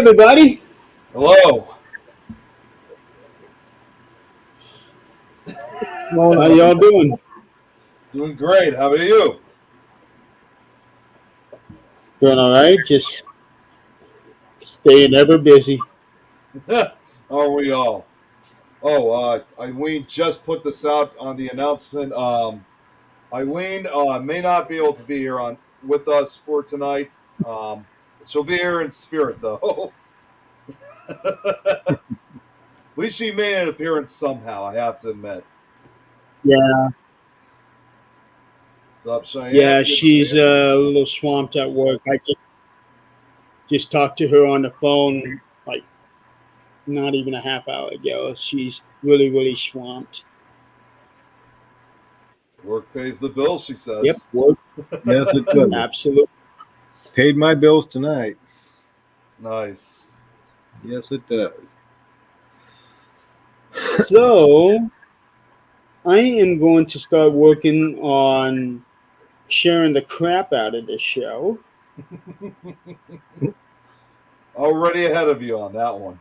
everybody. Hello. How y'all doing? Doing great. How about you? Doing all right. Just staying ever busy. Are we all? Oh, Eileen just put this out on the announcement. Eileen may not be able to be here on with us for tonight. She'll be here in spirit, though. At least she made an appearance somehow. I have to admit. Yeah, What's up, Cheyenne? yeah. Good to see She's you. a little swamped at work. I just talked to her on the phone like not even a half hour ago. She's really swamped. Work pays the bills, she Yep, says. work. Yes, it does. Absolutely. Paid my bills tonight. Nice. Yes, it does. So I am going to start working on sharing the crap out of this show. Already ahead of you on that one.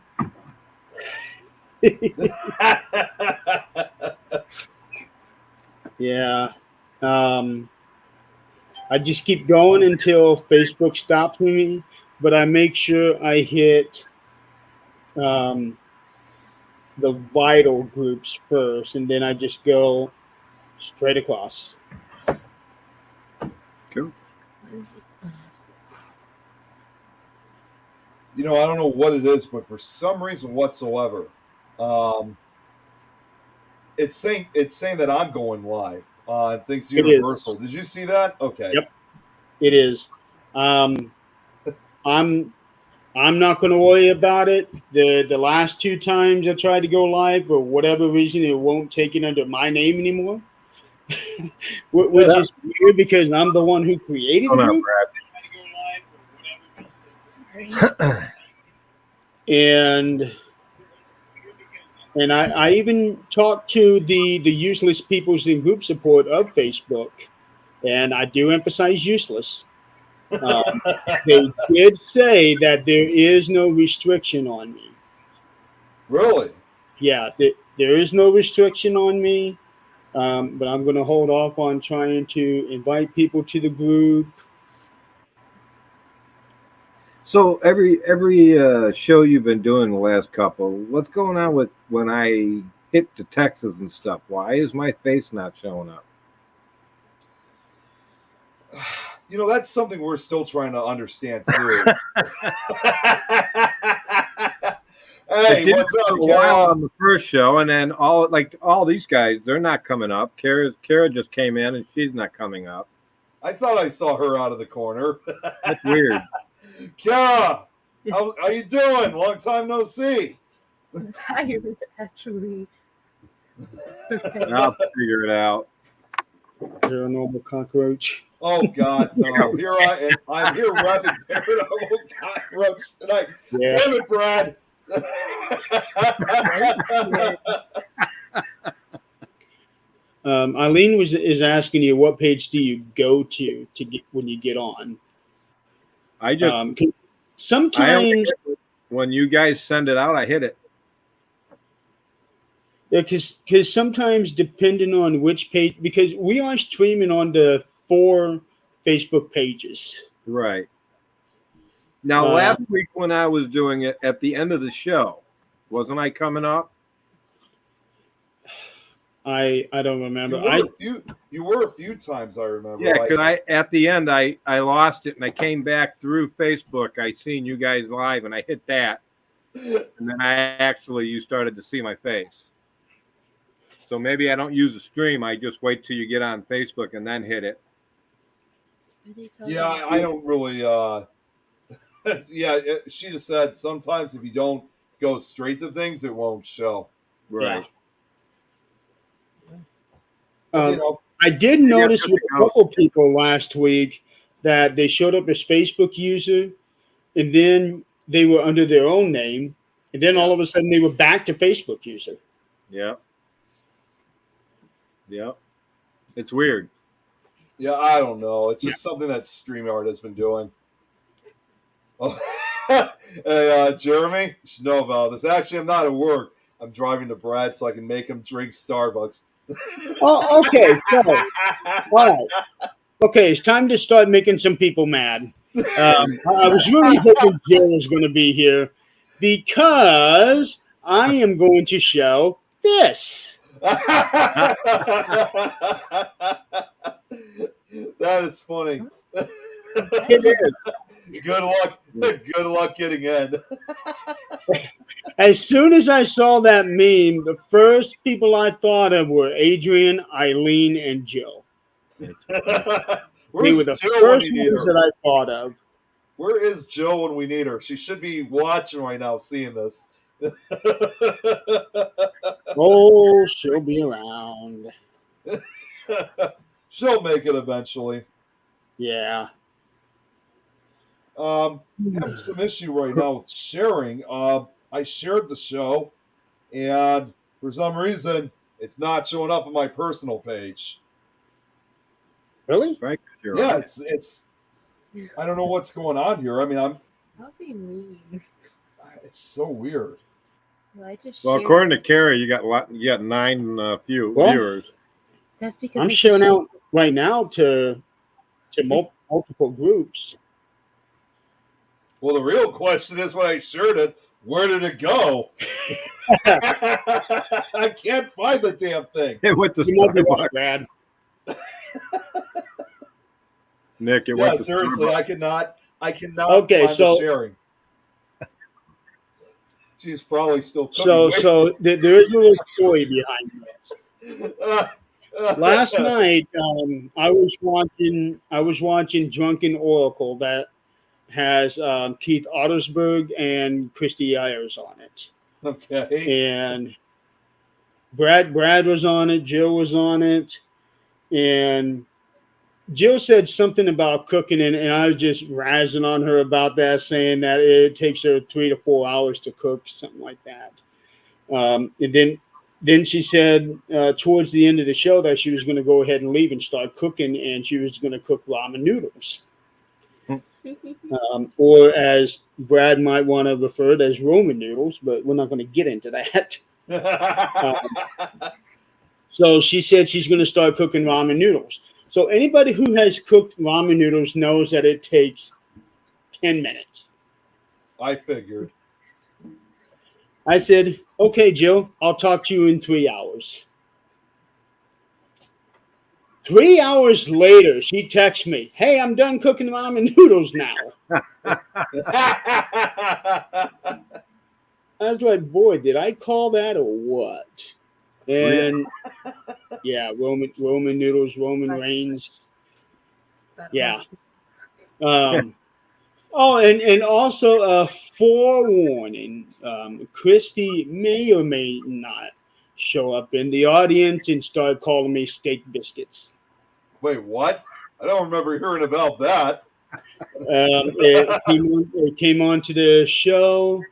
Yeah. I just keep going until Facebook stops me, but I make sure I hit the vital groups first, and then I just go straight across. Cool. You know, I don't know what it is, but for some reason whatsoever, it's saying that I'm going live on Things It Universal. is. Did you see that? Okay. Yep, it is. I'm I'm not going to worry about it. The last two times I tried to go live, for whatever reason, it won't take it under my name anymore, which is weird because I'm the one who created the Come on, group. Brad. And I even talked to the useless peoples in group support of Facebook, and I do emphasize useless. They did say that there is no restriction on me. Really? Yeah, there is no restriction on me, but I'm going to hold off on trying to invite people to the group. So every show you've been doing the last couple, what's going on with when I hit the Texas and stuff? Why is my face not showing up? You know, that's something we're still trying to understand too. Hey, It did what's up, for a while Kara? on the first show, and then all these guys, they're not coming up. Kara just came in, and she's not coming up. I thought I saw her out of the corner. That's weird. Kara, how you doing? Long time no see. I'm tired, actually. I'll figure it out. Paranormal cockroach. Oh God, no! Here I am. I'm here rapping paranormal cockroach tonight. Yeah. Damn it, Brad. Eileen is asking you, what page do you go to get when you get on? I just 'Cause sometimes, when you guys send it out, I hit it. because sometimes depending on which page, because we are streaming on the 4 Facebook pages. Right. Now, last week when I was doing it at the end of the show, wasn't I coming up? I don't remember. You were a few times, I remember. Yeah, because at the end I lost it and I came back through Facebook. I seen you guys live and I hit that, and then you started to see my face. So maybe I don't use the stream. I just wait till you get on Facebook and then hit it. Yeah, I don't really. Yeah, she just said sometimes if you don't go straight to things, it won't show. Right. You know, I did notice with a couple people last week that they showed up as Facebook user, and then they were under their own name, and then all of a sudden they were back to Facebook user. Yeah. Yep. It's weird. Yeah, I don't know. It's just something that StreamYard has been doing. Oh. Hey, Jeremy, you should know about this. Actually, I'm not at work. I'm driving to Brad so I can make him drink Starbucks. Oh, okay. So, all right. Okay, it's time to start making some people mad. I was really hoping Jill was going to be here because I am going to show this. That is funny. It is. Good luck. Good luck getting in. As soon as I saw that meme, the first people I thought of were Adrian, Eileen, and Jill. They Where's were the Jill when first you need ones her? that I thought of. Where is Jill when we need her? She should be watching right now, seeing this. Oh, she'll be around. She'll make it eventually. Yeah. Having some issue right now with sharing. I shared the show, and for some reason, it's not showing up on my personal page. Really? Right? You're Yeah, right. it's. I don't know what's going on here. I mean, That'd be mean. It's so weird. Well, I just Well, shared according to it. Carrie, you got 9 Well, viewers. That's because I'm I just showing shared out right now to multiple groups. Well, the real question is when I shared it, where did it go? I can't find the damn thing. It went to You might be right, Starbucks. Brad. Nick, it Yeah, went to seriously, Starbucks. I cannot Okay, find the so sharing. She's probably still cooking. there is a little story behind this. Last night, I was watching Drunken Oracle that has Keith Ottersberg and Christy Ayers on it, Okay. and Brad was on it, Jill was on it, and Jill said something about cooking, and I was just razzing on her about that, saying that it takes her 3 to 4 hours to cook, something like that. And then she said towards the end of the show that she was going to go ahead and leave and start cooking, and she was going to cook ramen noodles, or as Brad might want to refer it as Roman noodles, but we're not going to get into that. So she said she's going to start cooking ramen noodles. So anybody who has cooked ramen noodles knows that it takes 10 minutes. I figured. I said, okay, Jill, I'll talk to you in 3 hours. 3 hours later, she texts me, hey, I'm done cooking ramen noodles now. I was like, boy, did I call that or what? And yeah, Roman noodles, Roman reigns. Yeah. And also a forewarning. Christy may or may not show up in the audience and start calling me steak biscuits. Wait, what? I don't remember hearing about that. It came on to the show.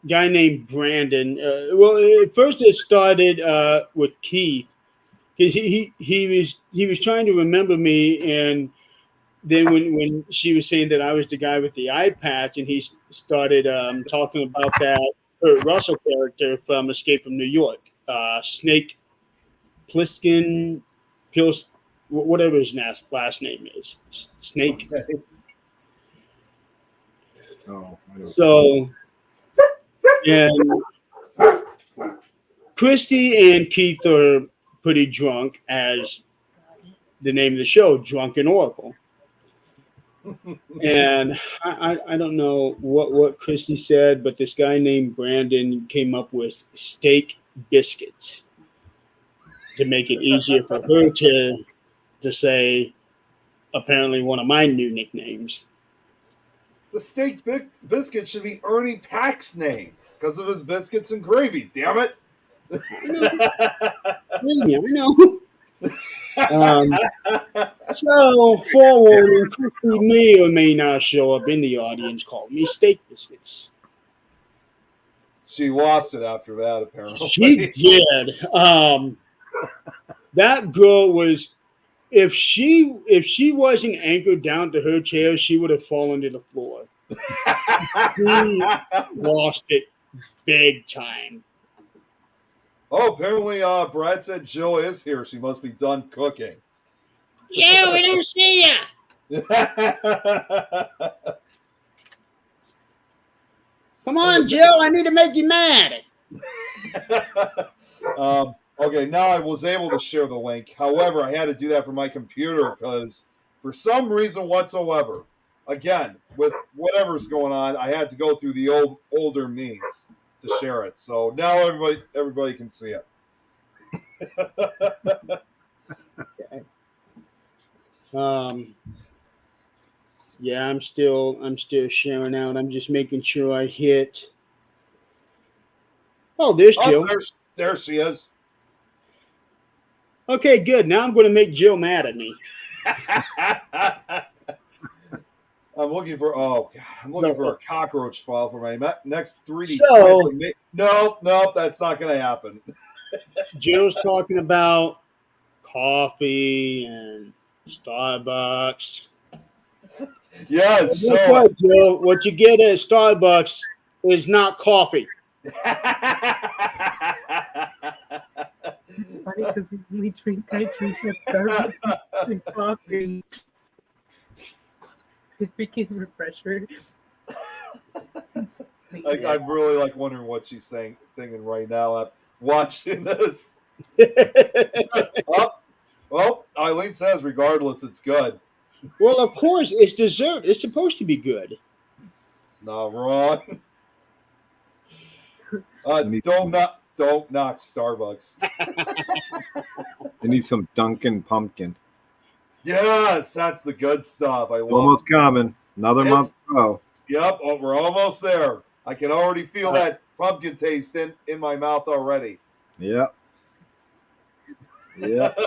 Guy named Brandon. At first it started with Keith because he was trying to remember me, and then when she was saying that I was the guy with the eye patch, and he started talking about that Kurt Russell character from Escape from New York, Snake Plissken, Pils, whatever his last name is, Snake. Okay. Oh, I don't- So, and Christy and Keith are pretty drunk, as the name of the show, Drunken Oracle. And I don't know what Christy said, but this guy named Brandon came up with steak biscuits to make it easier for her to say apparently one of my new nicknames. The steak biscuit should be Ernie Pack's name because of his biscuits and gravy. Damn it! I know. So, forewarning, Christy may or may not show up in the audience. Call me steak biscuits. She lost it after that, apparently. She did. That girl was if she wasn't anchored down to her chair, she would have fallen to the floor. She lost it big time. Oh, apparently, Brad said Jill is here. She must be done cooking. Jill, we don't see ya. Come on, Jill. I need to make you mad. Okay, now I was able to share the link. However, I had to do that for my computer because, for some reason whatsoever, again, with whatever's going on, I had to go through the older means to share it. So now everybody can see it. Yeah, I'm still sharing out. I'm just making sure I hit. Oh, there's Jill. There she is. Okay, good. Now I'm going to make Jill mad at me. I'm looking for a cockroach file for my next 3D So- printer. Nope, that's not going to happen. Jill's talking about coffee and Starbucks. Yes, Guess so what, Jill? What you get at Starbucks is not coffee. Funny because the only drink I drink is Starbucks and coffee. The freaking refresher. I'm really wondering what she's thinking right now. I'm watching this. Well, Eileen says regardless, it's good. Well, of course, it's dessert. It's supposed to be good. It's not wrong. Don't knock Starbucks. I need some Dunkin' Pumpkin. Yes, that's the good stuff. I love Almost coming. Another month to go. Yep, we're almost there. I can already feel that pumpkin taste in my mouth already. Yep. Yep.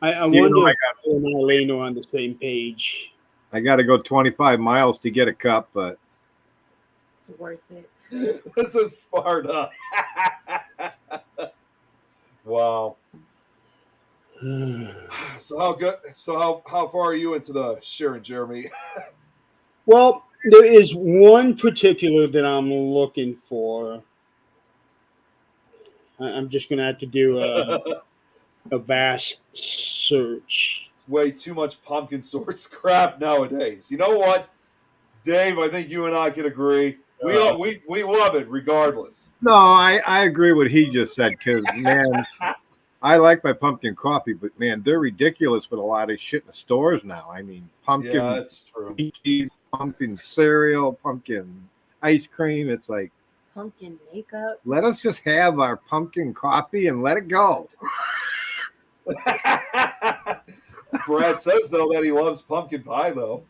I Even though wonder if Jill and Eileen are on the same page. I got to go 25 miles to get a cup, but It's worth it. This is Sparta. Wow. So how good? So how far are you into the Sharon Jeremy? Well, there is one particular that I'm looking for. I'm just going to have to do a vast search. Way too much pumpkin source crap nowadays. You know what, Dave? I think you and I can agree. We love it regardless. no, I agree with he just said because man, I like my pumpkin coffee, but man, they're ridiculous with a lot of shit in the stores now. I mean, pumpkin Yeah, that's true. cookies, pumpkin cereal, pumpkin ice cream. It's like Pumpkin makeup. let us just have our pumpkin coffee and let it go. Brad says though that he loves pumpkin pie though.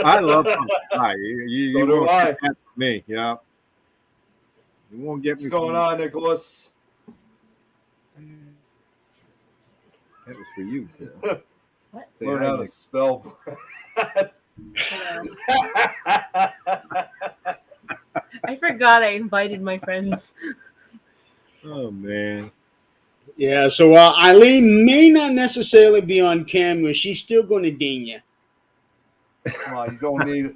I love pumpkin pie. You So do won't I. get that from me, yeah. You won't get What's me. going on, Nicholas? That was for you. Bill. What? Say Learn hi, how to Nick. spell Brad. Hello. I forgot I invited my friends. Oh man. Yeah, so Eileen may not necessarily be on camera. She's still going to ding you. Come on, you don't need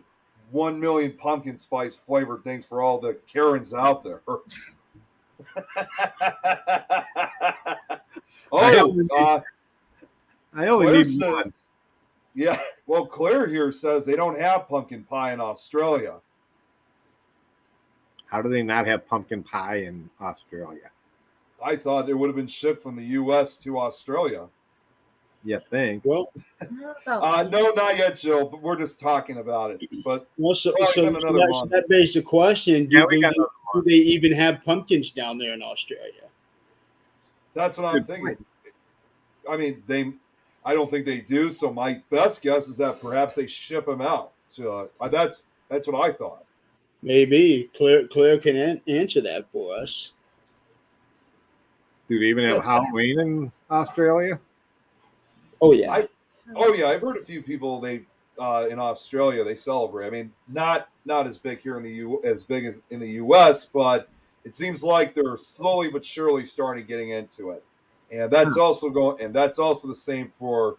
1 million pumpkin spice flavored things for all the Karens out there. I only Claire need one. says, yeah, well, Claire here says they don't have pumpkin pie in Australia. How do they not have pumpkin pie in Australia? I thought it would have been shipped from the U.S. to Australia. You think? Well, No, not yet, Jill, but we're just talking about it. But so probably in another month. that begs the question: Yeah, we got another do they even have pumpkins down there in Australia? That's what I'm Good thinking. point. I mean, I don't think they do. So my best guess is that perhaps they ship them out. So that's what I thought. Maybe Claire can answer that for us. Do they even have Halloween in Australia? Oh yeah, Oh yeah, I've heard a few people in Australia they celebrate. I mean, not as big here in the as big as in the U.S., but it seems like they're slowly but surely starting getting into it. and that's also the same for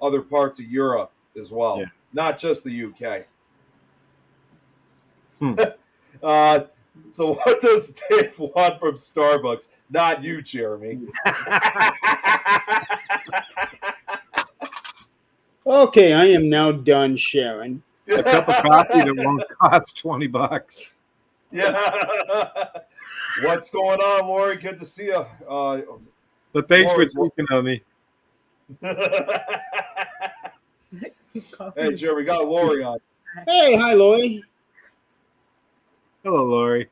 other parts of Europe as well, Yeah. not just the UK. Hmm. So what does Dave want from Starbucks? Not you, Jeremy. Okay, I am now done sharing. A cup of coffee that won't cost $20. Yeah. What's going on, Lori? Good to see you. But thanks Lori's for thinking of me. Hey, Jeremy, we got Lori on. Hey, hi, Lloyd. Hello, Lori.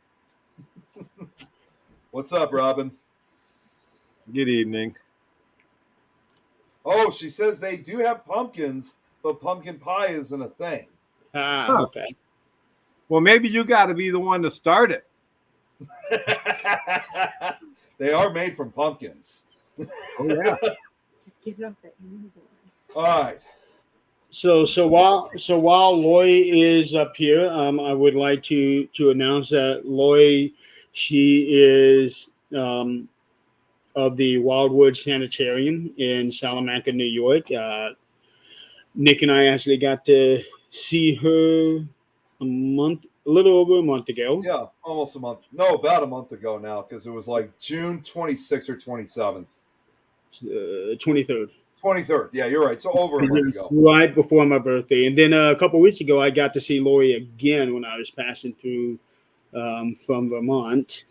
What's up, Robin? Good evening. Oh, she says they do have pumpkins, but pumpkin pie isn't a thing. Ah, okay. Well, maybe you got to be the one to start it. They are made from pumpkins. Oh yeah. Just give it off that easy All right. So while Loy is up here, I would like to announce that Loy, she is of the Wildwood Sanitarium in Salamanca, New York. Nick and I actually got to see her a little over a month ago. Yeah, almost a month. No, about a month ago now, because it was like June 26th or 27th. 23rd. 23rd. Yeah, you're right. So over a month ago. Right before my birthday. And then a couple of weeks ago, I got to see Lori again when I was passing through from Vermont.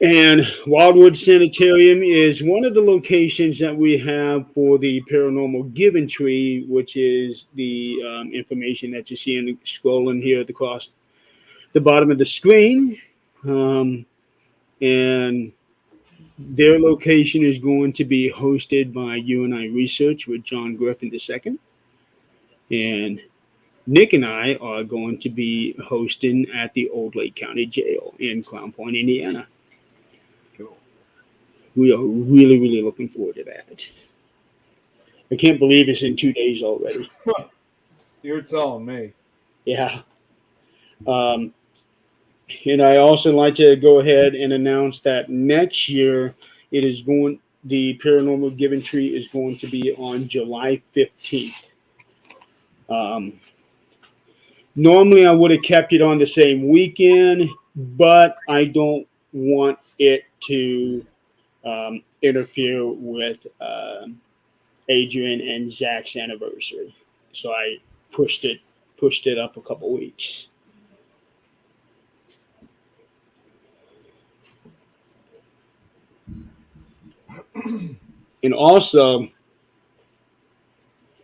And Wildwood Sanitarium is one of the locations that we have for the Paranormal Giving Tree, which is the information that you see scrolling here across the bottom of the screen. And their location is going to be hosted by UNI Research with John Griffin II. And Nick and I are going to be hosting at the Old Lake County Jail in Crown Point, Indiana. Cool. We are really, really looking forward to that. I can't believe it's in 2 days already. You're telling me. Yeah. And I also like to go ahead and announce that next year the Paranormal Giving Tree is going to be on July 15th. Normally I would have kept it on the same weekend, but I don't want it to interfere with Adrian and Zach's anniversary. So I pushed it up a couple weeks. And also,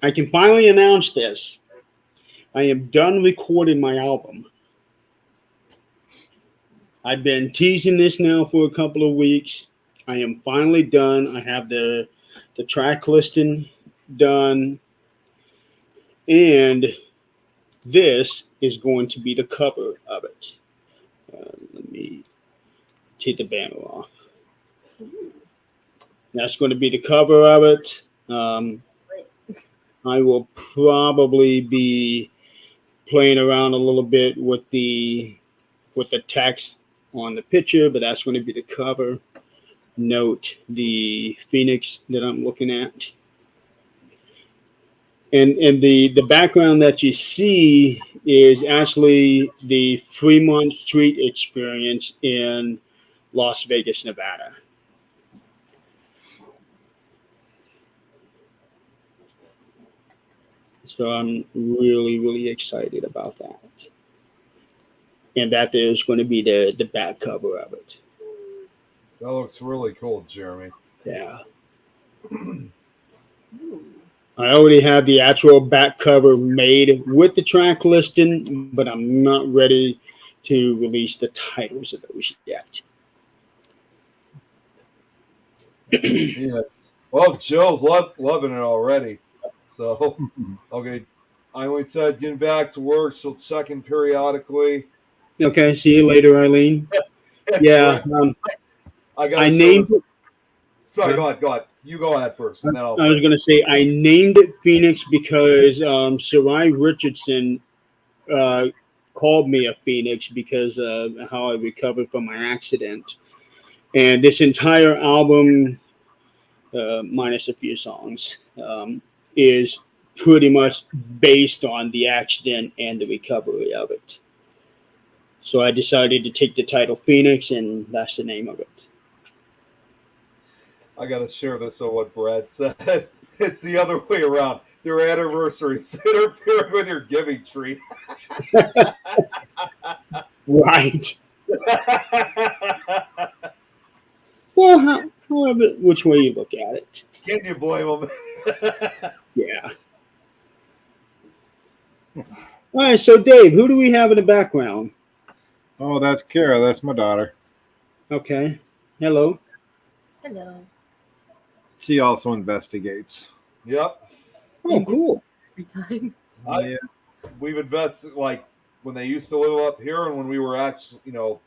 I can finally announce this. I am done recording my album. I've been teasing this now for a couple of weeks. I am finally done. I have the track listing done. And this is going to be the cover of it. Let me take the banner off. That's going to be the cover of it. I will probably be playing around a little bit with the text on the picture, but that's going to be the cover. Note the phoenix that I'm looking at. And the background that you see is actually the Fremont Street experience in Las Vegas, Nevada. So I'm really, really excited about that. And that is going to be the back cover of it. That looks really cool, Jeremy. Yeah. I already have the actual back cover made with the track listing, but I'm not ready to release the titles of those yet. Yes. Well, Jill's loving it already. So, okay. Eileen said getting back to work. She'll check in periodically. Okay, see you later, Eileen. Yeah, I named it. Sorry, go ahead. You go ahead first, and then I was going to say I named it Phoenix because Sarai Richardson called me a Phoenix because of how I recovered from my accident. And this entire album, minus a few songs, is pretty much based on the accident and the recovery of it. So I decided to take the title Phoenix, and that's the name of it. I got to share this on what Brad said. It's the other way around. Their anniversaries interfering with your giving tree. Right. Well, however, which way you look at it. Can you blame them? Yeah. All right, so Dave, who do we have in the background? Oh, that's Kara. That's my daughter. Okay. Hello. Hello. She also investigates. Yep. Oh, cool. Every time. Yeah. We've invested, like, when they used to live up here and when we were actually, a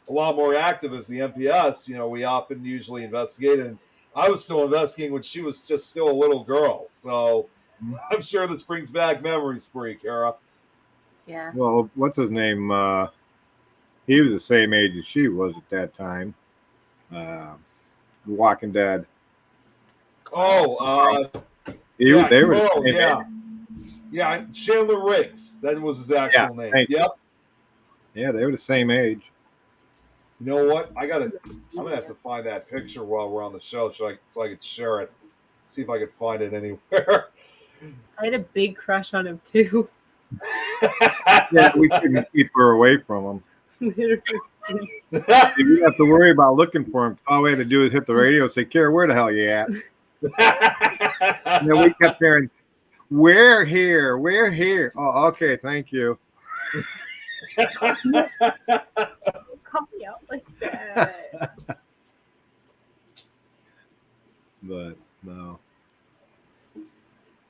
lot more active as the MPS, we often usually investigated. And I was still investigating when she was just still a little girl. So I'm sure this brings back memories for you, Kara. Yeah. Well, what's his name? He was the same age as she was at that time. Walking Dead. Oh, They were the same yeah. age. Yeah, Chandler Riggs. That was his actual name. thank you. Yep. Yeah, they were the same age. You know what? I'm gonna have to find that picture while we're on the show so I could share it. See if I could find it anywhere. I had a big crush on him too. Yeah, we couldn't keep her away from him. Literally. You didn't have to worry about looking for him. All we had to do is hit the radio and say, Kara, where the hell you at? And then we kept hearing, we're here. We're here. Oh, okay. Thank you. Call me out like that. But no.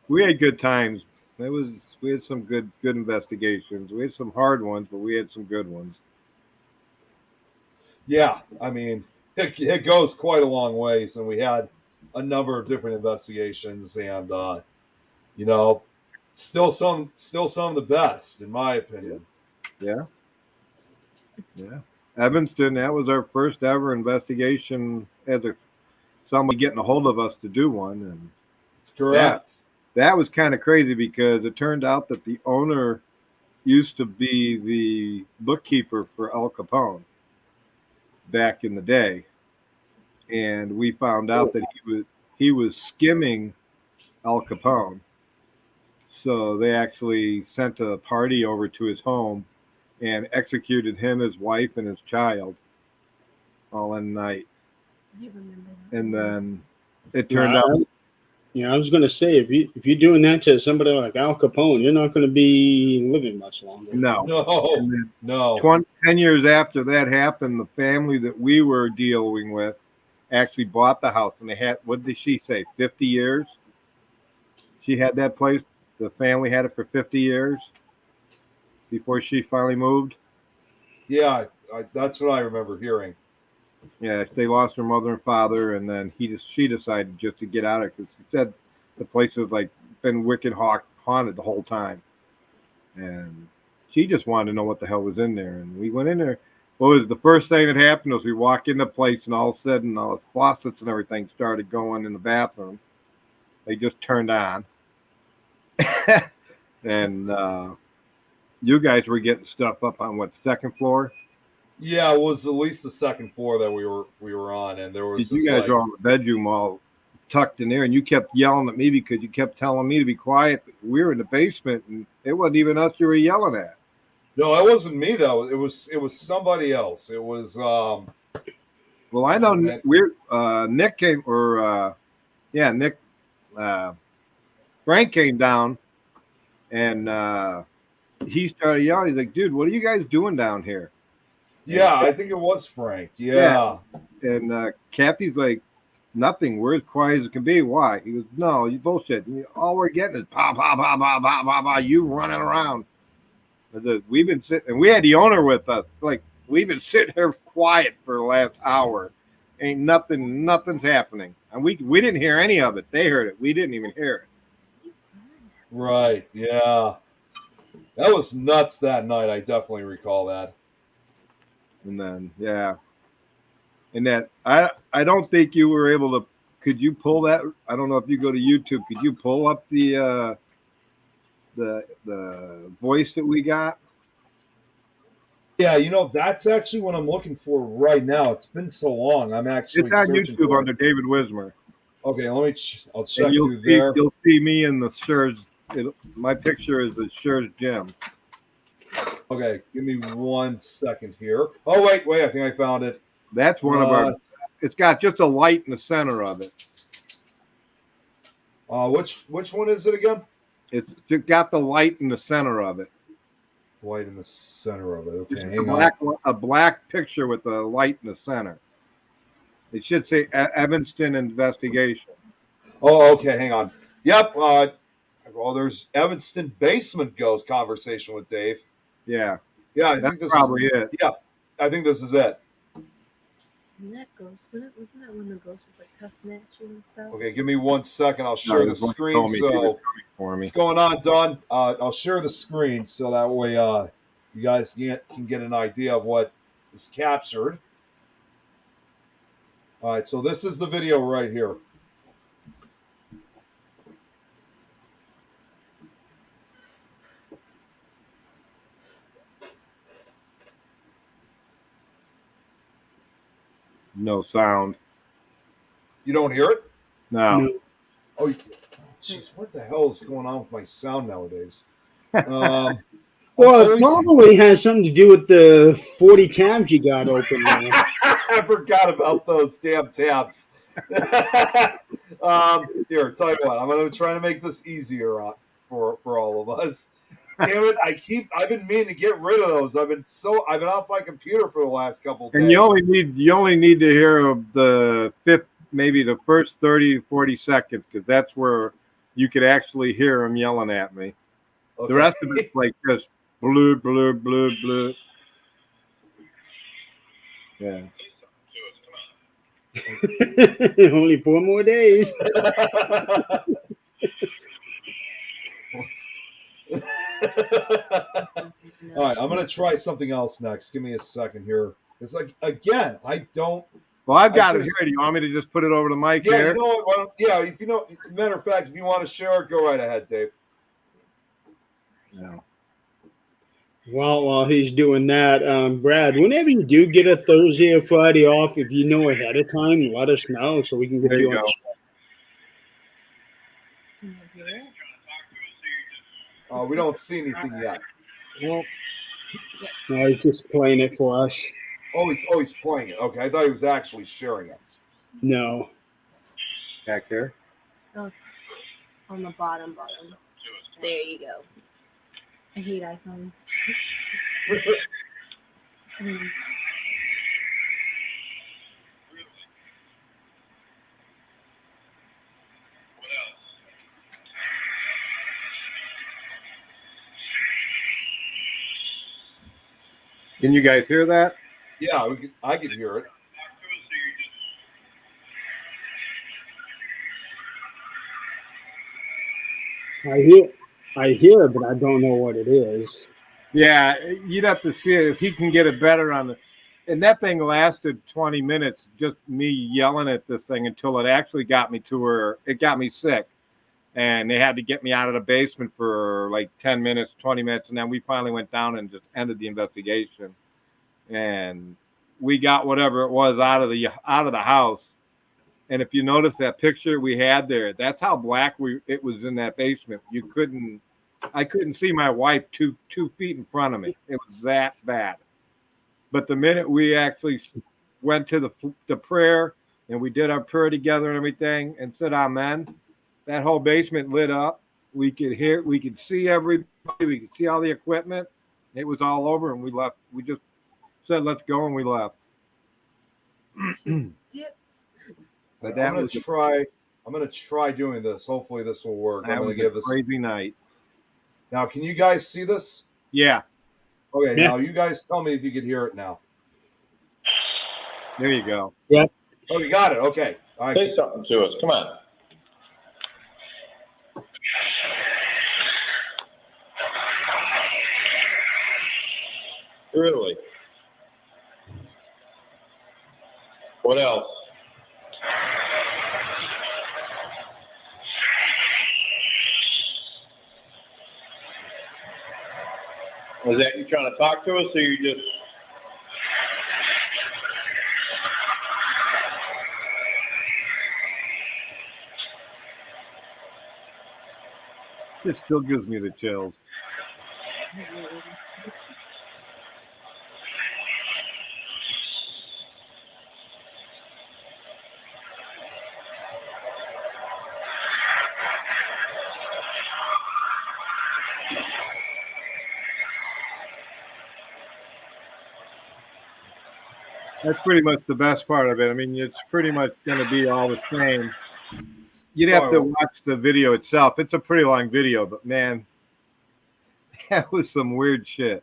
We had good times. We had some good investigations. We had some hard ones, but we had some good ones. Yeah, I mean, it goes quite a long ways, and we had a number of different investigations, and still some of the best, in my opinion. Yeah. Yeah. Evanston, that was our first ever investigation as somebody getting a hold of us to do one. And it's correct. That was kind of crazy because it turned out that the owner used to be the bookkeeper for Al Capone back in the day. And we found out that he was skimming Al Capone. So they actually sent a party over to his home and executed him, his wife, and his child all in the night. I remember that. And then it turned out. Yeah, I was going to say, if you're doing that to somebody like Al Capone, you're not going to be living much longer. No. 10 years after that happened, the family that we were dealing with actually bought the house, and they had, what did she say, 50 years? She had that place. The family had it for 50 years before she finally moved. Yeah, that's what I remember hearing. Yeah, they lost her mother and father, and then she decided just to get out of it because she said the place was like been wicked haunted the whole time, and she just wanted to know what the hell was in there. And we went in there. What was the first thing that happened was we walked in the place, and all of a sudden, all the faucets and everything started going in the bathroom. They just turned on, and you guys were getting stuff up on what, second floor? Yeah, it was at least the second floor that we were on, and there was. You guys were on the bedroom all tucked in there, and you kept yelling at me because you kept telling me to be quiet. We were in the basement, and it wasn't even us you were yelling at. No, it wasn't me though. It was somebody else. It was. Well, I know Nick came, or Nick. Frank came down, and he started yelling. He's like, "Dude, what are you guys doing down here?" Yeah, I think it was Frank. Yeah. And Kathy's like, nothing. We're as quiet as it can be. Why? He goes, no, you bullshit. All we're getting is pa, pa, pa, pa, pa, pa, pa, you running around. I said, we've been sitting, and we had the owner with us. Like, we've been sitting here quiet for the last hour. Ain't nothing's happening. And we didn't hear any of it. They heard it. We didn't even hear it. Right. Yeah. That was nuts that night. I definitely recall that. And then, yeah. And that I don't think you were able to. Could you pull that? I don't know if you go to YouTube. Could you pull up the voice that we got? Yeah, you know, that's actually what I'm looking for right now. It's been so long. I'm It's actually on searching YouTube for under it. David Wismer, Okay, let me. I'll and check through there. you'll see me in the shirts. My picture is the shirts Jim. Okay, give me 1 second here. Oh wait, I think I found it. That's one of our. It's got just a light in the center of it. Which one is it again? It's got the light in the center of it. White in the center of it. Okay, It's hang on. a black picture with a light in the center. It should say Evanston investigation. Oh, okay, hang on. Yep. Well, there's Evanston basement ghost conversation with Dave. Yeah. Yeah, I That's think this probably is it. Yeah, I think this is it. And that ghost, wasn't that when the ghost was like cussing at you and stuff? Okay, give me 1 second. I'll share the his wife screen. told me she was So coming for me. what's going on, Don? I'll share the screen so that way you guys can get an idea of what is captured. All right, so this is the video right here. No sound. You don't hear it? No. No. Oh, jeez, what the hell is going on with my sound nowadays? Well, it probably has something to do with the 40 tabs you got open there. I forgot about those damn tabs. Here, tell you what, I'm going to try to make this easier for all of us. Damn it! I've been meaning to get rid of those. I've been off my computer for the last couple of days. And you only need to hear the maybe the first 30, 40 seconds, because that's where you could actually hear him yelling at me. Okay. The rest of it's like just blue, blue, blue, blue. Yeah. Only 4 more days. All right, I'm gonna try something else next. Give me a second here. It's like again, I don't. Well, I've got it here. Do you want me to just put it over the mic here? You know what? Yeah, if you know, matter of fact, if you want to share it, go right ahead, Dave. No. Well, while he's doing that, Brad, whenever you do get a Thursday or Friday off, if you know ahead of time, let us know so we can get There you you on go. the show. Can you hear it? We don't see anything yet. Well, No, he's just playing it for us. He's playing it. Okay, I thought he was actually sharing it. No. back there. Oh, it's on the bottom. There you go. I hate iPhones. Can you guys hear that? Yeah, I could hear it. I hear, but I don't know what it is. Yeah, you'd have to see it if he can get it better on the. And that thing lasted 20 minutes, just me yelling at this thing until it actually got me to where it got me sick. And they had to get me out of the basement for like 10 minutes, 20 minutes. And then we finally went down and just ended the investigation. And we got whatever it was out of the house. And if you notice that picture we had there, that's how black it was in that basement. I couldn't see my wife two feet in front of me. It was that bad. But the minute we actually went to the prayer and we did our prayer together and everything and said amen, that whole basement lit up. We could see everybody. We could see all the equipment. It was all over, and we left. We just said, let's go, and we left. But I'm gonna try doing this. Hopefully this will work. I'm gonna give this a crazy night. Now, can you guys see this? Yeah. Okay, Yeah. now you guys tell me if you could hear it now. There you go. Yeah. Oh, you got it. Okay. All right. Say something to us. Come on. Really? Was that you trying to talk to us, or you just? It still gives me the chills. That's pretty much the best part of it. I mean, it's pretty much going to be all the same. You'd have to watch the video itself. It's a pretty long video, but man, that was some weird shit.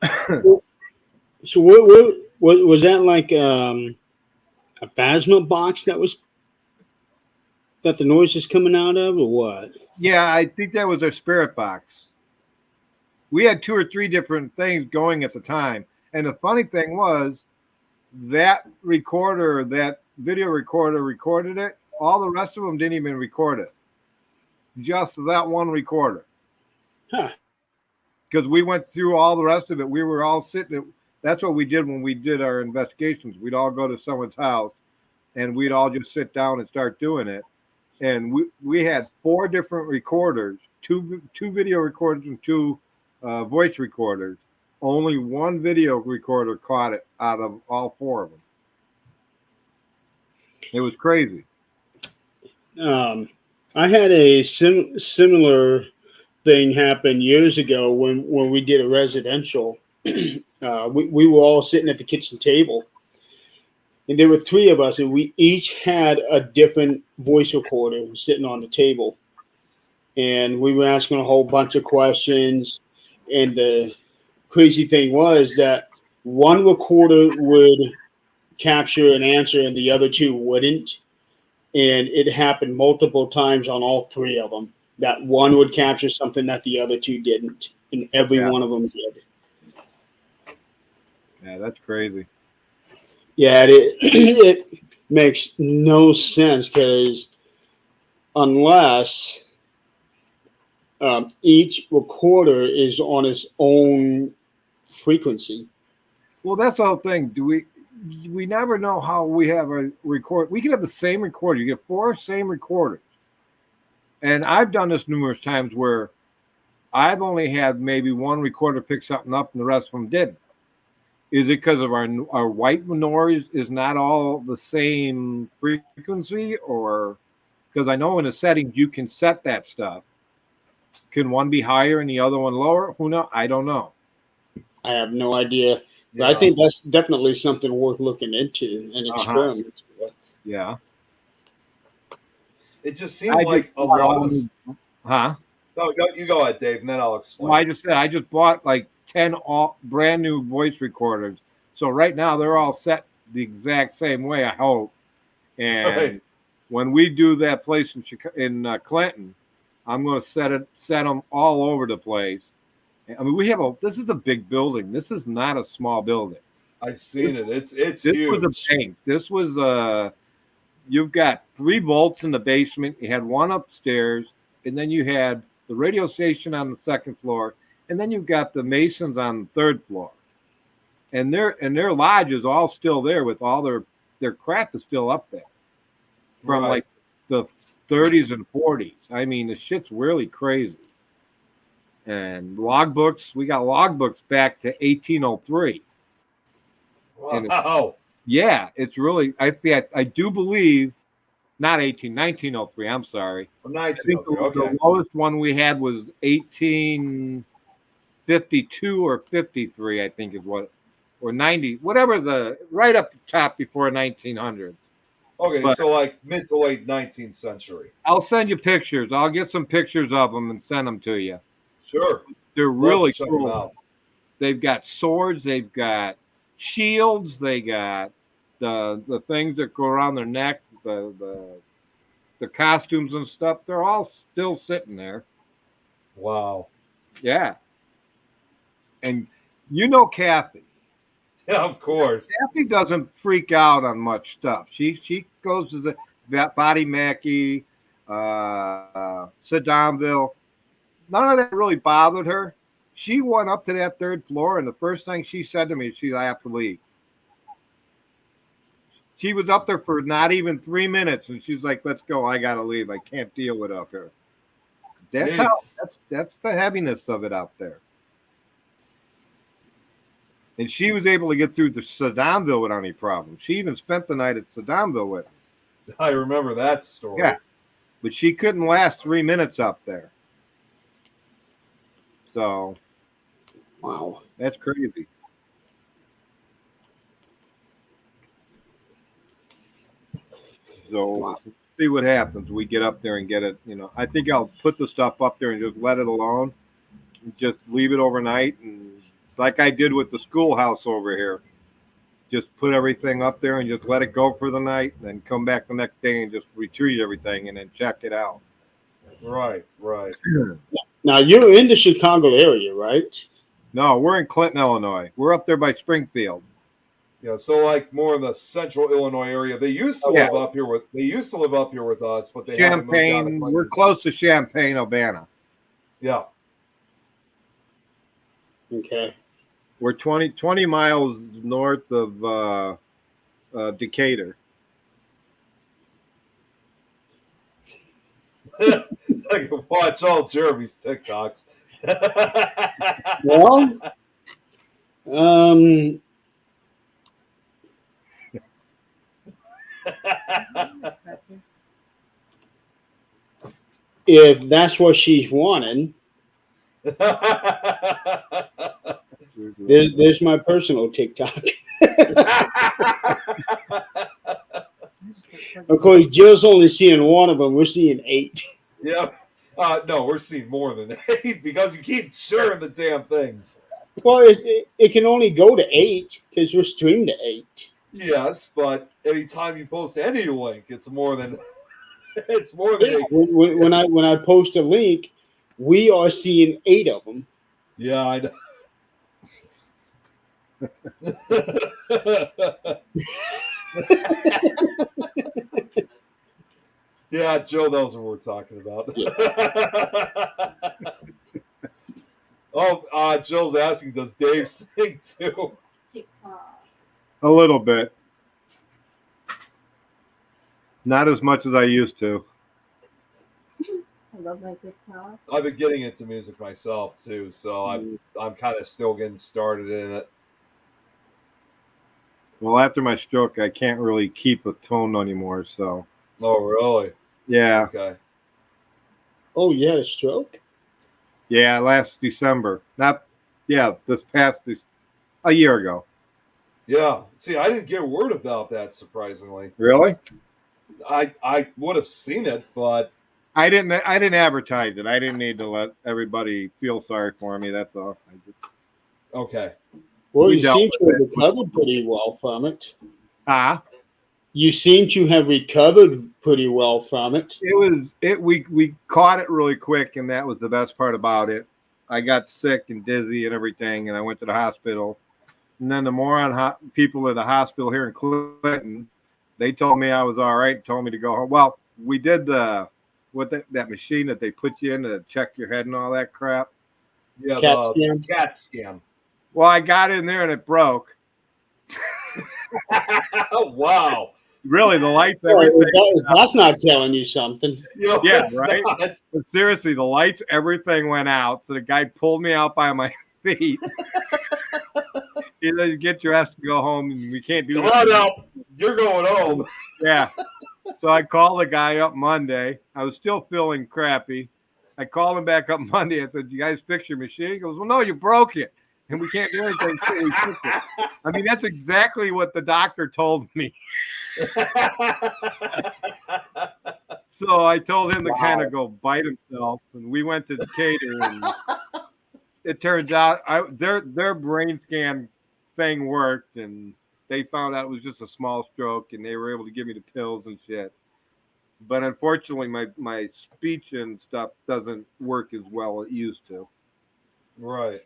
So what was that like? A Phasma box that the noise is coming out of, or what? Yeah, I think that was our spirit box. We had 2 or 3 different things going at the time. And the funny thing was that recorder, that video recorder recorded it. All the rest of them didn't even record it. Just that one recorder. Huh. Because we went through all the rest of it. We were all sitting. That's what we did when we did our investigations. We'd all go to someone's house and we'd all just sit down and start doing it. And we had 4 different recorders, two video recorders and 2 voice recorders. Only one video recorder caught it out of all 4 of them. It was crazy. I had a similar thing happen years ago when we did a residential. We were all sitting at the kitchen table, and there were 3 of us, and we each had a different voice recorder sitting on the table, and we were asking a whole bunch of questions. And the crazy thing was that one recorder would capture an answer and the other 2 wouldn't. And it happened multiple times on all 3 of them, that one would capture something that the other 2 didn't, and every one of them did. Yeah, that's crazy. Yeah, it makes no sense, because unless each recorder is on its own frequency. Well, that's the whole thing. We never know how we have a record. We can have the same recorder. You get 4 same recorders. And I've done this numerous times where I've only had maybe one recorder pick something up and the rest of them didn't. Is it because of our white noise is not all the same frequency, or because I know in the settings you can set that stuff. Can one be higher and the other one lower? Who knows? I don't know. I have no idea. But I think that's definitely something worth looking into and experimenting with. Yeah. It just seemed like a lot of this. Huh? No, you go ahead, Dave, and then I'll explain. Well, I just bought like 10 brand new voice recorders. So right now they're all set the exact same way, I hope. And when we do that place in Clinton, I'm going to set them all over the place. I mean, this is a big building. This is not a small building. I've seen it. It's this huge. Was a bank. This was you've got 3 vaults in the basement. You had one upstairs, and then you had the radio station on the 2nd floor, and then you've got the Masons on the 3rd floor. And their lodge is all still there with all their crap is still up there from like the 30s and 40s. I mean, the shit's really crazy. And logbooks, we got logbooks back to 1803. Wow. Yeah, it's really, I do believe, not 1903, I'm sorry. 1903, okay. The lowest one we had was 1852 or 53, I think is what, or 90, whatever right up the top before 1900. Okay, but, so like mid to late 19th century. I'll send you pictures. I'll get some pictures of them and send them to you. Sure. They're really cool. They've got swords. They've got shields. They got the things that go around their neck, the costumes and stuff. They're all still sitting there. Wow. Yeah. And you know Kathy. Yeah, of course. Kathy doesn't freak out on much stuff. She goes to the Body Mackey, Sedanville. None of that really bothered her. She went up to that third floor, and the first thing she said to me, I have to leave. She was up there for not even 3 minutes, and she's like, "Let's go. I gotta leave. I can't deal with it up here." That's how. Jeez. That's the heaviness of it out there. And she was able to get through the Saddamville without any problem. She even spent the night at Saddamville with me. I remember that story. Yeah, but she couldn't last 3 minutes up there. So, Wow. that's crazy. So, Wow. see what happens. We get up there and get it. I think I'll put the stuff up there and just let it alone. Just leave it overnight, and like I did with the schoolhouse over here, just put everything up there and just let it go for the night, and then come back the next day and just retrieve everything and then check it out. Right. Now you're in the Chicago area, right? No, we're in Clinton, Illinois. We're up there by Springfield. Yeah, so like more in the central Illinois area. They used to live up here with us, but they haven't moved down to Champaign. Clinton. We're close to Champaign, Urbana. Yeah. Okay. We're 20 miles north of Decatur. I can watch all Jeremy's TikToks. Well, if that's what she's wanting, there's my personal TikTok. Of course, Jill's only seeing one of them. We're seeing 8. Yeah. No, we're seeing more than 8 because you keep sharing the damn things. Well, it can only go to 8 because we're streamed to 8. Yes, but anytime you post any link, it's more than 8. When I post a link, we are seeing 8 of them. Yeah, I know. Yeah, Joe knows what we're talking about. Yeah. Oh, Jill's asking, does Dave sing too? TikTok. A little bit. Not as much as I used to. I love my TikTok. I've been getting into music myself too, so I'm kind of still getting started in it. Well, after my stroke, I can't really keep a tone anymore. So. Oh, really? Yeah. Okay. Oh, you had a stroke? Yeah, last December. A year ago. Yeah. See, I didn't get word about that, surprisingly. Really? I would have seen it, but I didn't advertise it. I didn't need to let everybody feel sorry for me. That's all. okay. Well, you seem to have recovered pretty well from it. You seem to have recovered pretty well from it. We caught it really quick, and that was the best part about it. I got sick and dizzy and everything, and I went to the hospital. And then the moron people at the hospital here in Clinton, they told me I was all right, told me to go home. Well, we did that machine that they put you in to check your head and all that crap. Yeah, CAT scan. Well, I got in there and it broke. Wow. Really, the lights, that's not telling you something. Yeah, right? But seriously, the lights, everything went out. So the guy pulled me out by my feet. He said, "Get dressed and go home. And we can't do that." Come on out. You're going home. Yeah. So I called the guy up Monday. I was still feeling crappy. I called him back up Monday. I said, "You guys fix your machine?" He goes, "Well, no, you broke it. And we can't do anything until we fix it." I mean, that's exactly what the doctor told me. So I told him to kind of go bite himself, and we went to Decatur, and it turns out their brain scan thing worked, and they found out it was just a small stroke, and they were able to give me the pills and shit. But unfortunately, my speech and stuff doesn't work as well as it used to. Right.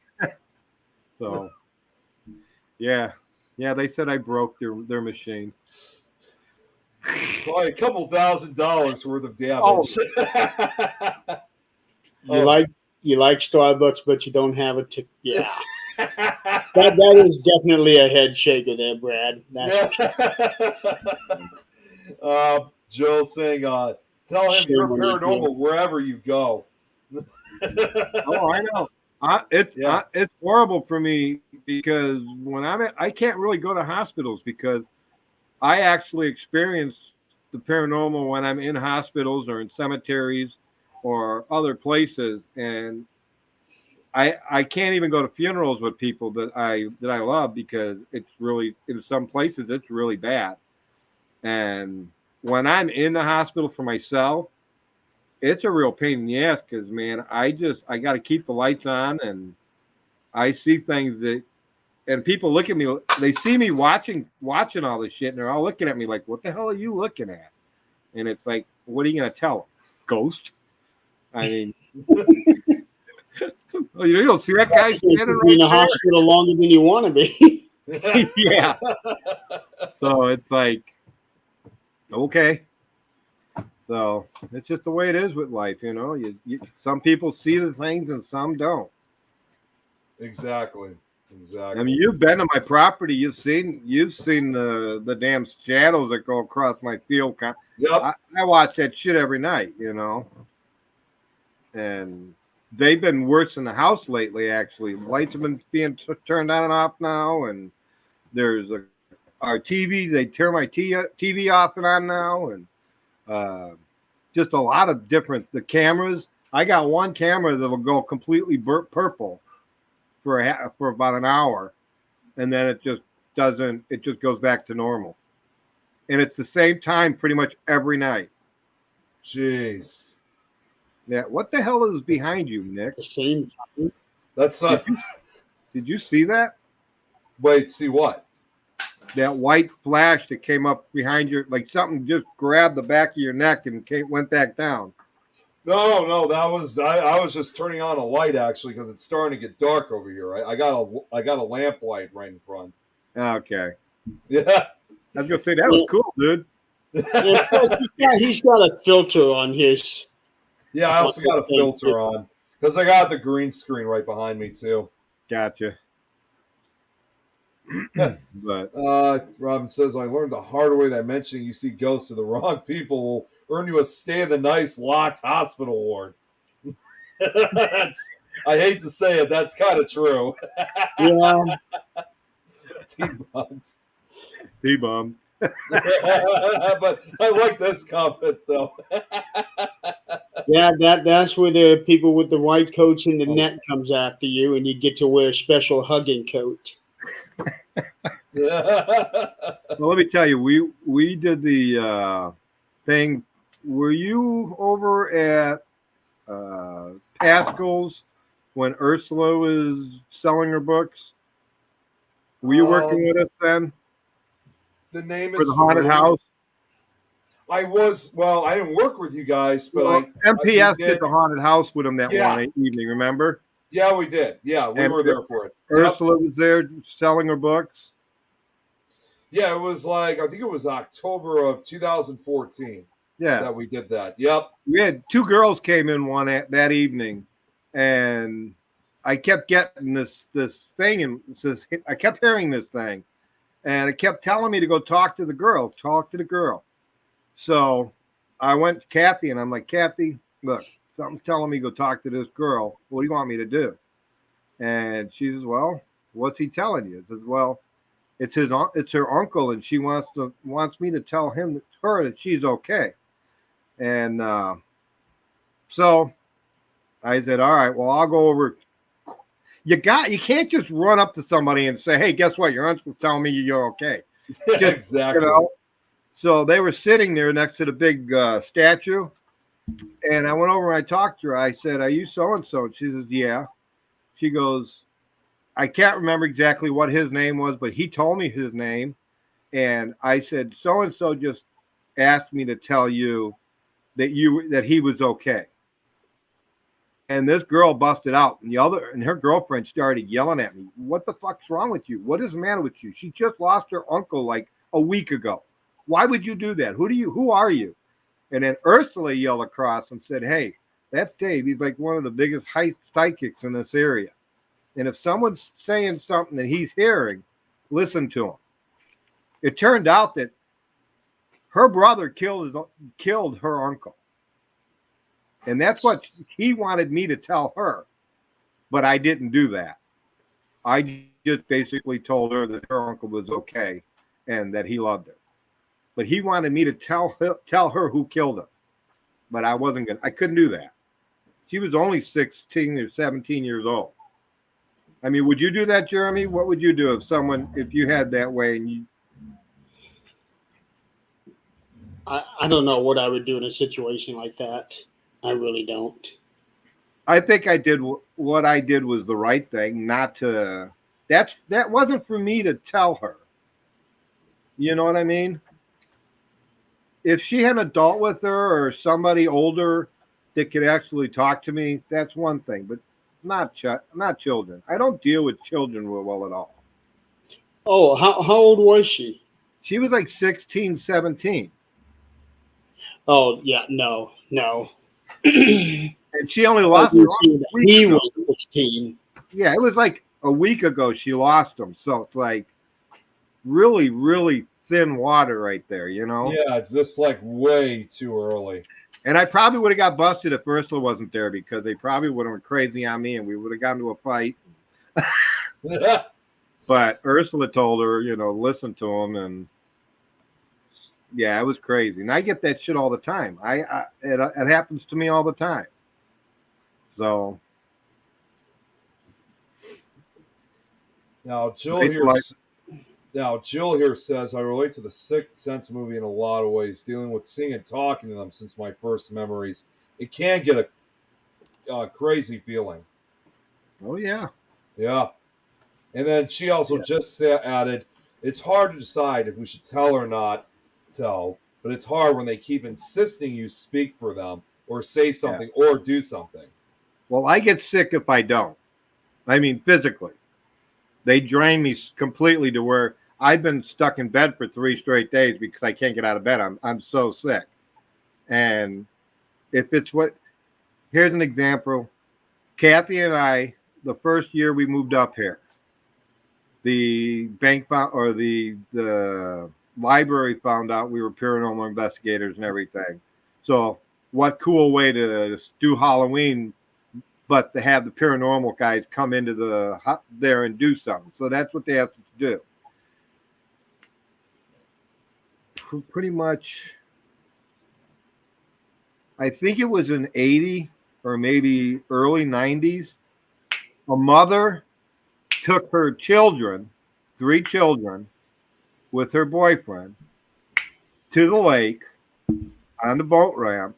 So, yeah, they said I broke their machine. Probably a couple $1,000 worth of damage. Oh. you like Starbucks, but you don't have a ticket. Yeah. That is definitely a head shaker there, Brad. That's Jill saying, tell him you're Shame on you, paranormal wherever you go. Oh, I know. It's horrible for me because when I can't really go to hospitals because I actually experience the paranormal when I'm in hospitals or in cemeteries or other places, and I can't even go to funerals with people that I love because it's really in some places it's really bad. And when I'm in the hospital for myself, it's a real pain in the ass because man, I got to keep the lights on and I see things that and people look at me, they see me watching all this shit, and they're all looking at me like, "What the hell are you looking at?" And it's like, "What are you gonna tell them? Ghost?" I mean, oh, you don't see that guy standing in right the there? hospital longer than you want to be. Yeah. So it's like, okay. So it's just the way it is with life, you know. Some people see the things and some don't. Exactly. I mean, you've been to my property. You've seen the damn shadows that go across my field. Yep. I watch that shit every night, you know. And they've been worse in the house lately. Actually, lights have been being turned on and off now, and there's our TV. They turn my TV off and on now, and just a lot of different. The cameras. I got one camera that will go completely purple for about an hour, and then it just doesn't. It just goes back to normal, and it's the same time pretty much every night. Jeez. Yeah, what the hell is behind you, Nick? The same time. That's not. Did you see that? Wait, see what? That white flash that came up behind your, like something just grabbed the back of your neck and went back down. No, that was I was just turning on a light actually because it's starting to get dark over here. I got a lamp light right in front. Okay. Yeah. I was gonna say that was cool, dude. And plus, he's got a filter on his. Yeah, I also got a filter on because I got the green screen right behind me too. Gotcha. But Robin says, I learned the hard way that mentioning you see ghosts to the wrong people will earn you a stay in the nice locked hospital ward. I hate to say it, that's kind of true. Yeah. T-Buns. T-Bum. But I like this comment though. Yeah, that's where the people with the white coats and the net comes after you, and you get to wear a special hugging coat. Well, let me tell you, we did the thing. Were you over at Pascal's when Ursula was selling her books? Were you working with us then? The name For is the haunted house? I was, well, I didn't work with you guys, but MPS did the haunted house with them that one evening, remember? Yeah, we did. Yeah, we were there for it. Ursula was there selling her books. Yeah, it was like, I think it was October of 2014 that we did that. Yep. We had two girls came in that evening, and I kept getting this thing, and I kept hearing this thing, and it kept telling me to go talk to the girl. So I went to Kathy, and I'm like, Kathy, look, something's telling me to go talk to this girl. What do you want me to do? And she says, well, what's he telling you? I says, well, it's her uncle, and she wants me to tell her that she's okay. And so I said, all right, well, I'll go over. You can't just run up to somebody and say, hey, guess what? Your uncle's telling me you're okay. Exactly. You know? So they were sitting there next to the big statue, and I went over and I talked to her. I said, are you so-and-so? And she says, yeah. She goes, I can't remember exactly what his name was, but he told me his name. And I said, so-and-so just asked me to tell you that he was okay. And this girl busted out, and her girlfriend started yelling at me. What the fuck's wrong with you? What is the matter with you? She just lost her uncle like a week ago. Why would you do that? Who are you? And then Ursula yelled across and said, hey, That's Dave. He's like one of the biggest psychics in this area. And if someone's saying something that he's hearing, listen to him. It turned out that her brother killed her uncle. And that's what he wanted me to tell her. But I didn't do that. I just basically told her that her uncle was okay and that he loved her. But he wanted me to tell her who killed him. But I wasn't I couldn't do that. She was only 16 or 17 years old. I mean, would you do that, Jeremy? What would you do if you had that way and you? I don't know what I would do in a situation like that. I really don't. I think I did what I did was the right thing, not to. That wasn't for me to tell her. You know what I mean? If she had an adult with her or somebody older that could actually talk to me, that's one thing. But not children. I don't deal with children well at all. Oh, how old was she? She was like 16, 17. Oh, yeah, no. And she only lost her he was 16. Yeah, it was like a week ago she lost him. So it's like really, really thin water right there, you know? Yeah, just like way too early. And I probably would have got busted if Ursula wasn't there because they probably would have went crazy on me and we would have gotten into a fight. But Ursula told her, listen to him, and yeah, it was crazy. And I get that shit all the time. It happens to me all the time. So now Jill here says, I relate to the Sixth Sense movie in a lot of ways, dealing with seeing and talking to them since my first memories. It can get a crazy feeling. Oh, yeah. Yeah. And then she also just added, it's hard to decide if we should tell or not tell, but it's hard when they keep insisting you speak for them or say something or do something. Well, I get sick if I don't. I mean, physically. They drain me completely to where I've been stuck in bed for 3 straight days because I can't get out of bed. I'm so sick. And if it's here's an example. Kathy and I, the first year we moved up here, the the library found out we were paranormal investigators and everything. So what cool way to do Halloween but to have the paranormal guys come into there and do something. So that's what they asked us to do. Pretty much, I think it was in 80 or maybe early 90s, a mother took her 3 children, with her boyfriend to the lake on the boat ramp.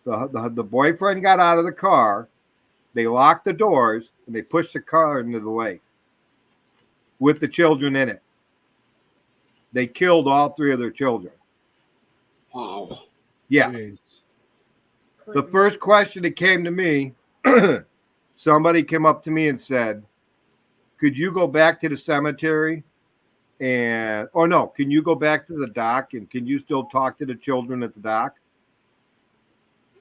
The boyfriend got out of the car. They locked the doors and they pushed the car into the lake with the children in it. They killed all 3 of their children. Wow. Yeah. Jeez. The first question that came to me, somebody came up to me and said, could you go back to the cemetery can you go back to the dock and can you still talk to the children at the dock?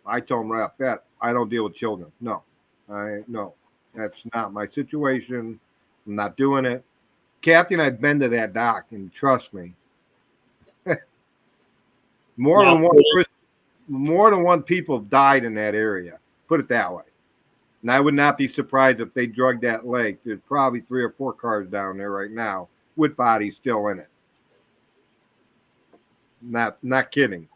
I told them right off that I don't deal with children. No, that's not my situation. I'm not doing it. Kathy and I've been to that dock, and trust me, more than one people have died in that area. Put it that way. And I would not be surprised if they drug that lake. There's probably 3 or 4 cars down there right now with bodies still in it. Not kidding.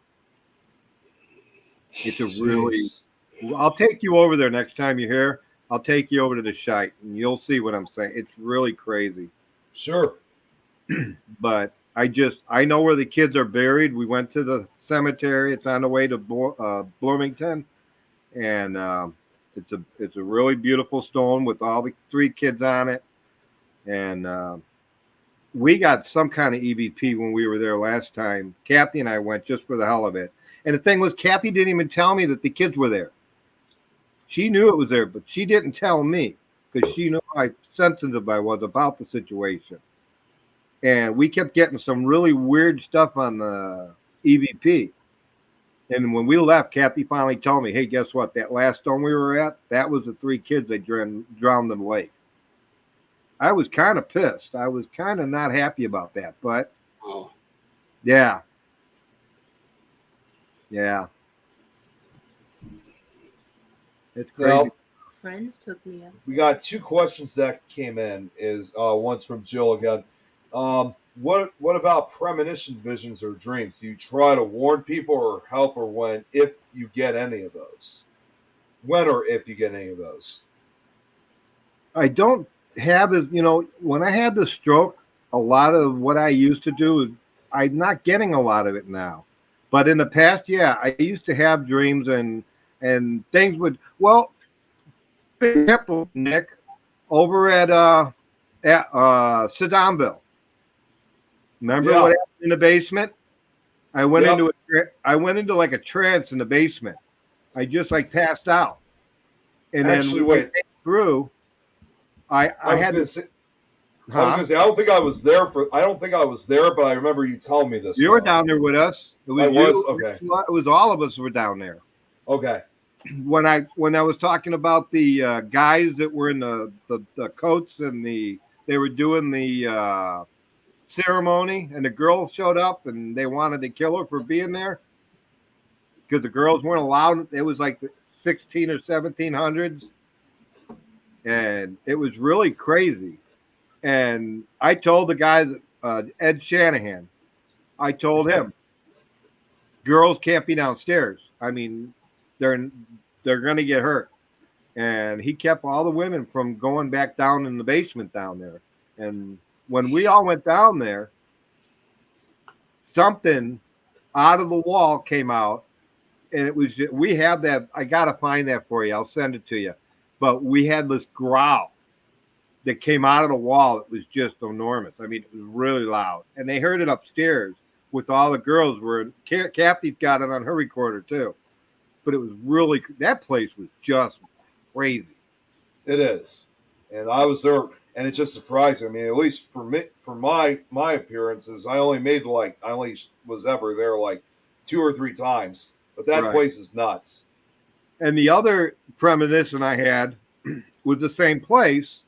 It's a really. I'll take you over there next time you're here. I'll take you over to the shite, and you'll see what I'm saying. It's really crazy. Sure. But I know where the kids are buried. We went to the cemetery. It's on the way to Bloomington, and it's a really beautiful stone with all the 3 kids on it, and we got some kind of EVP when we were there last time. Kathy and I went just for the hell of it. And the thing was, Kathy didn't even tell me that the kids were there. She knew it was there, but she didn't tell me because she knew how sensitive I was about the situation. And we kept getting some really weird stuff on the EVP. And when we left, Kathy finally told me, "Hey, guess what? That last stone we were at, that was the 3 kids that drowned in the lake." I was kind of pissed. I was kind of not happy about that, but Oh. yeah, yeah, it's crazy. Now, Friends took me up. we got 2 questions that came in. Is one's from Jill again. What about premonition, visions, or dreams? Do you try to warn people or help, or when if you get any of those? When or if you get any of those? I don't have as when I had the stroke, a lot of what I used to do is I'm not getting a lot of it now. But in the past, yeah, I used to have dreams and things would big example, Nick, over at Saddamville. Remember Yeah. what happened in the basement? I went Yep. into like a trance in the basement. I just like passed out. And Actually, then when we wait. came through, I I was had gonna to, say. I was huh? gonna say. I don't think I was there for. I don't think I was there, but I remember you telling me this. You were Though. down there with us. It was I was you. okay. It was all of us were down there. Okay. When I was talking about the guys that were in the coats and they were doing the ceremony, and the girl showed up and they wanted to kill her for being there because the girls weren't allowed. It was like the 16 or 1700s, and it was really crazy. And I told the guy that Ed Shanahan, I told him girls can't be downstairs. I mean, they're they're gonna get hurt. And he kept all the women from going back down in the basement down there. And when we all went down there, something out of the wall came out, and it was we have that. I gotta find that for you. I'll send it to you. But we had this growl that came out of the wall. It was just enormous. I mean, it was really loud, and they heard it upstairs with all the girls. Were Kathy's got it on her recorder too. But it was really that place was just crazy. It is, and I was there, and it just surprised me. I mean, at least for me, for my appearances, I only was ever there like 2 or 3 times, but that Right. place is nuts. And the other premonition I had was the same place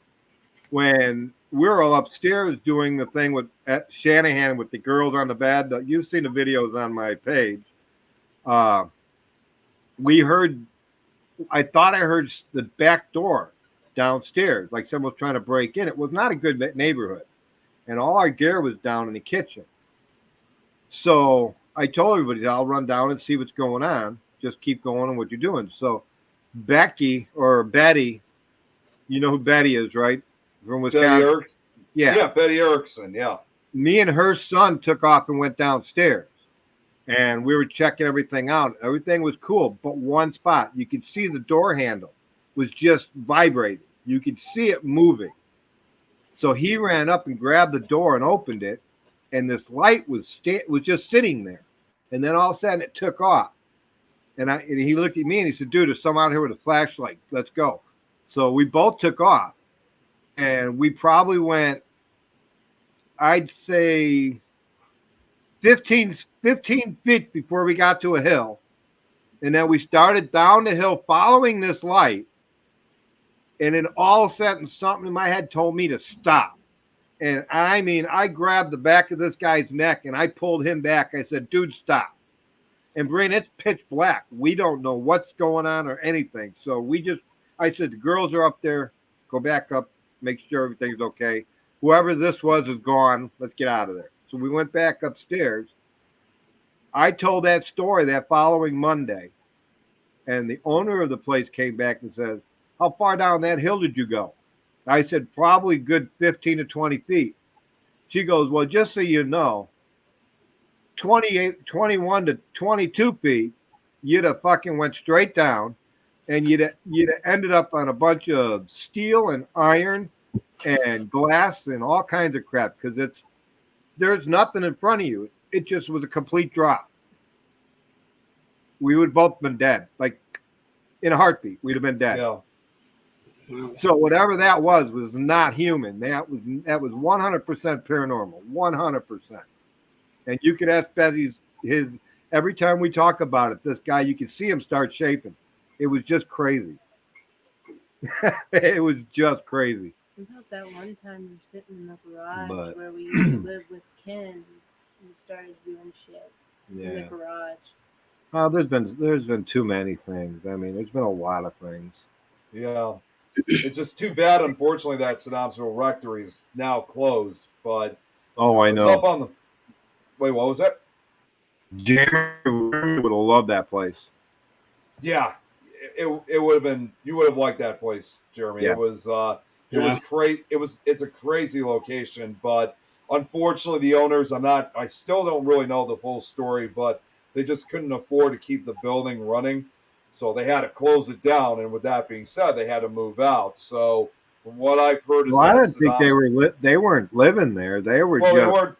when we were all upstairs doing the thing with at Shanahan with the girls on the bed. You've seen the videos on my page. Uh, we heard, I thought I heard the back door downstairs, like someone was trying to break in. It was not a good neighborhood. And all our gear was down in the kitchen. So I told everybody, I'll run down and see what's going on. Just keep going on what you're doing. So Becky or Betty, you know who Betty is, right? From Betty Wisconsin. Erickson, Yeah. Betty Erickson, yeah. Me and her son took off and went downstairs. And we were checking everything out. Everything was cool, but one spot, you could see the door handle was just vibrating. You could see it moving. So he ran up and grabbed the door and opened it, and this light was just sitting there. And then all of a sudden it took off. And he looked at me and he said, "Dude, there's someone out here with a flashlight. Let's go." So we both took off, and we probably went, I'd say 15 feet before we got to a hill. And then we started down the hill following this light. And then all of a sudden, something in my head told me to stop. And I mean, I grabbed the back of this guy's neck and I pulled him back. I said, "Dude, stop." And Brain, it's pitch black. We don't know what's going on or anything. So I said, "The girls are up there. Go back up, make sure everything's okay. Whoever this was is gone. Let's get out of there." So we went back upstairs. I told that story that following Monday, and the owner of the place came back and says, "How far down that hill did you go?" I said, "Probably good 15 to 20 feet. She goes, "Well, just so you know, 21 to 22 feet, you'd have fucking went straight down, and you'd have ended up on a bunch of steel and iron and glass and all kinds of crap because there's nothing in front of you. It just was a complete drop. We would both been dead, like in a heartbeat. We'd have been dead." Yeah. So whatever that was not human. That was 100% paranormal, 100%. And you could ask Betty's every time we talk about it, this guy, you can see him start shaping. It was just crazy. It was just crazy. About that one time we were sitting in the garage But where we used to live with Ken and we started doing shit in the yeah, garage. there's been too many things. I mean, there's been a lot of things. Yeah. It's just too bad, unfortunately, that Synopsville Rectory is now closed. But Oh, I let's hop know. on the. Wait, what was that? Jeremy would have loved that place. Yeah, it would have been. You would have liked that place, Jeremy. Yeah. It was Yeah. crazy. It's a crazy location, but unfortunately, the owners. I still don't really know the full story, but they just couldn't afford to keep the building running, so they had to close it down. And with that being said, they had to move out. So from what I've heard is Well, I that didn't think they weren't living there. They were well, just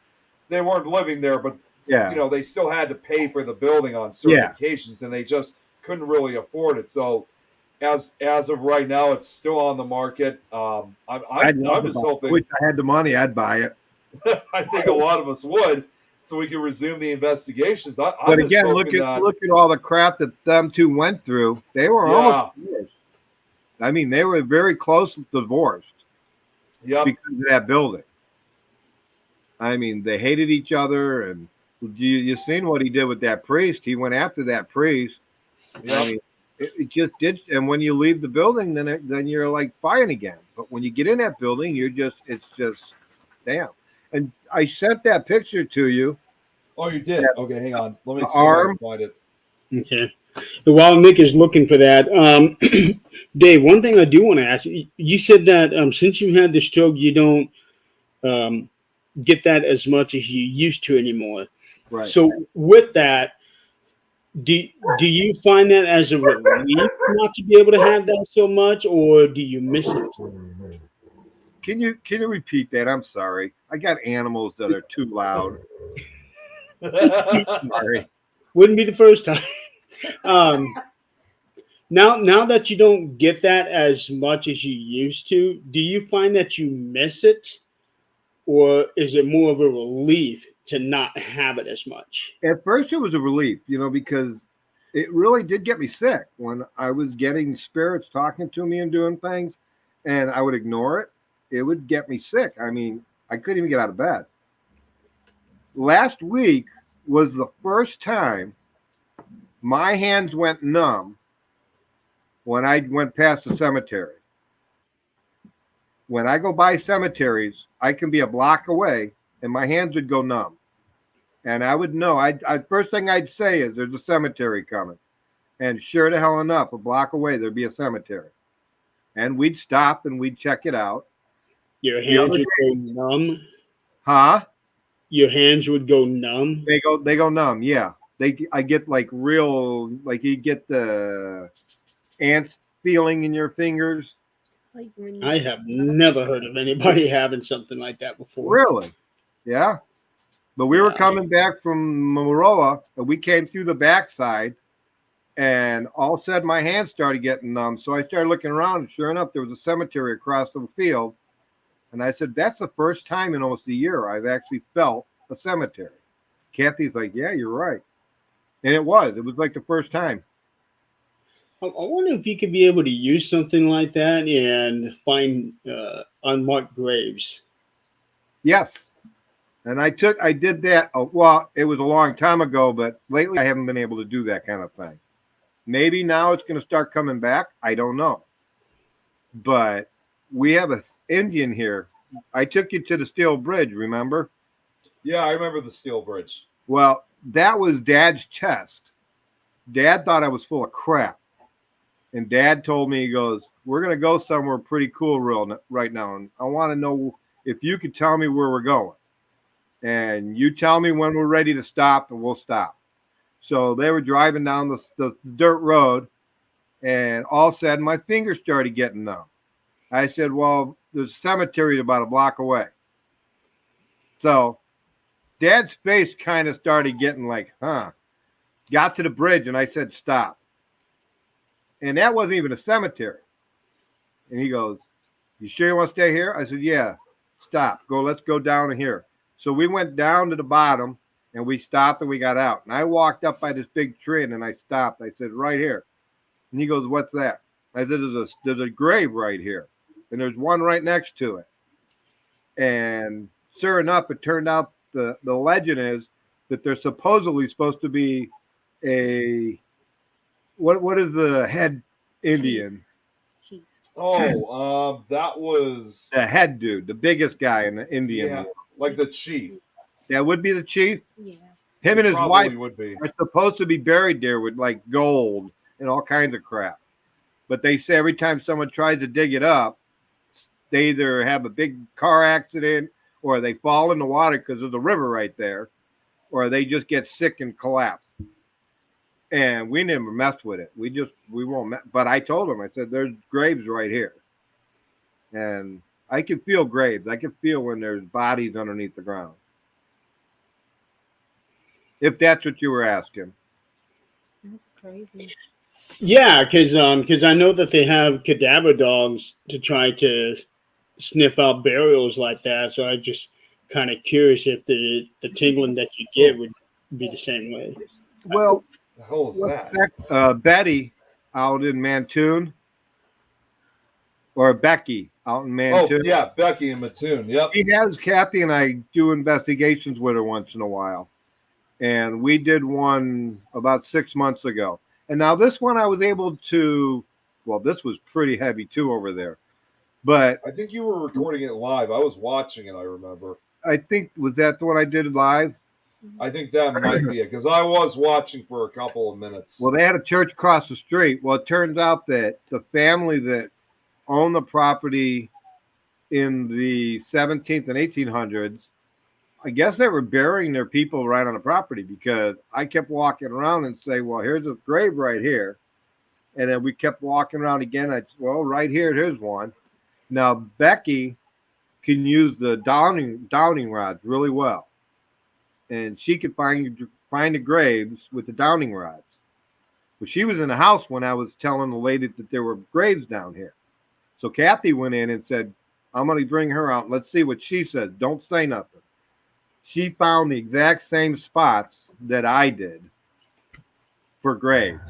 they weren't living there, but yeah. they still had to pay for the building on certain Yeah. occasions, and they just couldn't really afford it. So as of right now, it's still on the market. I'd love I'm to just buy it. I hoping. wish I had the money, I'd buy it. I think a lot of us would, so we can resume the investigations. I'm But just again, hoping that look at all the crap that them two went through. They were almost divorced. I mean, they were very close to divorced yep, because of that building. I mean, they hated each other, and you seen what he did with that priest? He went after that priest. I yep. mean, it just did. And when you leave the building, then you're like fine again. But when you get in that building, it's just damn. And I sent that picture to you. Oh, you did. That Okay, hang on. Let me see if I can arm. find it. Okay. While Nick is looking for that, Dave, one thing I do want to ask you, you said that since you had the stroke, you don't um, get that as much as you used to anymore. Right. So with that, do you find that as a relief not to be able to have that so much, or do you miss it? Can you repeat that? I'm sorry. I got animals that are too loud. Sorry. Wouldn't be the first time. Um, now that you don't get that as much as you used to, do you find that you miss it, or is it more of a relief to not have it as much? At first, it was a relief, because it really did get me sick when I was getting spirits talking to me and doing things, and I would ignore it. It would get me sick. I mean, I couldn't even get out of bed. Last week was the first time my hands went numb when I went past the cemetery. When I go by cemeteries, I can be a block away and my hands would go numb. And I would know. First thing I'd say is there's a cemetery coming. And sure to hell enough, a block away, there'd be a cemetery. And we'd stop and we'd check it out. Your hands would go numb. Huh? Your hands would go numb. They go numb, yeah. I get like real, like you get the ants feeling in your fingers. It's like when you I have never heard of anybody having something like that before. Really? Yeah. But we were Yeah. coming back from Moroa, and we came through the backside, and all of a sudden my hands started getting numb. So I started looking around, and sure enough, there was a cemetery across the field. And I said, that's the first time in almost a year I've actually felt a cemetery. Kathy's like, yeah, you're right. And it was like the first time. I wonder if you could be able to use something like that and find unmarked graves. Yes. And I did that. Well, it was a long time ago, but lately I haven't been able to do that kind of thing. Maybe now it's going to start coming back. I don't know. But we have an Indian here. I took you to the steel bridge, remember? Yeah, I remember the steel bridge. Well, that was Dad's chest. Dad thought I was full of crap. And Dad told me, he goes, we're going to go somewhere pretty cool right now. And I want to know if you could tell me where we're going. And you tell me when we're ready to stop, and we'll stop. So they were driving down the dirt road, and all of a sudden my fingers started getting numb. I said, well, there's a cemetery about a block away. So Dad's face kind of started getting like, huh. Got to the bridge, and I said, stop. And that wasn't even a cemetery. And he goes, you sure you want to stay here? I said, yeah, stop. Let's go down here. So we went down to the bottom, And we stopped and we got out. And I walked up by this big tree and then I stopped. I said, right here. And he goes, what's that? I said, there's a grave right here. And there's one right next to it. And sure enough, it turned out the legend is that there's supposedly supposed to be a what is the head Indian? Chief. Oh, that was The head dude, the biggest guy in the Indian yeah, war. like the chief. That would be the chief. Yeah. Him He and his probably wife would be. are supposed to be buried there with like gold and all kinds of crap. But they say every time someone tries to dig it up, they either have a big car accident or they fall in the water because there's a river right there, or they just get sick and collapse. And we never messed with it. We won't. But I told him, I said, there's graves right here. And I can feel graves. I can feel when there's bodies underneath the ground. If that's what you were asking. That's crazy. Yeah, because I know that they have cadaver dogs to try to sniff out burials like that. So I just kind of curious if the tingling that you get would be the same way. Well, The hell is that? Betty out in Mantoon, or Becky out in Oh Mantoon. yeah, Becky and Mattoon. Yep. She has Kathy and I do investigations with her once in a while. And we did one about 6 months ago. And now this one I was able to, well, this was pretty heavy too over there. But I think you were recording it live. I was watching it. I remember. I think, was that the one I did live? I think that might be it because I was watching for a couple of minutes. Well, they had a church across the street. Well, it turns out that the family that owned the property in the 17th and 1800s, I guess they were burying their people right on the property, because I kept walking around and say, well, here's a grave right here. And then we kept walking around again. Well, right here, here's one. Now, Becky can use the downing rods really well. And she could find the graves with the downing rods. But she was in the house when I was telling the lady that there were graves down here. So Kathy went in and said, I'm going to bring her out. Let's see what she says. Don't say nothing. She found the exact same spots that I did for graves.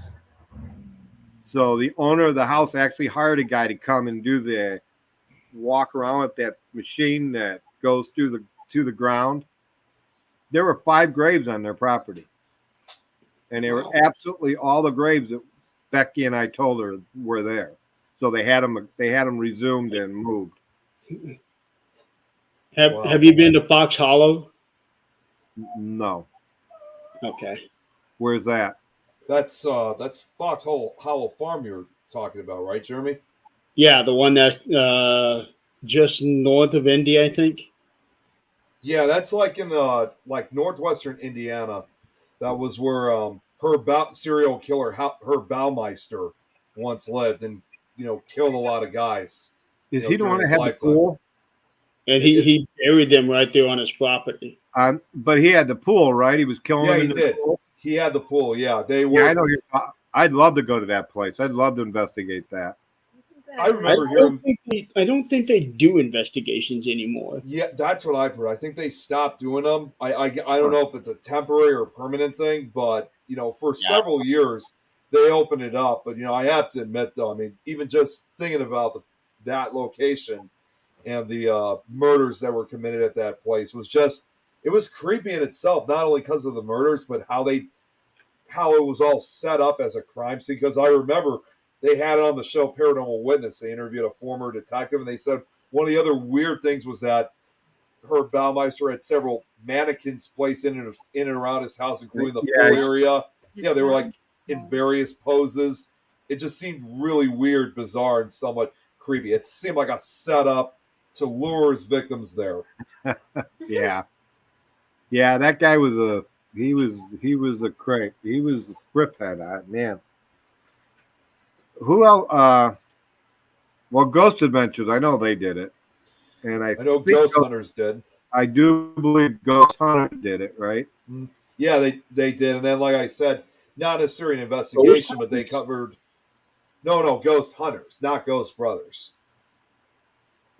So the owner of the house actually hired a guy to come and do the walk around with that machine that goes through the ground. There were 5 graves on their property. And they were absolutely all the graves that Becky and I told her were there. So they had them resumed and moved. Have you been to Fox Hollow? No. Okay. Where's that? That's Fox Hollow Farm you're talking about, right, Jeremy? Yeah, the one that's just north of Indy, I think. Yeah, that's like in the northwestern Indiana. That was where serial killer Herb Baumeister once lived, and killed a lot of guys. Is he the one during that his had lifetime. the pool? And he buried them right there on his property. But he had the pool, right? He was killing Yeah, them he in the did. pool? He had the pool. Yeah, they were. Yeah, I know. I'd love to go to that place. I'd love to investigate that. I remember hearing. I don't think they do investigations anymore. Yeah, that's what I've heard. I think they stopped doing them. I don't know if it's a temporary or permanent thing, but for several years they opened it up. But I have to admit, though, I mean, even just thinking about that location and the murders that were committed at that place it was creepy in itself. Not only because of the murders, but how it was all set up as a crime scene. Because I remember they had it on the show Paranormal Witness. They interviewed a former detective, and they said one of the other weird things was that Herb Baumeister had several mannequins placed in and around his house, including the pool area. Yeah, they were like in various poses. It just seemed really weird, bizarre, and somewhat creepy. It seemed like a setup to lure his victims there. Yeah. Yeah, that guy was he was a crank. He was a griphead, man. Who else? Well, Ghost Adventures, I know they did it. And I know Ghost Hunters did. I do believe Ghost Hunters did it, right? Yeah, they did. And then, like I said, not necessarily an investigation, but they covered. No, Ghost Hunters, not Ghost Brothers.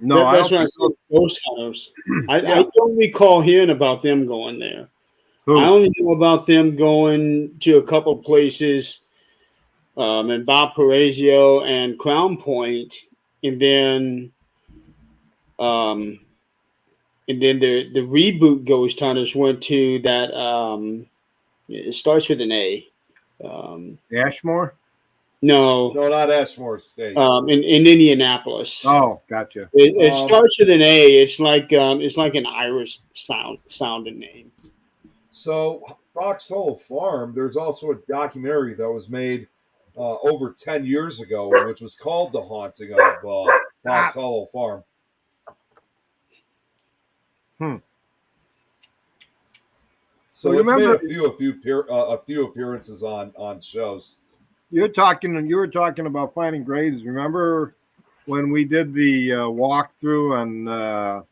No, that's what I said. Ghost Hunters. I don't recall hearing about them going there. Who? I only know about them going to a couple places in Valparaiso and Crown Point, and then um, the reboot Ghost Hunters went to that. It starts with an A. Um, Ashmore? no, No, not Ashmore Estates. in Indianapolis. Oh, gotcha. It Um, starts with an A. It's like an Irish sounding name. So, Foxhole Farm, there's also a documentary that was made over 10 years ago, which was called The Haunting of Fox Hollow Farm. So Well, it's made remember- a few appearances on shows. You were talking about finding graves. Remember when we did the walkthrough on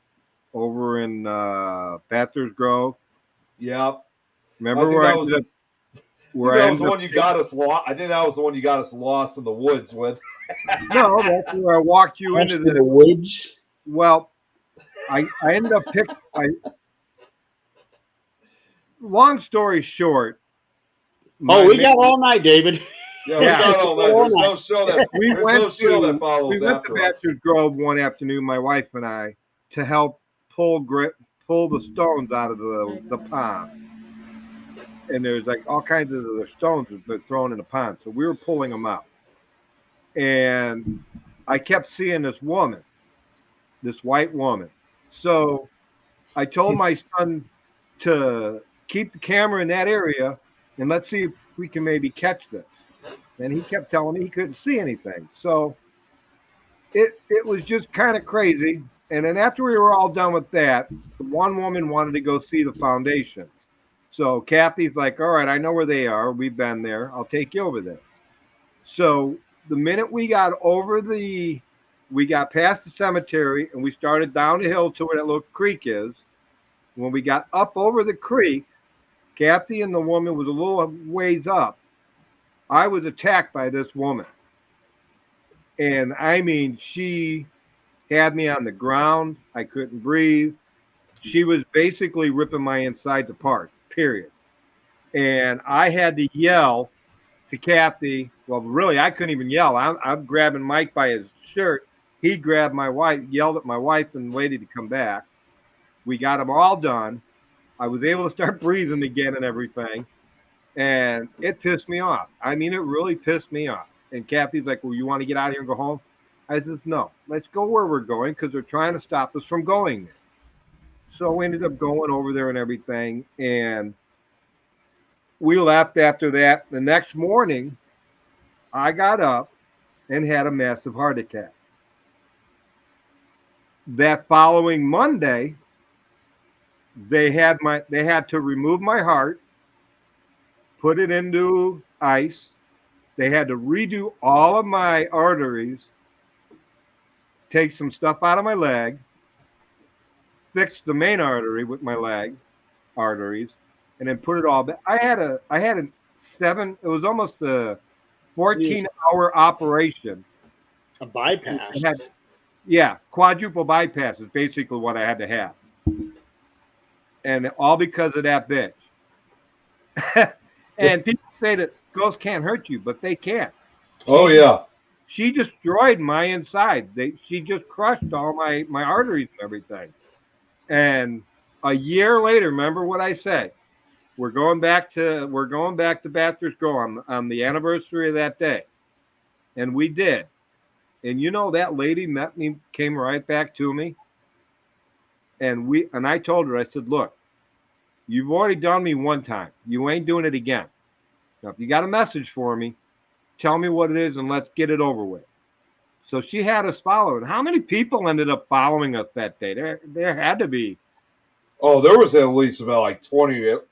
over in Bathurst Grove? Yep. Remember I think where that was the, where that I was the ended one up- you got us lost. I think that was the one you got us lost in the woods with. No, that's where I walked you Lost into in the woods. Well, I ended up long story short. We got all night, David. Yeah, we Yeah. got all night. There's no show that We there's went no show to- that follows we went after to us. Bathurst Grove one afternoon, my wife and I, to help pull the stones out of the pond. And there's like all kinds of other stones that they're thrown in the pond. So we were pulling them out. And I kept seeing this woman, this white woman. So I told my son to keep the camera in that area and let's see if we can maybe catch this. And he kept telling me he couldn't see anything. So it was just kind of crazy. And then after we were all done with that, the one woman wanted to go see the foundation. So Kathy's like, all right, I know where they are. We've been there. I'll take you over there. So the minute we got past the cemetery and we started down the hill to where that little creek is. When we got up over the creek, Kathy and the woman was a little ways up. I was attacked by this woman. And I mean, she had me on the ground. I couldn't breathe. She was basically ripping my insides apart, period. And I had to yell to Kathy. Well, really, I couldn't even yell. I'm grabbing Mike by his shirt. He grabbed my wife, yelled at my wife, and waited to come back. We got them all done. I was able to start breathing again and everything. And it pissed me off. I mean, it really pissed me off. And Kathy's like, well, you want to get out of here and go home? I said, no, let's go where we're going because they're trying to stop us from going there. So we ended up going over there and everything. And we left after that. The next morning, I got up and had a massive heart attack. That following Monday, they had to remove my heart, put it into ice. They had to redo all of my arteries, take some stuff out of my leg, fix the main artery with my leg arteries, and then put it all back. I had a it was almost a 14-hour operation. A bypass. Quadruple bypass is basically what I had to have. And all because of that bitch. And people say that ghosts can't hurt you, but they can. Oh yeah. She destroyed my inside. She just crushed all my arteries and everything. And a year later, remember what I said? We're going back to Bathurst Grove on the anniversary of that day. And we did. And you know that lady met me, came right back to me. And I told her, I said, look, you've already done me one time. You ain't doing it again. Now, if you got a message for me, tell me what it is and let's get it over with. So she had us follow it. How many people ended up following us that day? There had to be. Oh, there was at least about like 20 or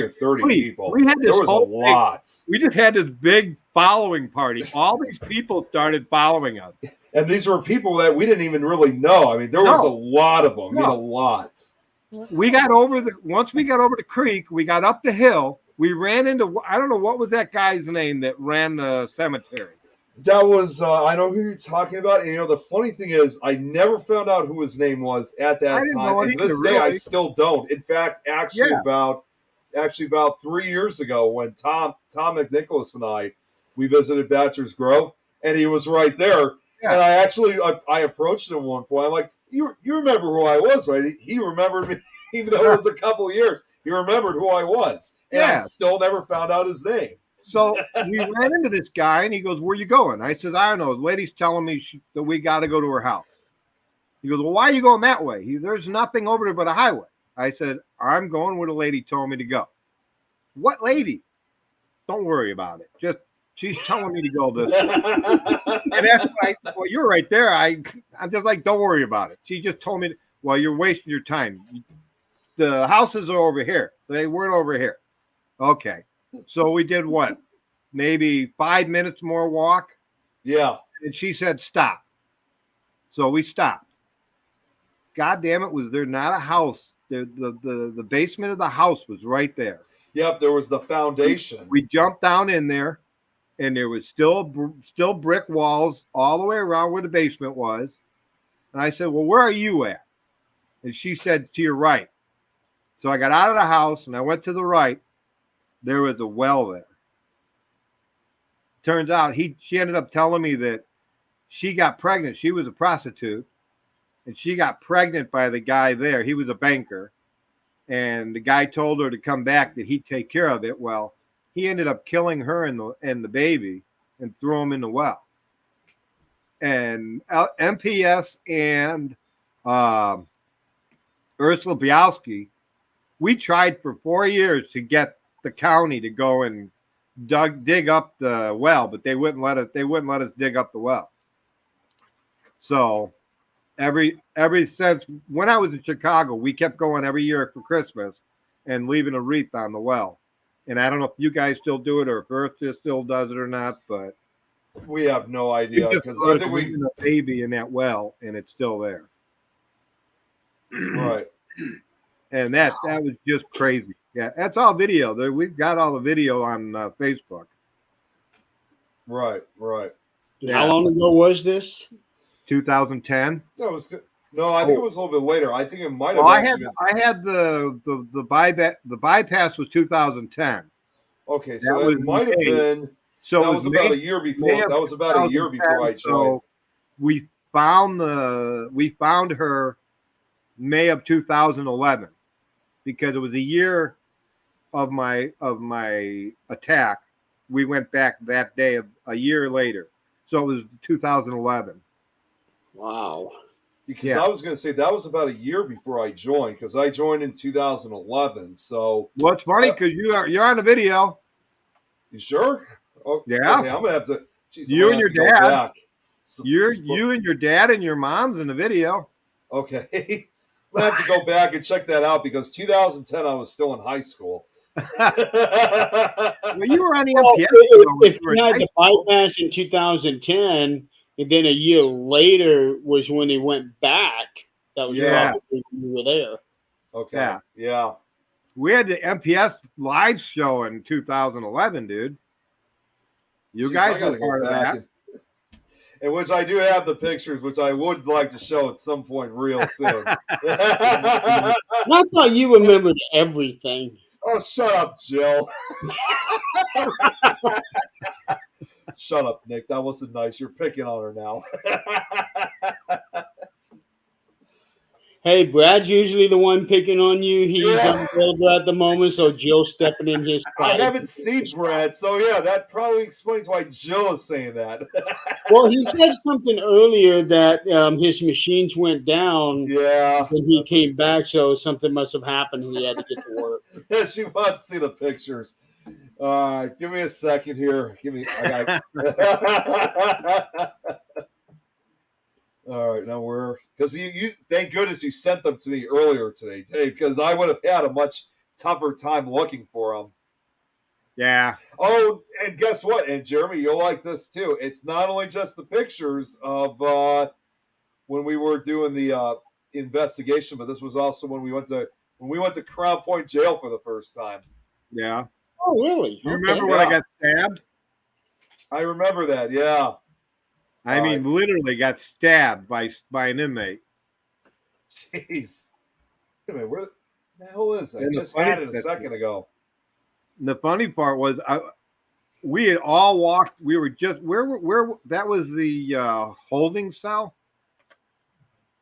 30 people. There was a lot. We just had this big following party. All these people started following us. And these were people that we didn't even really know. I mean, there was a lot of them. I mean, a lot. Once we got over the creek, we got up the hill. We ran into, I don't know, what was that guy's name that ran the cemetery? That was, I know who you're talking about. And, the funny thing is, I never found out who his name was at that time. And to this day, I still don't. In fact, actually, about actually about 3 years ago when Tom McNicholas and we visited Bachelor's Grove, and he was right there. Yeah. And I actually I approached him at one point. I'm like, you remember who I was, right? He remembered me, even though it was a couple of years. He remembered who I was, and I Yeah. still never found out his name. So we ran into this guy, and he goes, "Where you going?" I said, "I don't know. The lady's telling me that we got to go to her house." He goes, "Well, why are you going that way? There's nothing over there but a highway." I said, "I'm going where the lady told me to go." "What lady?" "Don't worry about it. Just she's telling me to go this way." And that's like, well, you're right there. I'm just like, don't worry about it. She just told me, well, you're wasting your time. The houses are over here. They weren't over here. Okay. So we did what? Maybe 5 minutes more walk. Yeah. And she said, stop. So we stopped. God damn it, was there not a house? The basement of the house was right there. Yep, there was the foundation. We jumped down in there, and there was still brick walls all the way around where the basement was. And I said, well, where are you at? And she said, to your right. So I got out of the house, and I went to the right. There was a well there. Turns out she ended up telling me that she got pregnant. She was a prostitute, and she got pregnant by the guy there. He was a banker, and the guy told her to come back, that he'd take care of it. Well, he ended up killing her and the baby and threw him in the well. And MPS and Ursula Bialski, we tried for 4 years to get the county to go and dig up the well, but they wouldn't let us. They wouldn't let us dig up the well. So every since when I was in Chicago, we kept going every year for Christmas and leaving a wreath on the well. And I don't know if you guys still do it or if Earth still does it or not, but we have no idea because I think we a baby in that well and it's still there. Right. And that was just crazy. Yeah, that's all video. We've got all the video on Facebook. Right. Yeah. How long ago was this? 2010. That was good. No, I think it was a little bit later. I think it might have. Well, actually I had the bypass was 2010. Okay, so that might have been. So that was about a year before. That was about a year before I joined. So we found her May of 2011 because it was a year of my attack. We went back that day a year later, so it was 2011. Wow. Because I was going to say that was about a year before I joined, because I joined in 2011. So well, it's funny because you're on the video. You sure? Oh, yeah. Okay, I'm gonna have to. Geez, you and your dad. You and your dad and your mom's in the video. Okay, I'm gonna have to go back and check that out because 2010 I was still in high school. Well, you were on the well, MPS. If you had the bypass in 2010, and then a year later was when he went back. That was probably when you were there. Okay. Yeah. We had the MPS live show in 2011, dude. You guys were part of that. In which I do have the pictures, which I would like to show at some point real soon. I thought you remembered everything. Oh, shut up, Jill. Shut up, Nick. That wasn't nice. You're picking on her now. Hey, Brad's usually the one picking on you. He's unavailable at the moment, so Jill's stepping in his place. I haven't seen Brad, so that probably explains why Jill is saying that. Well, he said something earlier that his machines went down. Yeah. When he came back, so something must have happened and he had to get to work. Yeah, she wants to see the pictures. All right, give me a second here. All right, now because you thank goodness you sent them to me earlier today, Dave, because I would have had a much tougher time looking for them. Yeah. Oh, and guess what? And Jeremy, you'll like this too. It's not only just the pictures of when we were doing the investigation, but this was also when we went to Crown Point Jail for the first time. Yeah. Oh, really? You remember when I got stabbed? I remember that. Yeah. I mean, literally got stabbed by an inmate. Jeez. Wait a minute, where the hell is that? I just had it a second ago. the funny part was we had all walked. We were just where that was the holding cell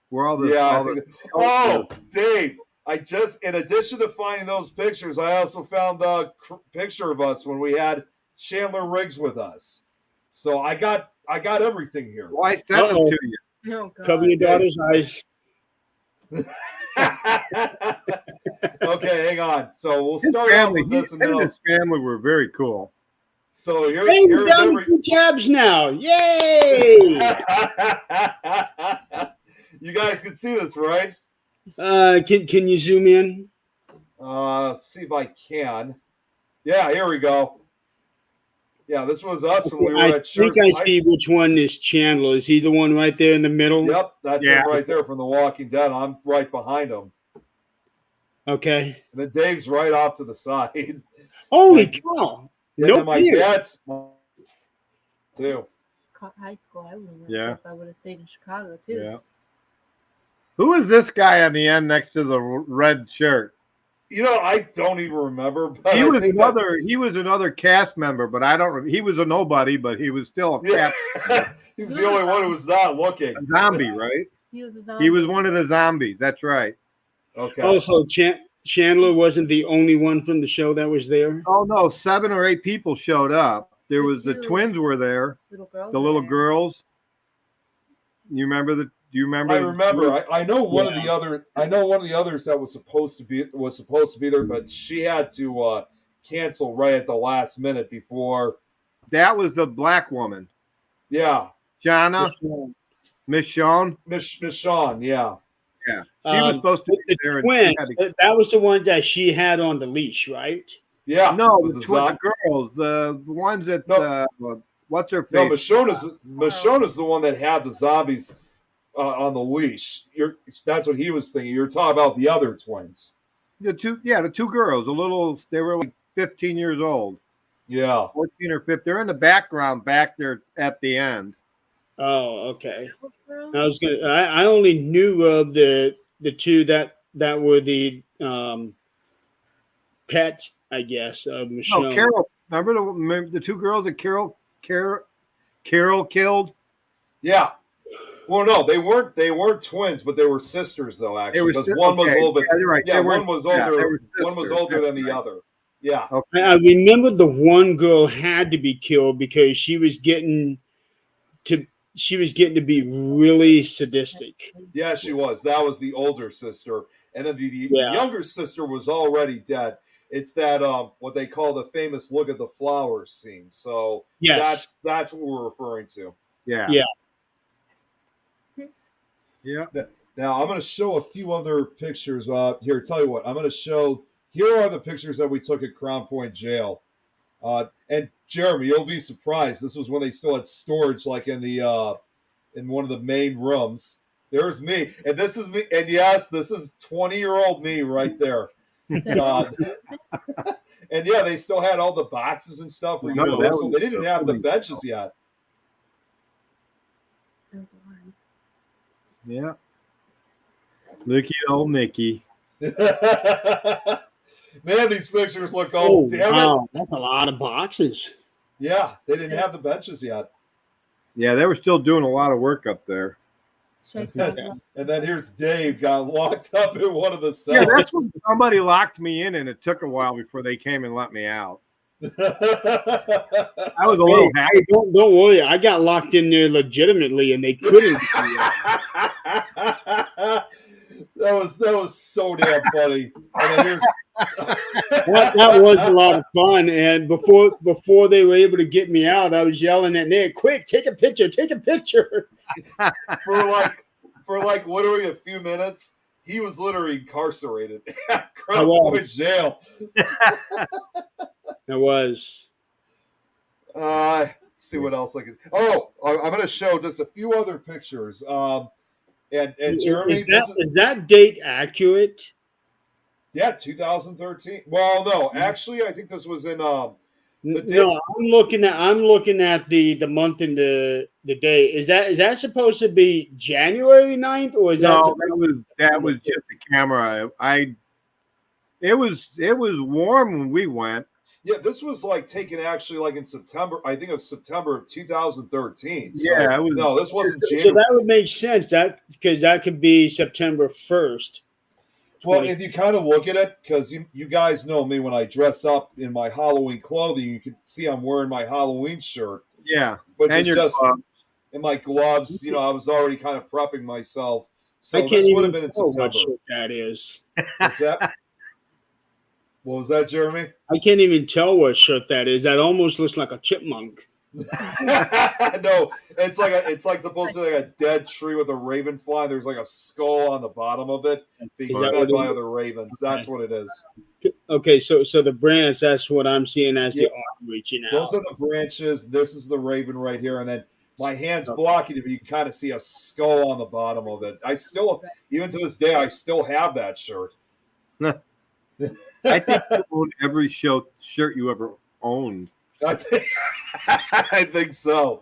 where all the Yeah, I all think. the Oh, Dave! I just, in addition to finding those pictures, I also found the picture of us when we had Chandler Riggs with us. So I got everything here. Well, I sent them to you. Oh God. Cover your daughter's eyes. Okay, hang on. So we'll His start off family, with this, and him then and his family were very cool. so Hey, we're here's down to every. 2 tabs now. Yay! You guys can see this, right? Can you zoom in? See if I can. Yeah, here we go. Yeah, this was us when we were I at think Scherz I High see School. which one is Chandler. Is he the one right there in the middle? Yep, that's Yeah. him right there from The Walking Dead. I'm right behind him. Okay. And then Dave's right off to the side. Holy My- cow! And No then my beard. dad's too. High school, I wouldn't have Yeah. if I would have stayed in Chicago too. Yeah. Who is this guy on the end next to the red shirt? You know, I don't even remember. But He I was think another cast member, but I don't. He was a nobody, but he was still a Yeah, cast he was the only one who was not looking. a zombie, right? He was a zombie. He was one of the zombies. That's right. Okay. Also, Chandler wasn't the only one from the show that was there. Oh no, 7 or 8 people showed up. There The was the two twins were there, little girls. the were little there. girls. You remember the? Do you remember? I remember. I know one of Yeah. the other. I know one of the others that was supposed to be there, but she had to cancel right at the last minute before. That was the black woman, Yeah, Jana, Miss Shawn. Miss Shawn. Yeah. She was supposed to be The there. twins. And she had to- That was the one that she had on the leash, right? Yeah. no, with the zom- girls, the ones that No. what's her No, face? Michonne's the one that had the zombies on the leash. That's what he was thinking. You're talking about the other twins. The two girls, they were like 15 years old, Yeah. 14 or 15. They're in the background back there at the end. Oh, okay. Girl? I only knew of the two that were the pets, I guess, of Michelle. No, Carol. Remember the 2 girls that Carol killed? Yeah. Well, no, they weren't twins, but they were sisters though. Actually, because one was a little bit. Yeah, you're right. Yeah, They were- one was yeah, older. they were One was sisters, older than that's the right. other. Yeah. I remember the one girl had to be killed because she was getting to be really sadistic. Yeah, she was. That was the older sister, and then the Yeah. younger sister was already dead. It's that what they call the famous "look at the flowers" scene. So Yes. that's what we're referring to. Yeah. Yeah. Yeah. Now I'm going to show a few other pictures. Here, tell you what, I'm going to show. Here are the pictures that we took at Crown Point Jail. And Jeremy, you'll be surprised. This was when they still had storage, like in one of the main rooms. There's me, and this is me, and yes, this is 20-year-old me right there. And yeah, they still had all the boxes and stuff for No, that Universal. was They didn't have the really benches yet. Yeah. Looky old Mickey. Man, these pictures look Oh, old. Damn it! wow. That's a lot of boxes. Yeah, they didn't have the benches yet. Yeah, they were still doing a lot of work up there. Should I tell you? And then here's Dave got locked up in one of the Yeah, cells. that's when somebody locked me in, and it took a while before they came and let me out. I was a little happy. Hey, don't worry. I got locked in there legitimately, and they couldn't. That was so damn funny. And then here's that was a lot of fun. And before they were able to get me out, I was yelling at Nick, "Quick, take a picture! Take a picture!" for like literally a few minutes. He was literally incarcerated at Crown was. Point Jail. It was. Let's see what else I can. Oh, I'm going to show just a few other pictures. And Jeremy, is that date accurate? yeah, 2013. Well, no, actually, I think this was in The No, I'm looking at the month and the day. Is that supposed to be January 9th, or is No, that was just a camera. It was warm when we went. Yeah, this was like taken actually like in September. I think it was September of 2013. So, Yeah, it was. no, this wasn't So January. that would make sense. That because that could be September 1st. Well, if you kind of look at it, because you guys know me when I dress up in my Halloween clothing, you can see I'm wearing my Halloween shirt, Yeah, which and is your just gloves. in my gloves. You know, I was already kind of prepping myself. I So can't this would even have been in tell what September. shirt that is. What's that? What was that, Jeremy? I can't even tell what shirt that is. That almost looks like a chipmunk. No, it's like supposed to be like a dead tree with a raven fly. There's like a skull on the bottom of it being Is that fed what by it is? other ravens. That's what it is. Okay, so the branch, that's what I'm seeing as Yeah. the arm reaching out. Those are the branches. This is the raven right here, and then my hand's blocking it, but you can kind of see a skull on the bottom of it. I still, even to this day, I still have that shirt. I think you own every shirt you ever owned. I think so.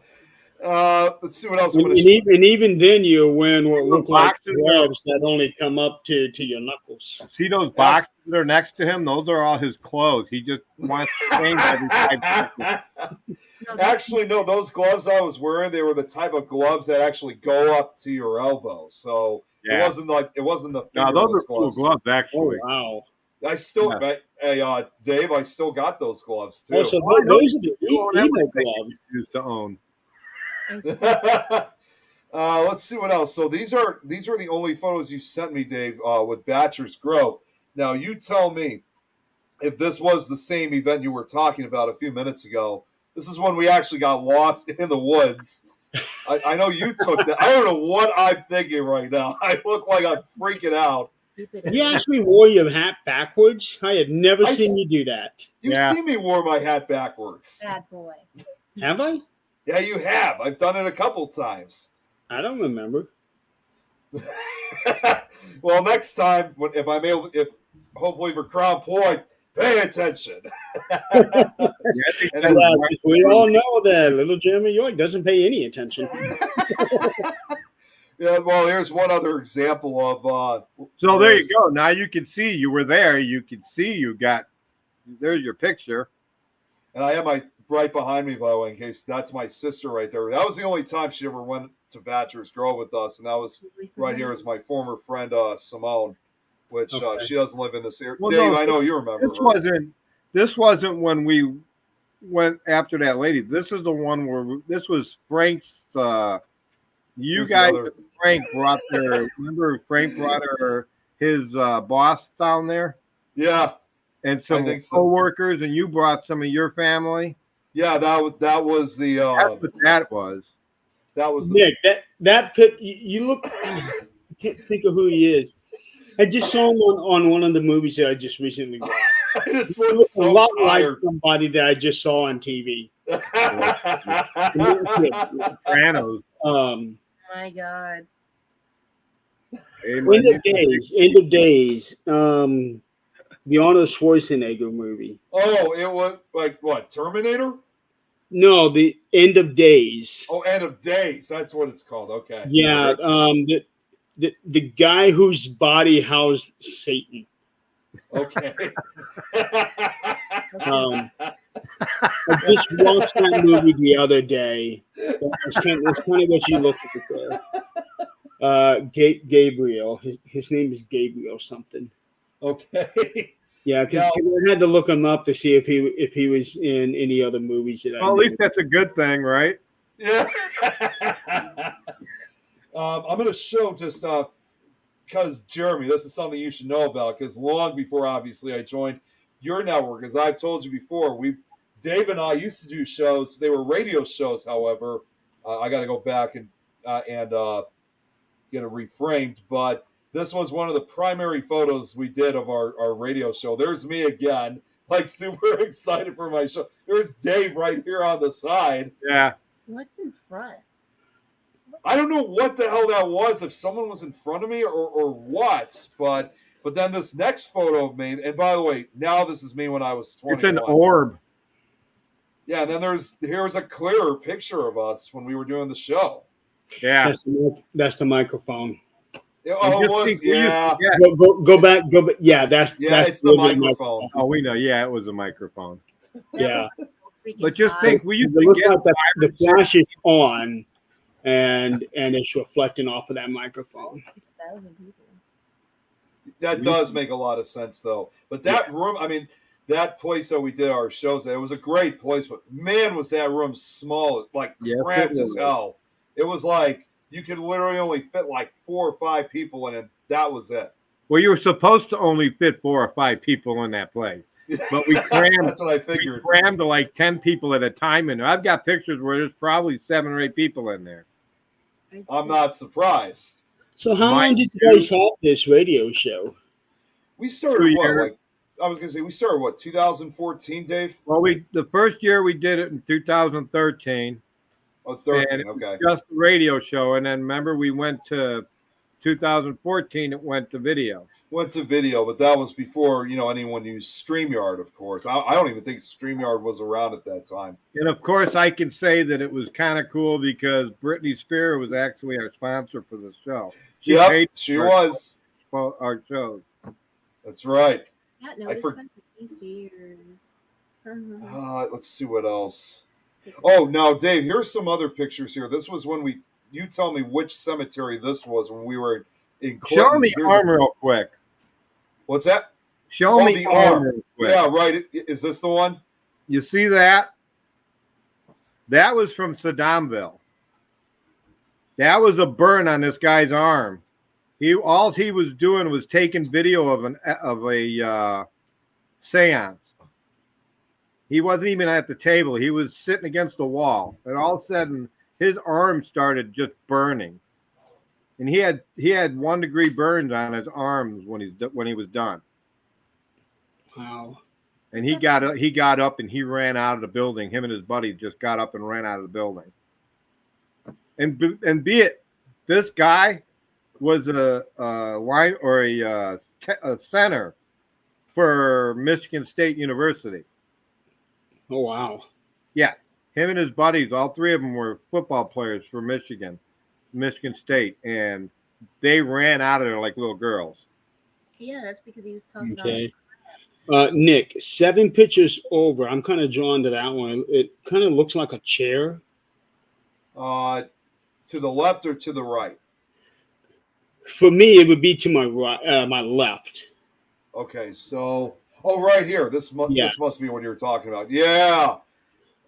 Let's see what else. And even then, you're wearing what look like boxers gloves that only come up to your knuckles. See those boxes that are next to him? Those are all his clothes. He just wants to change every 5 seconds. Actually, no. Those gloves I was wearing, they were the type of gloves that actually go up to your elbow. So Yeah. it wasn't the No, fingerless those are cool gloves, Oh actually. wow! I still, Yeah. hey, Dave, I still got those gloves too. Oh, so I know those are the You own emo everything gloves. you used to own. Let's see what else. So these are the only photos you sent me, Dave, with Batcher's Grove. Now you tell me if this was the same event you were talking about a few minutes ago. This is when we actually got lost in the woods. I know you took that. I don't know what I'm thinking right now. I look like I'm freaking out. You actually wore your hat backwards. I have never seen you do that. You Yeah. see me wear my hat backwards. Bad boy. Have I? Yeah, you have. I've done it a couple times. I don't remember. Well, next time, if hopefully for Crown Point, pay attention. And Yeah, we all know that little Jeremy York doesn't pay any attention. Yeah, well, here's one other example of. So there you go. Now you can see you were there. You can see you got. There's your picture. And I have my right behind me, by the way, in case that's my sister right there. That was the only time she ever went to Batcher's Grove with us, and that was right here is my former friend Simone, which she doesn't live in this area. Well, Dave, no, I know you remember. This wasn't when we went after that lady. This is the one where this was Frank's. You Here's guys, the other- Frank brought their. Remember, Frank brought his boss down there, Yeah, and I some think so. co-workers, and you brought some of your family. yeah, that was the That's what that was. that was the Nick, that you look. I can't think of who he is. I just saw him on one of the movies that I just recently watched. I just He look looked a so lot tired. like somebody that I just saw on TV. Sopranos. My God. End of days. The Arnold Schwarzenegger movie. Oh, it was like what, Terminator? No, the End of Days. Oh, End of Days. That's what it's called. Okay. Yeah, the guy whose body housed Satan. Okay. I just watched that movie the other day. That's kind of what you look at there. Gabriel. His name is Gabriel something. Okay. Yeah, because I had to look him up to see if he was in any other movies that I Well, at knew. least that's a good thing, right? Yeah. I'm going to show just because, Jeremy, this is something you should know about because long before, obviously, I joined your network, as I've told you before, Dave and I used to do shows. They were radio shows, however. I got to go back and get it reframed, but this was one of the primary photos we did of our radio show. There's me again, like super excited for my show. There's Dave right here on the side. Yeah. What's in front? I don't know what the hell that was, if someone was in front of me or what, but then this next photo of me, and by the way, now this is me when I was 21. It's an orb. Yeah, and then here's a clearer picture of us when we were doing the show. Yeah. That's the microphone. Oh, it was, yeah. Go back. Yeah, that's it's the literally microphone. Oh, we know. Yeah, it was a microphone. Yeah. Freaking But just hot. think, we used It to looks get like the flash is on, and it's reflecting off of that microphone. 6,000 people. That does make a lot of sense, though. But that room, I mean, that place that we did our shows at, it was a great place, but man, was that room small, like Yes, it cramped as was. hell. It was like you could literally only fit like 4 or 5 people in it. That was it. Well, you were supposed to only fit 4 or 5 people in that place, but we crammed. That's what I We figured. crammed to like 10 people at a time in there. I've got pictures where there's probably 7 or 8 people in there. I'm not surprised. So how Mine long did too. you guys have this radio show? We started 2 what? years. Like I was gonna say, we started what? 2014, Dave? Well, the first year we did it in 2013, Oh, and 13. it was Okay. just the radio show. And then remember, we went to 2014. It went to video. Went to video, but that was before anyone used StreamYard. Of course, I don't even think StreamYard was around at that time. And of course, I can say that it was kind of cool because Britney Spears was actually our sponsor for the show. Yep, she was. Our shows. That's right. Not noticed by Britney Spears. Let's see what else. Oh, now, Dave, here's some other pictures here. This was when you tell me which cemetery this was when we were in Clinton. Show me arm real quick. What's that? Show me the arm real quick. Yeah, right. Is this the one? You see that? That was from Saddamville. That was a burn on this guy's arm. All he was doing was taking video of a seance. He wasn't even at the table. He was sitting against the wall, and all of a sudden, his arm started just burning. And he had 1-degree burns on his arms when he was done. Wow. And he got up and he ran out of the building. Him and his buddy just got up and ran out of the building. And this guy was a line or a center for Michigan State University. Oh wow. Yeah, him and his buddies, all 3 of them were football players for Michigan State, and they ran out of there like little girls. Yeah, that's because he was talking Okay. Nick, 7 pictures over. I'm kind of drawn to that one. It kind of looks like a chair. To the left or to the right? For me, it would be to my right, my left. Okay, so right here. This must be what you were talking about. Yeah,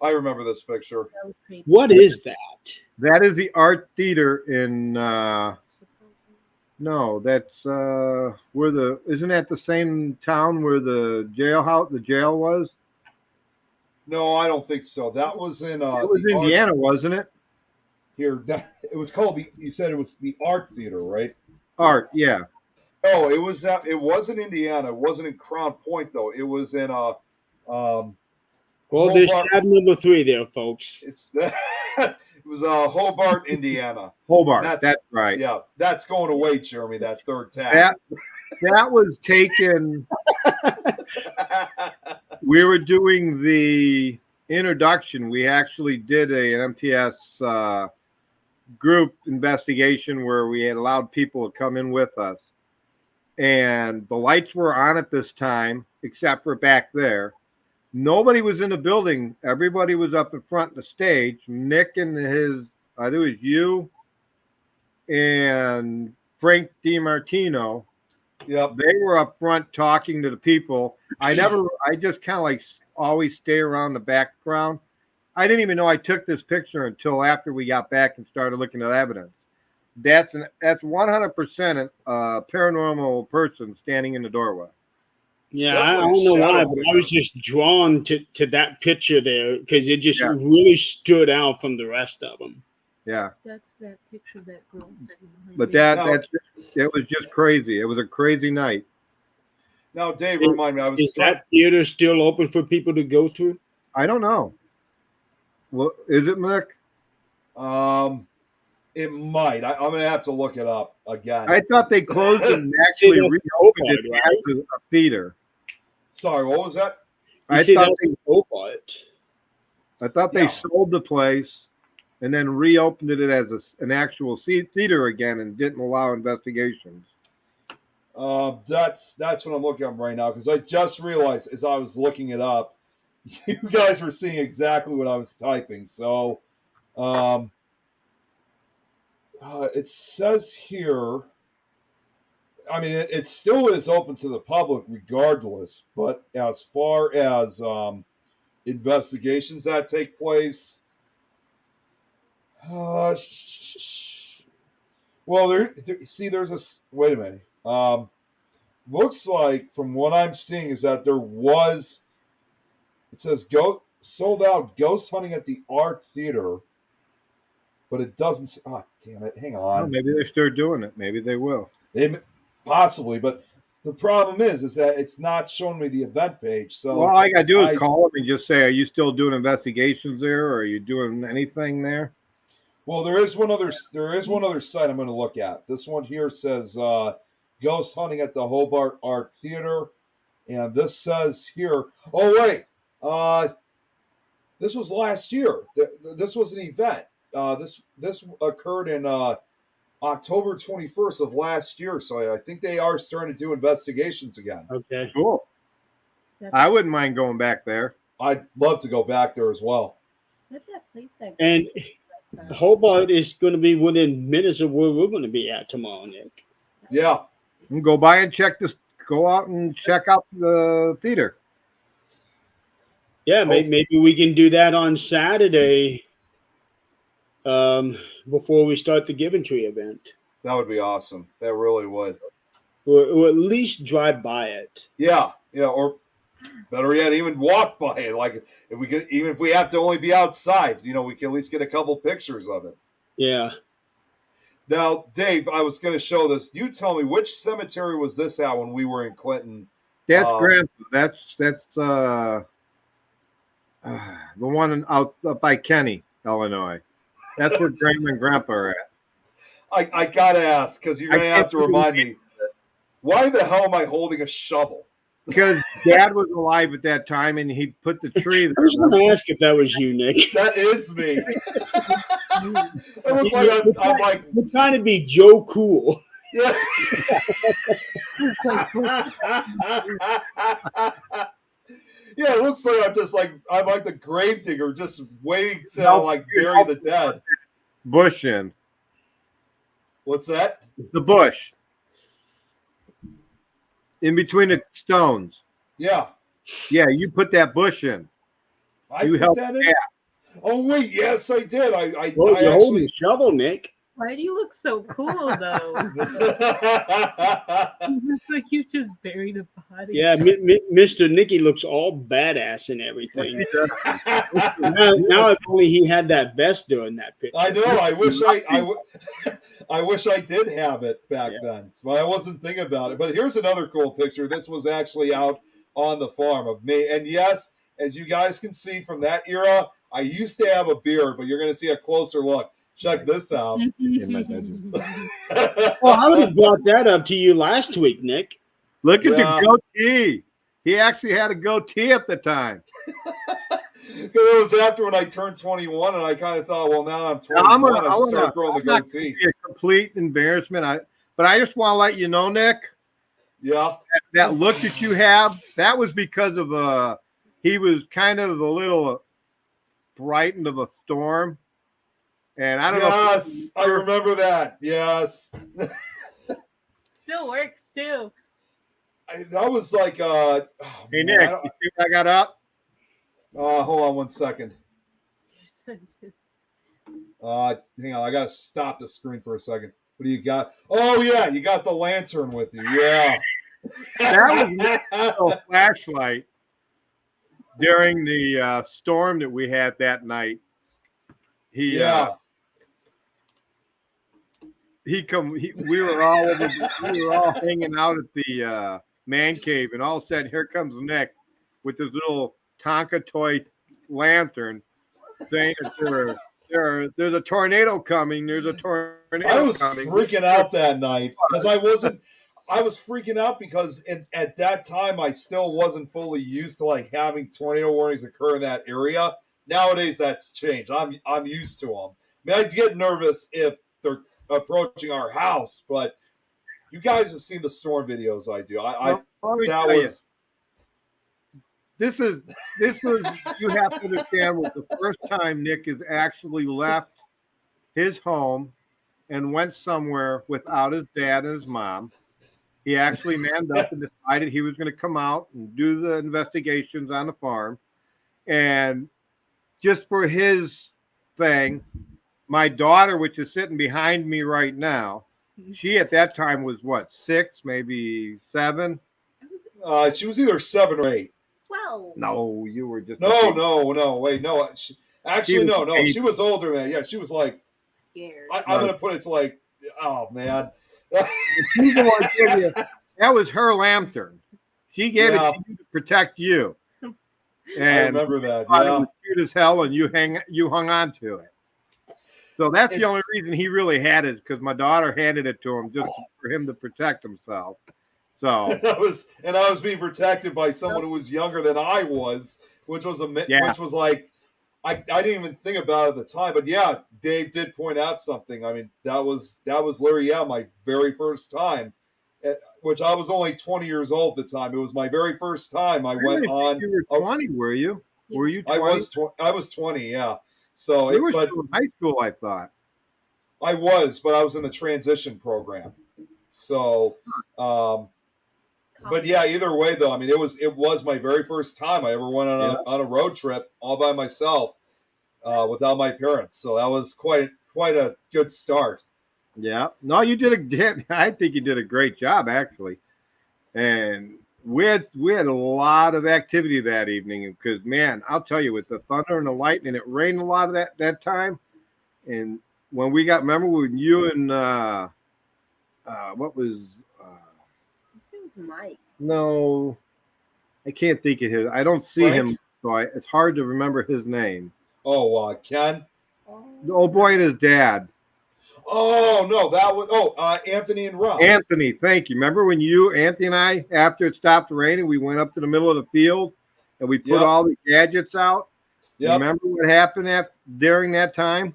I remember this picture. That was creepy. What is that? That is the art theater in no, that's isn't that the same town where the jail was? No, I don't think so. That was in It was Indiana, wasn't it? Here, it was called you said it was the Art Theater, right? Art, yeah. Oh, it was in Indiana. It wasn't in Crown Point though. It was in Well, there's tab number 3 there, folks. It was Hobart, Indiana. Hobart, that's right. Yeah, that's going away, Jeremy. That third tab. That was taken. We were doing the introduction. We actually did an MTS group investigation where we had allowed people to come in with us. And the lights were on at this time, except for back there. Nobody was in the building. Everybody was up in front of the stage. Nick and I think it was you and Frank DiMartino. Yep. They were up front talking to the people. I just kind of like always stay around the background. I didn't even know I took this picture until after we got back and started looking at evidence. That's 100% a paranormal person standing in the doorway. Yeah, I don't know why, but I was just drawn to that picture there because it just really stood out from the rest of them. Yeah. That's that picture that girl sent me. But it was just crazy. It was a crazy night. Now, Dave, remind me. Is that theater still open for people to go to? I don't know. Well, is it, Mick? It might. I'm going to have to look it up again. I thought they closed it and actually reopened it as a theater. Sorry, what was that? I thought they sold the place and then reopened it as an actual theater again and didn't allow investigations. That's what I'm looking up right now because I just realized as I was looking it up you guys were seeing exactly what I was typing. So it says here, I mean, it still is open to the public regardless, but as far as investigations that take place, well, there's a, wait a minute. Looks like from what I'm seeing is that it says sold out ghost hunting at the Art Theater, but it doesn't. Ah, damn it! Hang Well, on. maybe they're still doing it. Maybe they will. Possibly, but the problem is that it's not showing me the event page. So Well, all I gotta do is call them and just say, "Are you still doing investigations there, or are you doing anything there?" Well, there is one other site I'm going to look at. This one here says ghost hunting at the Hobart Art Theater, and this says here. Oh wait, this was last year. This was an event. This occurred in October 21st of last year. So I think they are starting to do investigations again. Okay. Cool. I wouldn't mind going back there. I'd love to go back there as well. What's that place that And Hobart is going to be within minutes of where we're going to be at tomorrow, Nick. Yeah. You can go by and check this. Go out and check out the theater. Yeah, maybe we can do that on Saturday before we start the Giving Tree event. That would be awesome. That really would. Or at least drive by it. Yeah, or better yet, even walk by it. Like if we have to only be outside, we can at least get a couple pictures of it. Yeah. Now, Dave, I was going to show this. You tell me, which cemetery was this at when we were in Clinton? That's Grandpa. That's the one out by Kenny, Illinois. That's where Grandma and Grandpa are at. I gotta ask, because you're gonna have to remind me. Why the hell am I holding a shovel? Because Dad was alive at that time, and he put the tree there. I was going to ask if that was you, Nick. That is me. It looks like I'm like, you're trying to be Joe Cool. yeah. Yeah, it looks like I'm like the gravedigger, just waiting to bury the dead. Bush in. What's that? The bush. In between the stones. Yeah. Yeah, you put that bush in. You put that in? Oh, wait, yes, I did. I you're actually holding a shovel, Nick. Why do you look so cool, though? It's like you just buried a body. Yeah, Mr. Nicky looks all badass and everything. now if only he had that vest during that picture. I know. I wish I did have it back then, but I wasn't thinking about it. But here's another cool picture. This was actually out on the farm of me. And yes, as you guys can see from that era, I used to have a beard, but you're going to see a closer look. Check this out. Well, I would have brought that up to you last week, Nick. Look at the goatee. He actually had a goatee at the time. It was after when I turned 21, and I kind of thought, well, now I'm 21, I should start growing the goatee. A complete embarrassment. But I just want to let you know, Nick. Yeah. That look that you have, that was because of he was kind of a little frightened of a storm. And I don't know. Yes, I remember that. Yes. Still works, too. That was like, hey, Nick, you see what I got up? Hold on one second. Hang on, I got to stop the screen for a second. What do you got? Oh, yeah, you got the lantern with you. Yeah. That was a flashlight during the storm that we had that night. We were all hanging out at the man cave, and all of a sudden here comes Nick with this little Tonka toy lantern saying that there's a tornado coming. There's a tornado coming. I was freaking out that night because I was freaking out because at that time I still wasn't fully used to like having tornado warnings occur in that area. Nowadays that's changed. I'm used to them. I mean, I get nervous if they're approaching our house, but you guys have seen the storm videos I do. this is you have to understand was the first time Nick has actually left his home and went somewhere without his dad and his mom. He actually manned up and decided he was going to come out and do the investigations on the farm. And just for his thing, my daughter, which is sitting behind me right now, she at that time was what, 6, maybe 7? She was either 7 or 8. 12. No, you were just No. Wait, no. Actually, no. 8. She was older than that. Yeah, she was like. Scared. I'm gonna put it to like. Oh man. She's the one gave you, that was her lantern. She gave it to you to protect you. And I remember that. it was Yeah. cute as hell, and you hung on to it. So that's the It's- only reason he really had it, because my daughter handed it to him just for him to protect himself. So I was being protected by someone who was younger than I was, which was which was like I didn't even think about it at the time, but yeah, Dave did point out something. I mean, that was Larry, my very first time, which I was only 20 years old at the time. It was my very first time I went on. You were 20, were you? Were you 20? I was 20, yeah. So you were still in high school, I thought. I was, but I was in the transition program. So, but yeah, either way though, I mean, it was my very first time I ever went on a road trip all by myself, without my parents. So that was quite a good start. Yeah. No, you did I think you did a great job actually. And we had a lot of activity that evening because, man, I'll tell you, with the thunder and the lightning, it rained a lot of that time. And when we got, remember when you and what was It was Mike. no, I can't think of his. I don't see Frank? him, so it's hard to remember his name. Oh, Ken. The old boy and his dad. Oh no, that was Anthony and Rob. Anthony, thank you. Remember when Anthony and I, after it stopped raining, we went up to the middle of the field and we put all the gadgets out? Yep. Remember what happened during that time?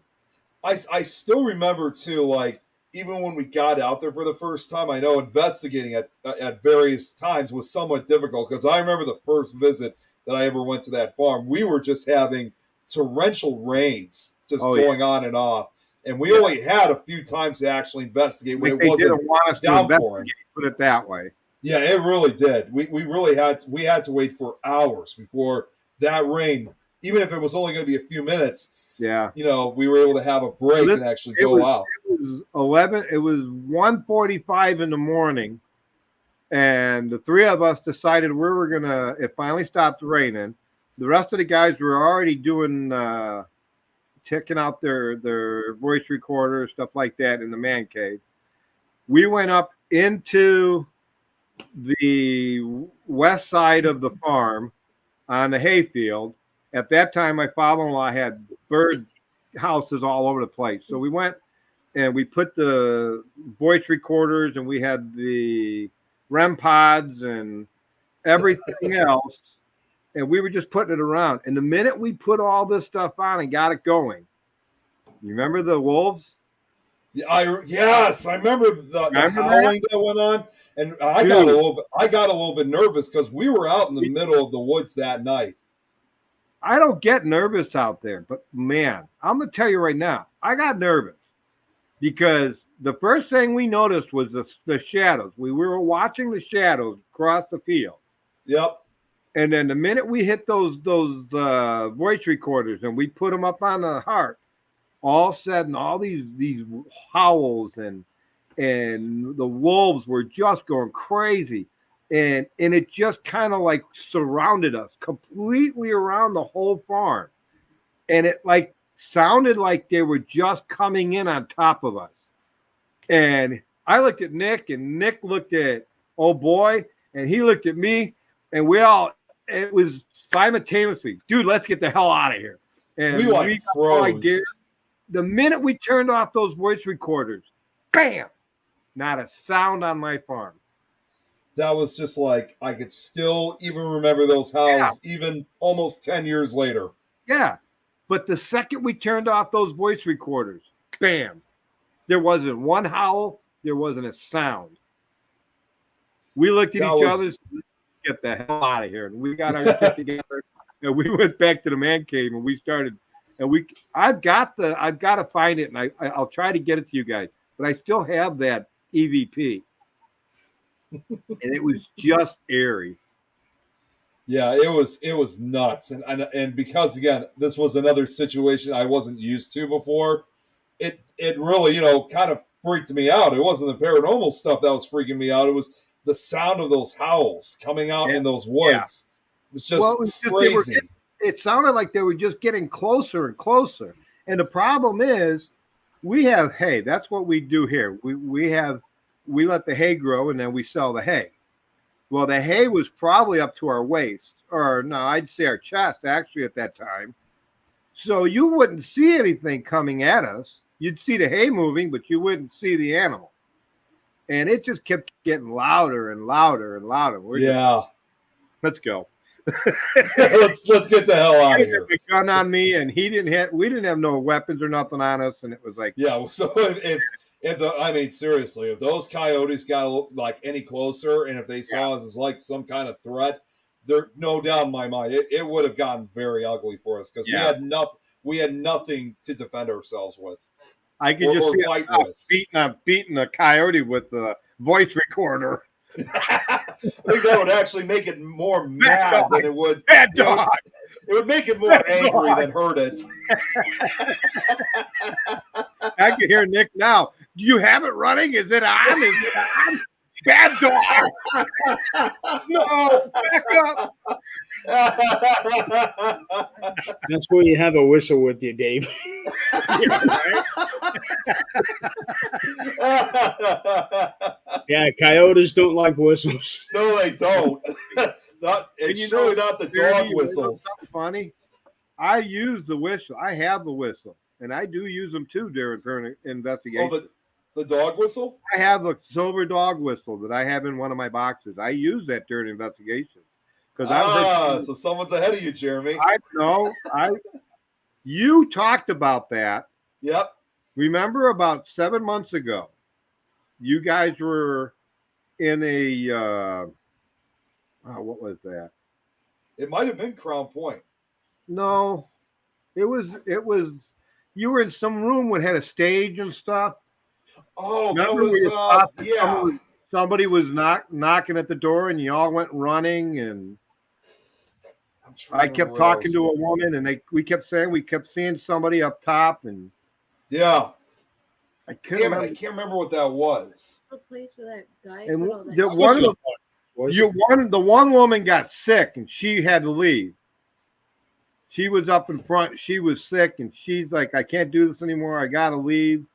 I still remember too, like even when we got out there for the first time, I know investigating at various times was somewhat difficult because I remember the first visit that I ever went to that farm. We were just having torrential rains just going on and off. And we only had a few times to actually investigate when it wasn't want us downpouring. Put it that way. Yeah, it really did. We really had to wait for hours before that rain, even if it was only going to be a few minutes. Yeah, we were able to have a break and actually go out. It was 1:45 in the morning, and the three of us decided we were gonna. It finally stopped raining. The rest of the guys were already doing. Checking out their voice recorders, stuff like that in the man cave. We went up into the west side of the farm on the hayfield. At that time, my father-in-law had bird houses all over the place. So we went and we put the voice recorders and we had the REM pods and everything else. And we were just putting it around. And the minute we put all this stuff on and got it going, you remember the wolves? Yeah, I remember the howling that went on, and I got a little bit nervous because we were out in the middle of the woods that night. I don't get nervous out there, but man, I'm gonna tell you right now, I got nervous because the first thing we noticed was the shadows. We were watching the shadows across the field. Yep. And then the minute we hit those voice recorders and we put them up on the heart, all of a sudden all these howls and the wolves were just going crazy. And it just kind of like surrounded us completely around the whole farm. And it like sounded like they were just coming in on top of us. And I looked at Nick and Nick looked at old boy and he looked at me and it was simultaneously, dude, let's get the hell out of here. And we froze. The minute we turned off those voice recorders, bam, not a sound on my farm. That was just like, I could still even remember those howls, even almost 10 years later. Yeah. But the second we turned off those voice recorders, bam, there wasn't one howl, there wasn't a sound. We looked at each other get the hell out of here. And we got our shit together, and we went back to the man cave, and we started. And I've got to find it, and I'll try to get it to you guys. But I still have that EVP, and it was just eerie. Yeah, it was nuts, and because again, this was another situation I wasn't used to before. It really kind of freaked me out. It wasn't the paranormal stuff that was freaking me out. It was the sound of those howls coming out in those woods. It was just crazy. It sounded like they were just getting closer and closer. And the problem is, we have hay. That's what we do here. We let the hay grow, and then we sell the hay. Well, the hay was probably up to our waist, or no, I'd say our chest actually at that time. So you wouldn't see anything coming at us. You'd see the hay moving, but you wouldn't see the animal. And it just kept getting louder and louder and louder. Let's go. let's get the hell out of here. A gun on me, and we didn't have no weapons or nothing on us, and it was like, yeah. So seriously, if those coyotes got like any closer, and if they saw us as like some kind of threat, there no doubt in my mind it would have gotten very ugly for us because we had nothing to defend ourselves with. I could just see beating a coyote with the voice recorder. I think that would actually make it more mad than it would. Bad dog. It would make it more angry than hurt it. I can hear Nick now. Do you have it running? Is it on? Bad dog. No, back up. That's where you have a whistle with you, Dave. Yeah, coyotes don't like whistles. No, they don't. It's surely not the dog whistles. Funny. I use the whistle. I have the whistle, and I do use them too during investigation. Oh, the dog whistle? I have a silver dog whistle that I have in one of my boxes. I use that during investigation. So someone's ahead of you, Jeremy. I know. You talked about that. Yep. Remember about 7 months ago, you guys were in a what was that? It might have been Crown Point. No, it was. You were in some room that had a stage and stuff. Oh, remember that was yeah. Somebody was knocking at the door, and you all went running, and I kept talking to a woman, and we kept seeing somebody up top, and yeah. I can't remember what that was. The place where that guy. And the one woman got sick, and she had to leave. She was up in front. She was sick, and she's like, "I can't do this anymore. I gotta leave."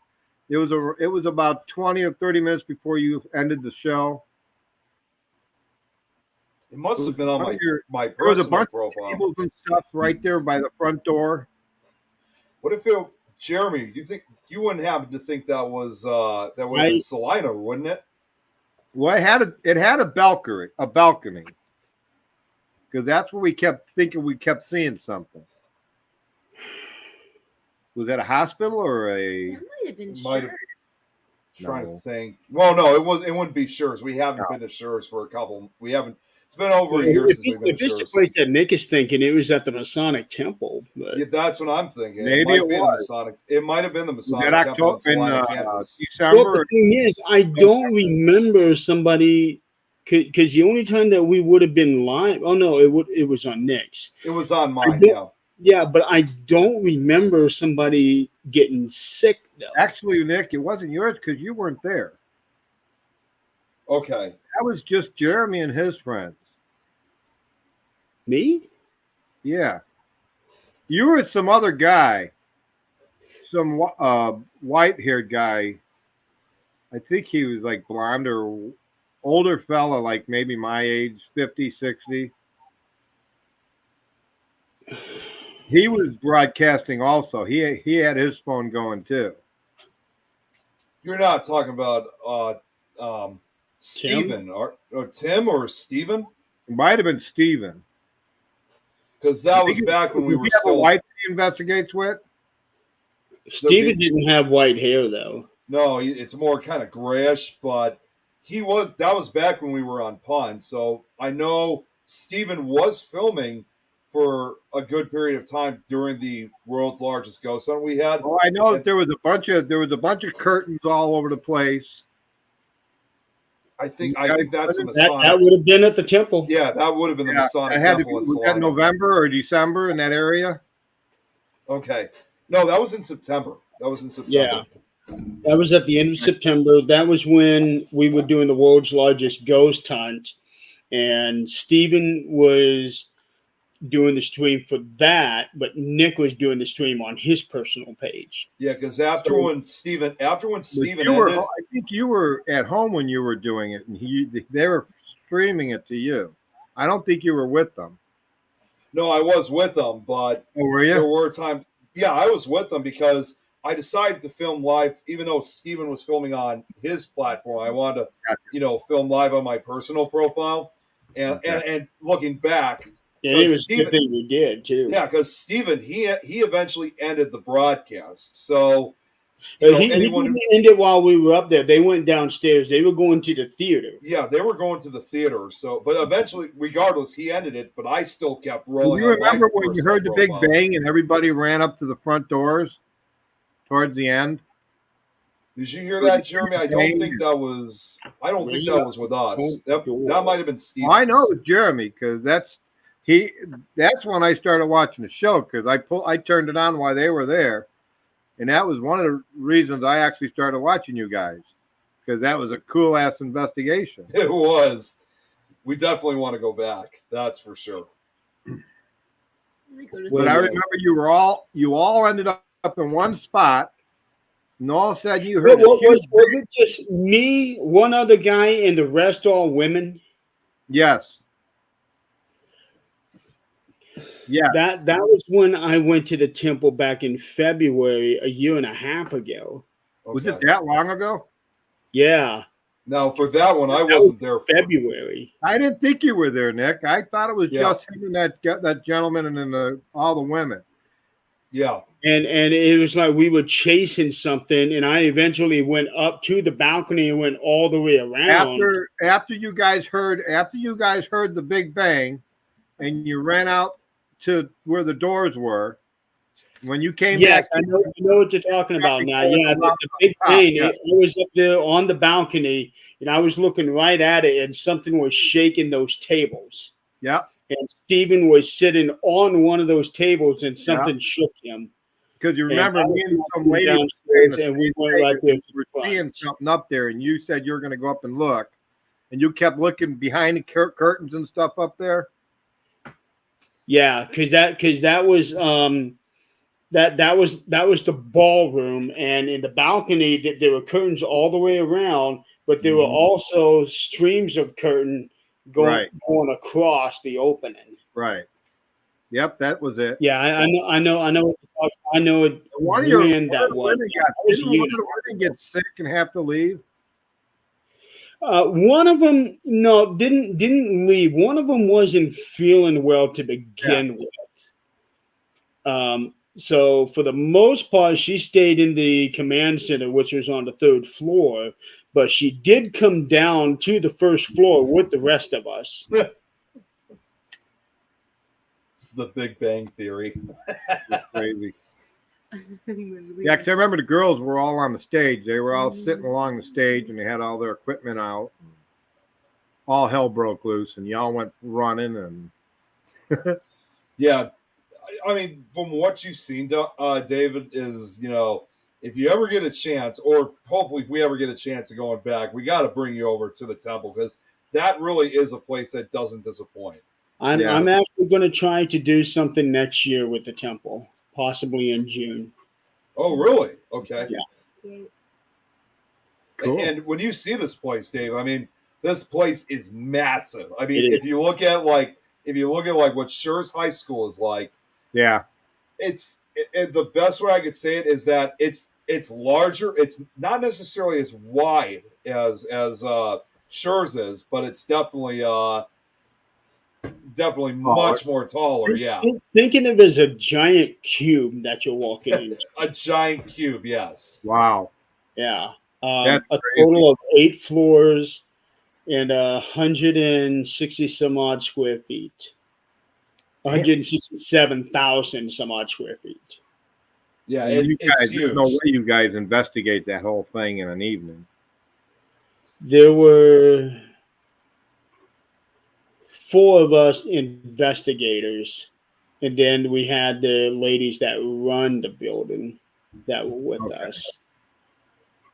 It was about 20 or 30 minutes before you ended the show. It must have been on my personal there was a bunch profile. Of tables and stuff right there by the front door. What if Jeremy? You think you wouldn't happen to think that was that would have been Salina, wouldn't it? Well, it had a balcony, because that's where we kept thinking we kept seeing something. Was that a hospital or a? That might have been Trying to think. Well, no, it wouldn't be Schurz. We haven't been to Schurz for a couple. We haven't. It's been over a year since we've been to Schurz. If it's the place that Nick is thinking, it was at the Masonic Temple. But... Yeah, that's what I'm thinking. Maybe it was. It might have been the Masonic Temple in Salina, Kansas. December? Well, the thing is, I don't remember somebody. Because the only time that we would have been live, it was on Nick's. It was on mine, yeah. Yeah, but I don't remember somebody getting sick, though. Actually, Nick, it wasn't yours because you weren't there. Okay. That was just Jeremy and his friends. Me? Yeah. You were some other guy, some white-haired guy. I think he was like blonde or older fella, like maybe my age, 50, 60. He was broadcasting also. He had his phone going too. You're not talking about Steven or Tim or Steven? It might have been Steven. Because that was back when we were still. A white he investigates with? Steven didn't have white hair though. No, it's more kind of grayish, but That was back when we were on Pond. So I know Steven was filming for a good period of time during the world's largest ghost hunt we had. Oh, I know that there was a bunch of curtains all over the place. I think that's the That Masonic. would have been at the temple. Yeah, that would have been the Masonic It had to Temple be, in was that Salina. November or December in that area? Okay. No, that was in September. Yeah. That was at the end of September. That was when we were doing the world's largest ghost hunt. And Stephen was doing the stream for that, but Nick was doing the stream on his personal page. Yeah, because when Steven I think you were at home when you were doing it, and they were streaming it to you. I don't think you were with them. No, I was with them, but were you? There were times. Yeah, I was with them because I decided to film live, even though Steven was filming on his platform. I wanted to, film live on my personal profile, and looking back. Yeah, it was a good thing we did too. Yeah, because Steven, he eventually ended the broadcast. So he didn't end it while we were up there. They went downstairs. They were going to the theater. Yeah, they were going to the theater. So, but eventually, regardless, he ended it. But I still kept rolling. Do you remember when you heard the big bang and everybody ran up to the front doors towards the end? Did you hear that, Jeremy? I don't think that was. I don't think that was with us. That might have been Steve. I know it was Jeremy because that's when I started watching the show because I turned it on while they were there, and that was one of the reasons I actually started watching you guys because that was a cool ass investigation. It was. We definitely want to go back. That's for sure. But I remember you all ended up in one spot, and all of a sudden you heard. Was it just me, one other guy, and the rest all women? Yes. Yeah, that was when I went to the temple back in February, a year and a half ago. Okay. Was it that long ago? Yeah. Now for that one, I wasn't there. February. I didn't think you were there, Nick. I thought it was just him and that gentleman and then all the women. Yeah. And it was like we were chasing something, and I eventually went up to the balcony and went all the way around. After you guys heard the big bang, and you ran out to where the doors were. When you came back, I know what you're talking about now. Yeah, the big bang. I was up there on the balcony, and I was looking right at it, and something was shaking those tables. Yeah. And Stephen was sitting on one of those tables, and something shook him. Because you remember me and some lady downstairs, and we went right there. We were seeing something up there, and you said you were going to go up and look, and you kept looking behind the curtains and stuff up there. Yeah, because that was that was the ballroom, and in the balcony there were curtains all the way around, but there were also streams of curtain going across the opening. Right. Yep, that was it. Yeah, I know. One of your women get sick and have to leave. One of them didn't leave. One of them wasn't feeling well to begin with. So for the most part, she stayed in the command center, which was on the 3rd floor. But she did come down to the 1st floor with the rest of us. It's the Big Bang Theory. That's crazy. Yeah, because I remember the girls were all on the stage. They were all sitting along the stage, and they had all their equipment out. All hell broke loose, and y'all went running. And yeah, I mean, from what you've seen, David, is if you ever get a chance, or hopefully if we ever get a chance of going back, we got to bring you over to the temple because that really is a place that doesn't disappoint. I'm actually going to try to do something next year with the temple. Possibly in June. Oh, really? Okay. Yeah. Cool. And when you see this place, Dave, I mean, this place is massive. I mean, if you look at what Schurz High School is like, yeah, it's the best way I could say it is that it's larger. It's not necessarily as wide as Schurz is, but it's definitely much more taller. Yeah. Thinking of it as a giant cube that you're walking into. A giant cube, yes. Wow. Yeah. A total of 8 floors. and 160 some odd square feet. 167,000 some odd square feet. Yeah, And you it's guys, there's no way huge. you guys investigate that whole thing in an evening. There were 4 of us investigators, and then we had the ladies that run the building that were with Okay. us.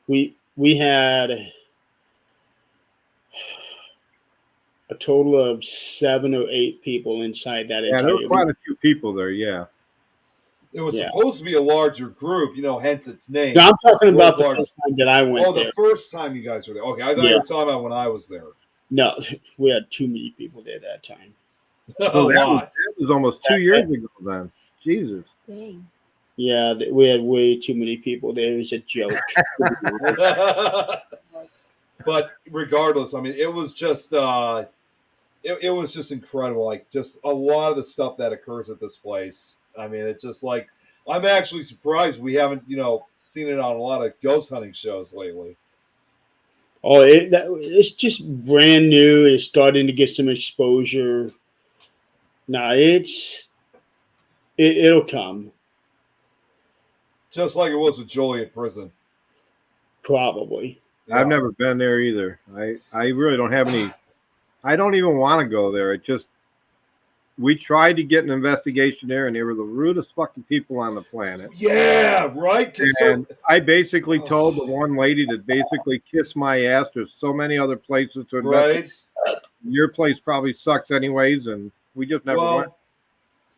We had a total of 7 or 8 people inside that Yeah, there were entire. quite a few people there. Yeah. It was Yeah. supposed to be a larger group, hence its name. No, I'm talking about World's the largest. first time that I went Oh, the there. first time you guys were there. Okay, I thought you Yeah. were talking about when I was there. No, we had too many people there that time. A So lot. that was almost 2 years ago then. Jesus. Dang. Yeah, we had way too many people there. It was a joke. But regardless, I mean, it was just it was just incredible. Like, just a lot of the stuff that occurs at this place. I mean, it's just like, I'm actually surprised we haven't seen it on a lot of ghost hunting shows lately. Oh, it's just brand new. It's starting to get some exposure. Nah, it'll come Just like it was with Joliet Prison. probably. I've Yeah. never been there either. I really don't have any. I don't even want to go there. We tried to get an investigation there, and they were the rudest fucking people on the planet. Yeah, right. And I basically told the one lady to basically kiss my ass. There's so many other places to investigate. Right. Your place probably sucks anyways, and we just never went.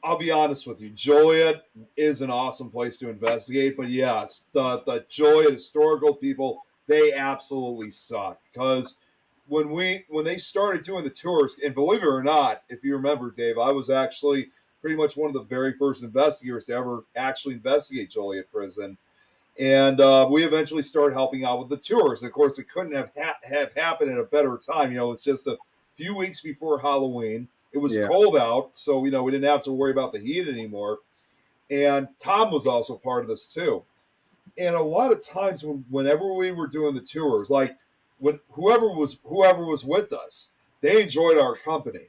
I'll be honest with you. Joliet is an awesome place to investigate, but yes, the Joliet historical people, they absolutely suck. Because when they started doing the tours, and believe it or not, if you remember, Dave, I was actually pretty much one of the very first investigators to ever actually investigate Joliet Prison. And we eventually started helping out with the tours. And of course, it couldn't have happened at a better time. It's just a few weeks before Halloween. It was cold out, so we didn't have to worry about the heat anymore. And Tom was also part of this too. And a lot of times, whenever we were doing the tours, like when whoever was with us, they enjoyed our company.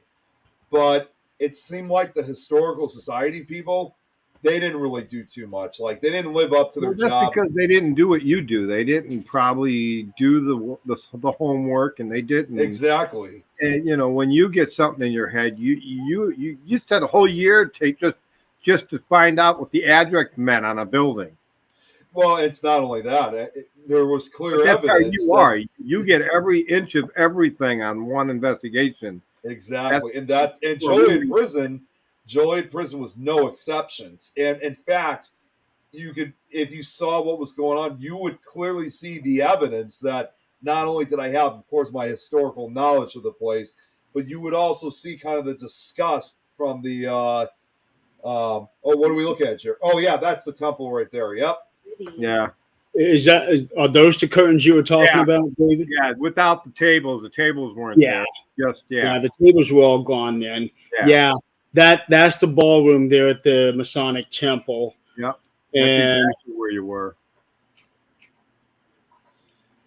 But it seemed like the historical society people, they didn't really do too much. Like, they didn't live up to their job. Because they didn't do what you do. They didn't probably do the homework, and they didn't. Exactly. And when you get something in your head, you spend a whole year take just to find out what the address meant on a building. Well, it's not only that. There was clear That's evidence. How you are. You get every inch of everything on one investigation. Exactly. And Joliet Prison was no exceptions. And in fact, if you saw what was going on, you would clearly see the evidence that not only did I have, of course, my historical knowledge of the place, but you would also see kind of the disgust from the what are we looking at here? Oh yeah, that's the temple right there. Yep. Yeah. Are those the curtains you were talking about, David? Yeah, without the tables weren't there. Yeah, the tables were all gone then. Yeah, that's the ballroom there at the Masonic Temple. Yep. And that's exactly where you were.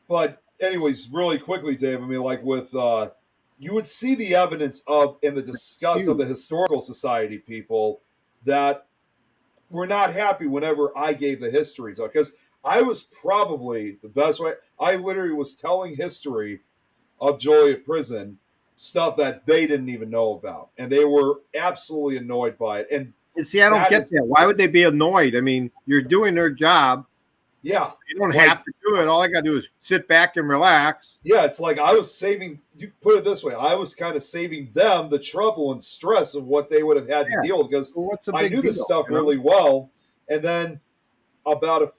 But anyways, really quickly, Dave, I mean, like with you would see the evidence of in the disgust of the historical society people that were not happy whenever I gave the histories, because I was probably the best way. I literally was telling history of Joliet Prison, stuff that they didn't even know about, and they were absolutely annoyed by it. And see, I don't get that. Why would they be annoyed? I mean, you're doing their job. Yeah, you don't have to do it. All I got to do is sit back and relax. Yeah, it's like I was saving. You put it this way, I was kind of saving them the trouble and stress of what they would have had to deal with, because I knew this stuff really well. And then about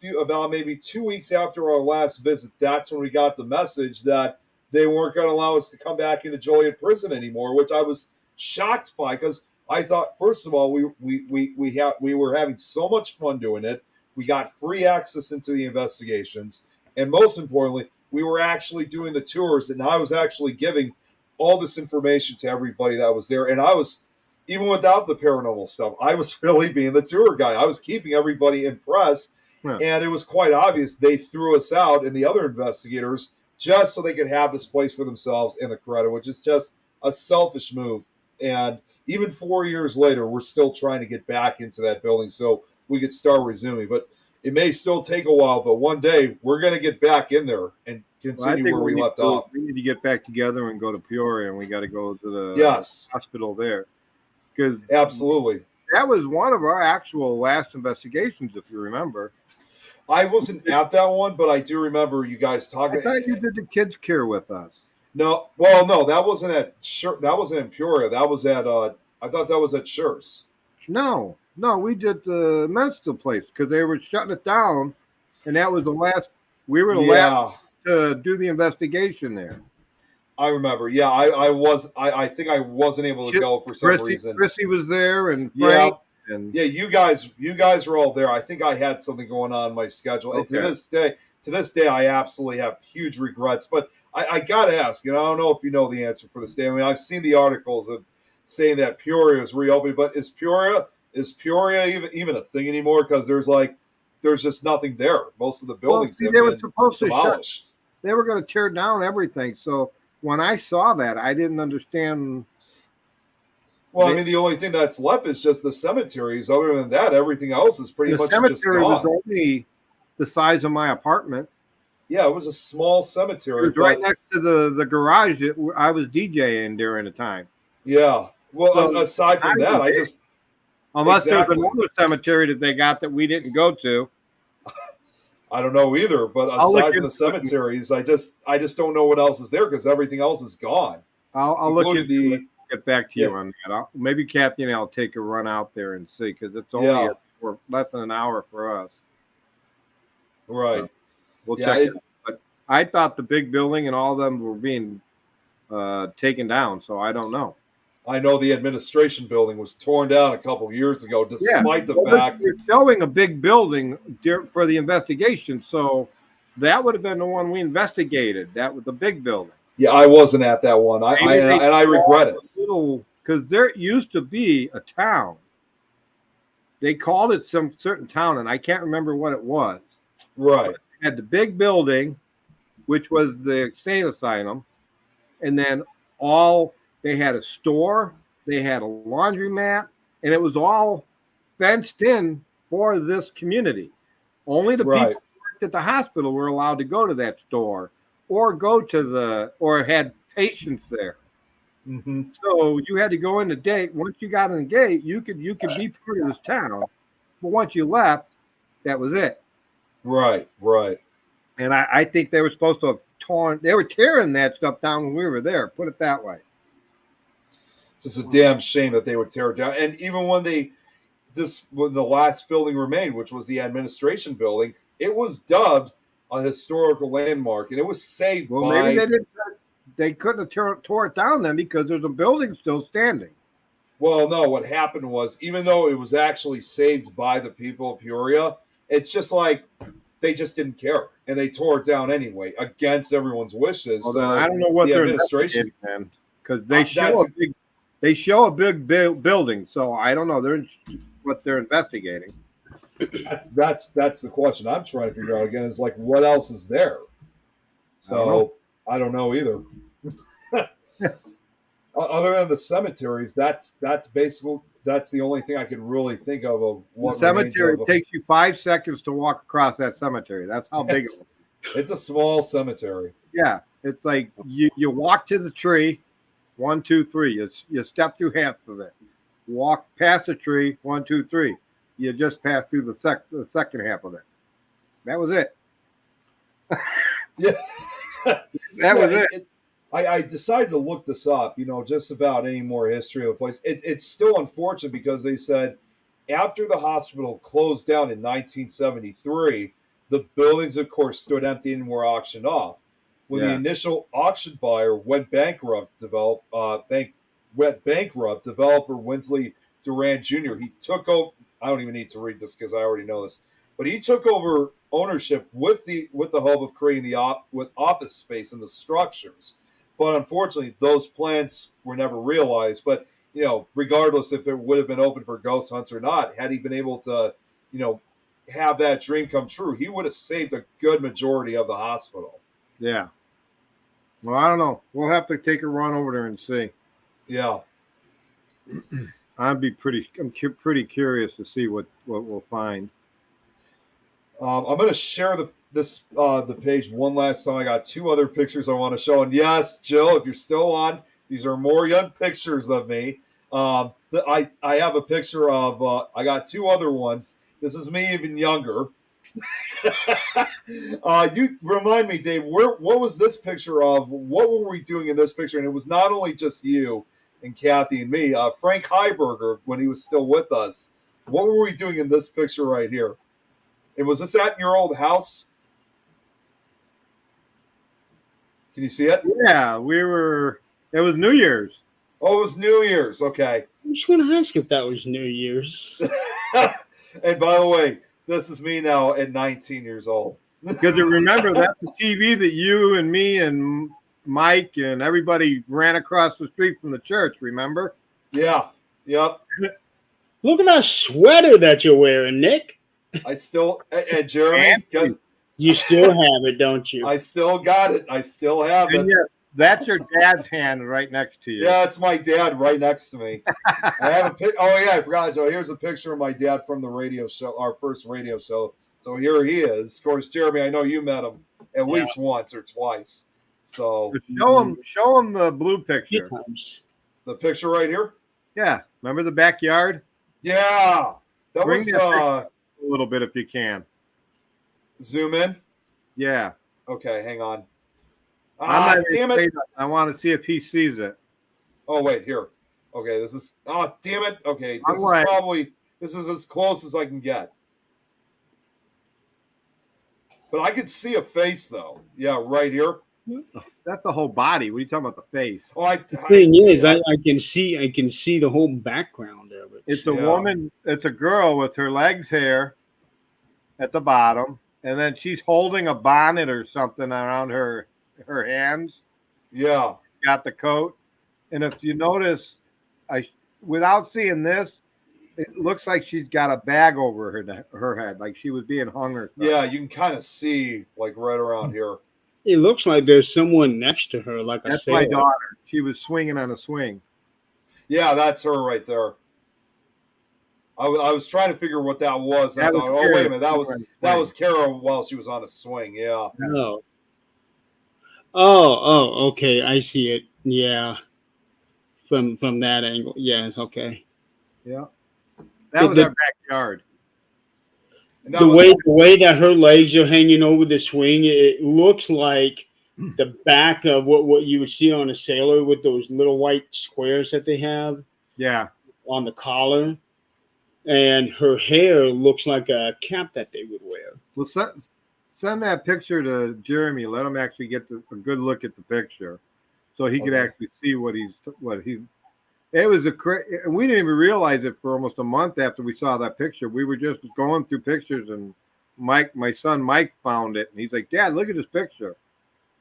maybe 2 weeks after our last visit, that's when we got the message that they weren't going to allow us to come back into Joliet Prison anymore, which I was shocked by, because I thought, first of all, we were having so much fun doing it. We got free access into the investigations, and most importantly, we were actually doing the tours, and I was actually giving all this information to everybody that was there. And I was, even without the paranormal stuff, I was really being the tour guide. I was keeping everybody impressed. And it was quite obvious they threw us out, and the other investigators just so they could have this place for themselves and the credit, which is just a selfish move. And even 4 years later, we're still trying to get back into that building so we could start resuming. But it may still take a while, but one day we're going to get back in there and Well, I continue think where we left off. we need to get back together and go to Peoria, and we got to go to the Yes, hospital there, because absolutely. that was one of our actual last investigations, if you remember. I wasn't at that one, but I do remember you guys I talking. thought you did the kids' care with us. No, well, no, that wasn't at that wasn't in Peoria. That was at I thought that was at Schurz. No, we did the mental place because they were shutting it down, and that was the last. We were the last to do the investigation there. I remember. Yeah, I think I wasn't able to go for some reason. Chrissy was there, and Frank, yeah, you guys were all there. I think I had something going on in my schedule, and to this day, I absolutely have huge regrets. But I gotta ask, and I don't know if you know the answer for this day. I mean, I've seen the articles of saying that Peoria is reopening, but is Peoria even a thing anymore? Because there's just nothing there. Most of the buildings have been demolished. They were going to tear down everything. So when I saw that, I didn't understand. Well, I mean, the only thing that's left is just the cemeteries. Other than that, everything else is pretty much just gone. The cemetery was only the size of my apartment. Yeah, it was a small cemetery. It was right next to the garage that I was DJing during the time. Yeah. Well, so, aside from that, I just... Unless there's another cemetery that they got that we didn't go to. I don't know either, but aside from the cemeteries, I just don't know what else is there because everything else is gone. I'll look at get back to you on that. Maybe Kathy and I'll take a run out there and see because it's only for less than an hour for us. Right. So we'll check it. But I thought the big building and all of them were being taken down, so I don't know. I know the administration building was torn down a couple of years ago, despite the fact you're showing a big building for the investigation. So that would have been the one we investigated. That was the big building. Yeah, I wasn't at that one. I regret it. Because there used to be a town. They called it some certain town, and I can't remember what it was. Right. It had the big building, which was the state asylum, and then they had a store, they had a laundromat, and it was all fenced in for this community. Only the people who worked at the hospital were allowed to go to that store or or had patients there. Mm-hmm. So you had to go in the gate. Once you got in the gate, you could be part of this town. But once you left, that was it. Right. And I think they were supposed to have they were tearing that stuff down when we were there, put it that way. Just a damn shame that they would tear it down. And even when when the last building remained, which was the administration building, it was dubbed a historical landmark, and it was saved by... Maybe they couldn't have tore it down then because there's a building still standing. Well, no, what happened was, even though it was actually saved by the people of Peoria, it's just like they just didn't care, and they tore it down anyway, against everyone's wishes. Well, so I don't know what they're investigating then, because they show a big building, so I don't know what they're investigating. That's the question I'm trying to figure out again. Is like, what else is there? So I don't know either. Other than the cemeteries, that's the only thing I can really think of what the cemetery takes you 5 seconds to walk across that cemetery. That's how big it is. It's a small cemetery. Yeah, it's like you walk to the tree, 1, 2, 3. You step through half of it. Walk past the tree, 1, 2, 3. You just pass through the second half of it. That was it. Yeah, that was it. I decided to look this up, just about any more history of the place. It's still unfortunate because they said after the hospital closed down in 1973, the buildings, of course, stood empty and were auctioned off. When the initial auction buyer went bankrupt, developer Winsley Duran Jr., he took over. I don't even need to read this because I already know this, but he took over ownership with the hope of creating with office space in the structures. But unfortunately, those plans were never realized. But, regardless if it would have been open for ghost hunts or not, had he been able to, have that dream come true, he would have saved a good majority of the hospital. Yeah. Well, I don't know. We'll have to take a run over there and see. Yeah. I'm pretty curious to see what we'll find. I'm going to share the page one last time. I got two other pictures I want to show. And yes, Jill, if you're still on, these are more young pictures of me. I have a picture of, I got two other ones. This is me even younger. You remind me, Dave, what was this picture of? What were we doing in this picture? And it was not only just you and Kathy and me. Frank Heiberger, when he was still with us, what were we doing in this picture right here? And was this at your old house? Can you see it? Yeah, we were. It was New Year's. Oh, it was New Year's. Okay. I was going to ask if that was New Year's. And by the way, this is me now at 19 years old. Because you remember that's the TV that you and me and Mike and everybody ran across the street from the church. Remember? Yeah. Yep. Look at that sweater that you're wearing, Nick. I still, and Jeremy, You still have it, don't you? I still got it. I still have it. Yeah, that's your dad's hand right next to you. Yeah, it's my dad right next to me. I have a pic. Oh yeah, I forgot. So here's a picture of my dad from the radio show, our first radio show. So here he is. Of course, Jeremy, I know you met him at least once or twice. So show him the blue picture. The picture right here. Yeah, remember the backyard? Yeah, that Bring was a little bit if you can. Zoom in. Yeah. Okay, hang on. Damn it! I want to see if he sees it. Oh wait, here. Okay, this is. Oh damn it! Okay, this is as close as I can get. But I could see a face though. Yeah, right here. That's the whole body. What are you talking about? The face? Oh, the thing is, I can see the whole background of it. It's a woman. It's a girl with her legs hair at the bottom, and then she's holding a bonnet or something around her hands. Yeah. Got the coat. And if you notice, without seeing this, it looks like she's got a bag over her head, like she was being hung or something. Yeah, you can kind of see like right around here. It looks like there's someone next to her, like that's my daughter. She was swinging on a swing. Yeah, that's her right there. I was trying to figure what that was. And I thought, oh wait a minute, that was Kara while she was on a swing. Yeah. No. Oh, okay. I see it. Yeah. From that angle. Yes, okay. Yeah. That was our backyard. The way that her legs are hanging over the swing, it looks like the back of what you would see on a sailor with those little white squares that they have. Yeah. On the collar. And her hair looks like a cap that they would wear. Well, send that picture to Jeremy. Let him actually get a good look at the picture, so he could actually see what he's. It was and we didn't even realize it for almost a month after we saw that picture. We were just going through pictures, and my son Mike found it, and he's like, "Dad, look at this picture."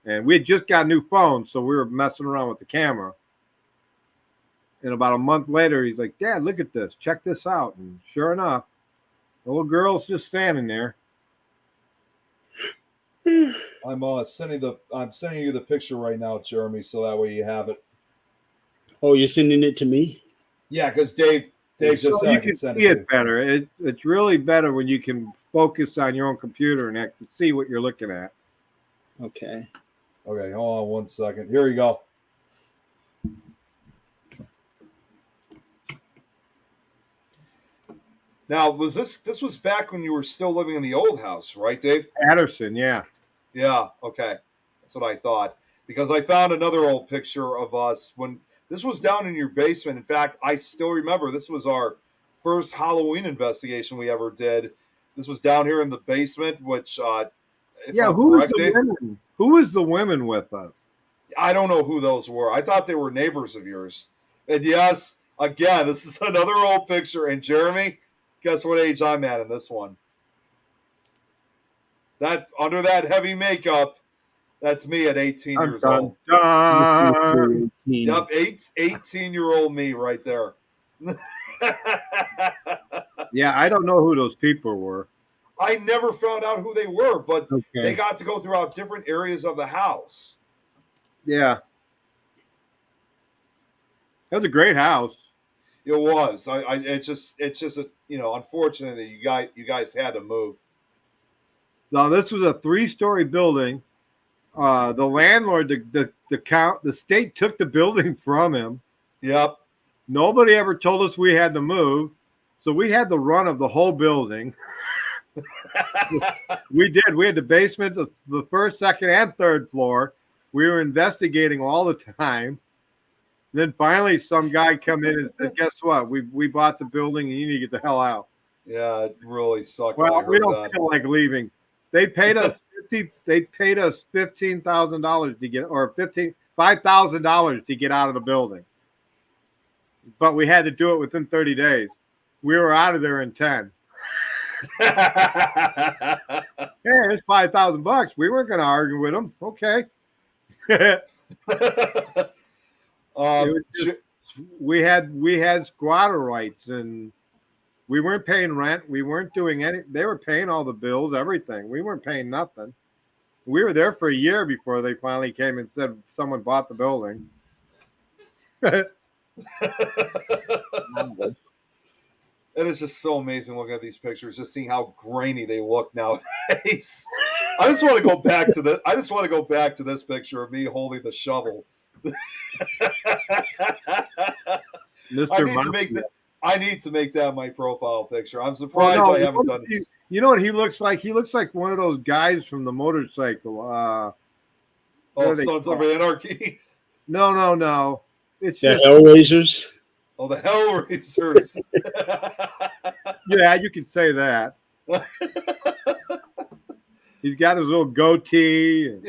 And we had just got new phones, so we were messing around with the camera. And about a month later, he's like, "Dad, look at this. Check this out." And sure enough, the little girl's just standing there. I'm sending you the picture right now, Jeremy, so that way you have it. Oh, you're sending it to me? Yeah, because Dave just said you I can send see it it better. It's really better when you can focus on your own computer and actually see what you're looking at. Okay. Okay, hold on 1 second. Here you go. Now, this was back when you were still living in the old house, right, Dave? Patterson, yeah. Yeah, okay. That's what I thought. Because I found another old picture of us when this was down in your basement. In fact, I still remember this was our first Halloween investigation we ever did. This was down here in the basement, which who was the women with us? I don't know who those were. I thought they were neighbors of yours. And yes, again, this is another old picture. And Jeremy, guess what age I'm at in this one? That under that heavy makeup, that's me at 18 years old. Yep, 18-year-old me right there. Yeah, I don't know who those people were. I never found out who they were, but they got to go throughout different areas of the house. Yeah. That was a great house. It was. It's just a, unfortunately you guys had to move. Now this was a 3-story building. The landlord, the state took the building from him. Yep. Nobody ever told us we had to move, so we had the run of the whole building. We did. We had the basement, the first, second, and third floor. We were investigating all the time. Then finally, some guy come in and said, "Guess what? We bought the building, and you need to get the hell out." Yeah, it really sucked. When I Well, we heard don't that. feel like leaving. They paid us $15,000 to get, or $5,000 to get out of the building. But we had to do it within 30 days. We were out of there in 10. Hey, it's $5,000. We weren't going to argue with them. Okay. We had squatter rights, and we weren't paying rent. We weren't doing any. They were paying all the bills, everything. We weren't paying nothing. We were there for a year before they finally came and said someone bought the building. It is just so amazing looking at these pictures, just seeing how grainy they look nowadays. I just want to go back to this picture of me holding the shovel. I need to make that my profile picture. I'm surprised I haven't done it. You know what he looks like? He looks like one of those guys from the motorcycle. Sons of Anarchy. No. It's the Hellraisers. Oh, the Hellraisers. Yeah, you can say that. He's got his little goatee. And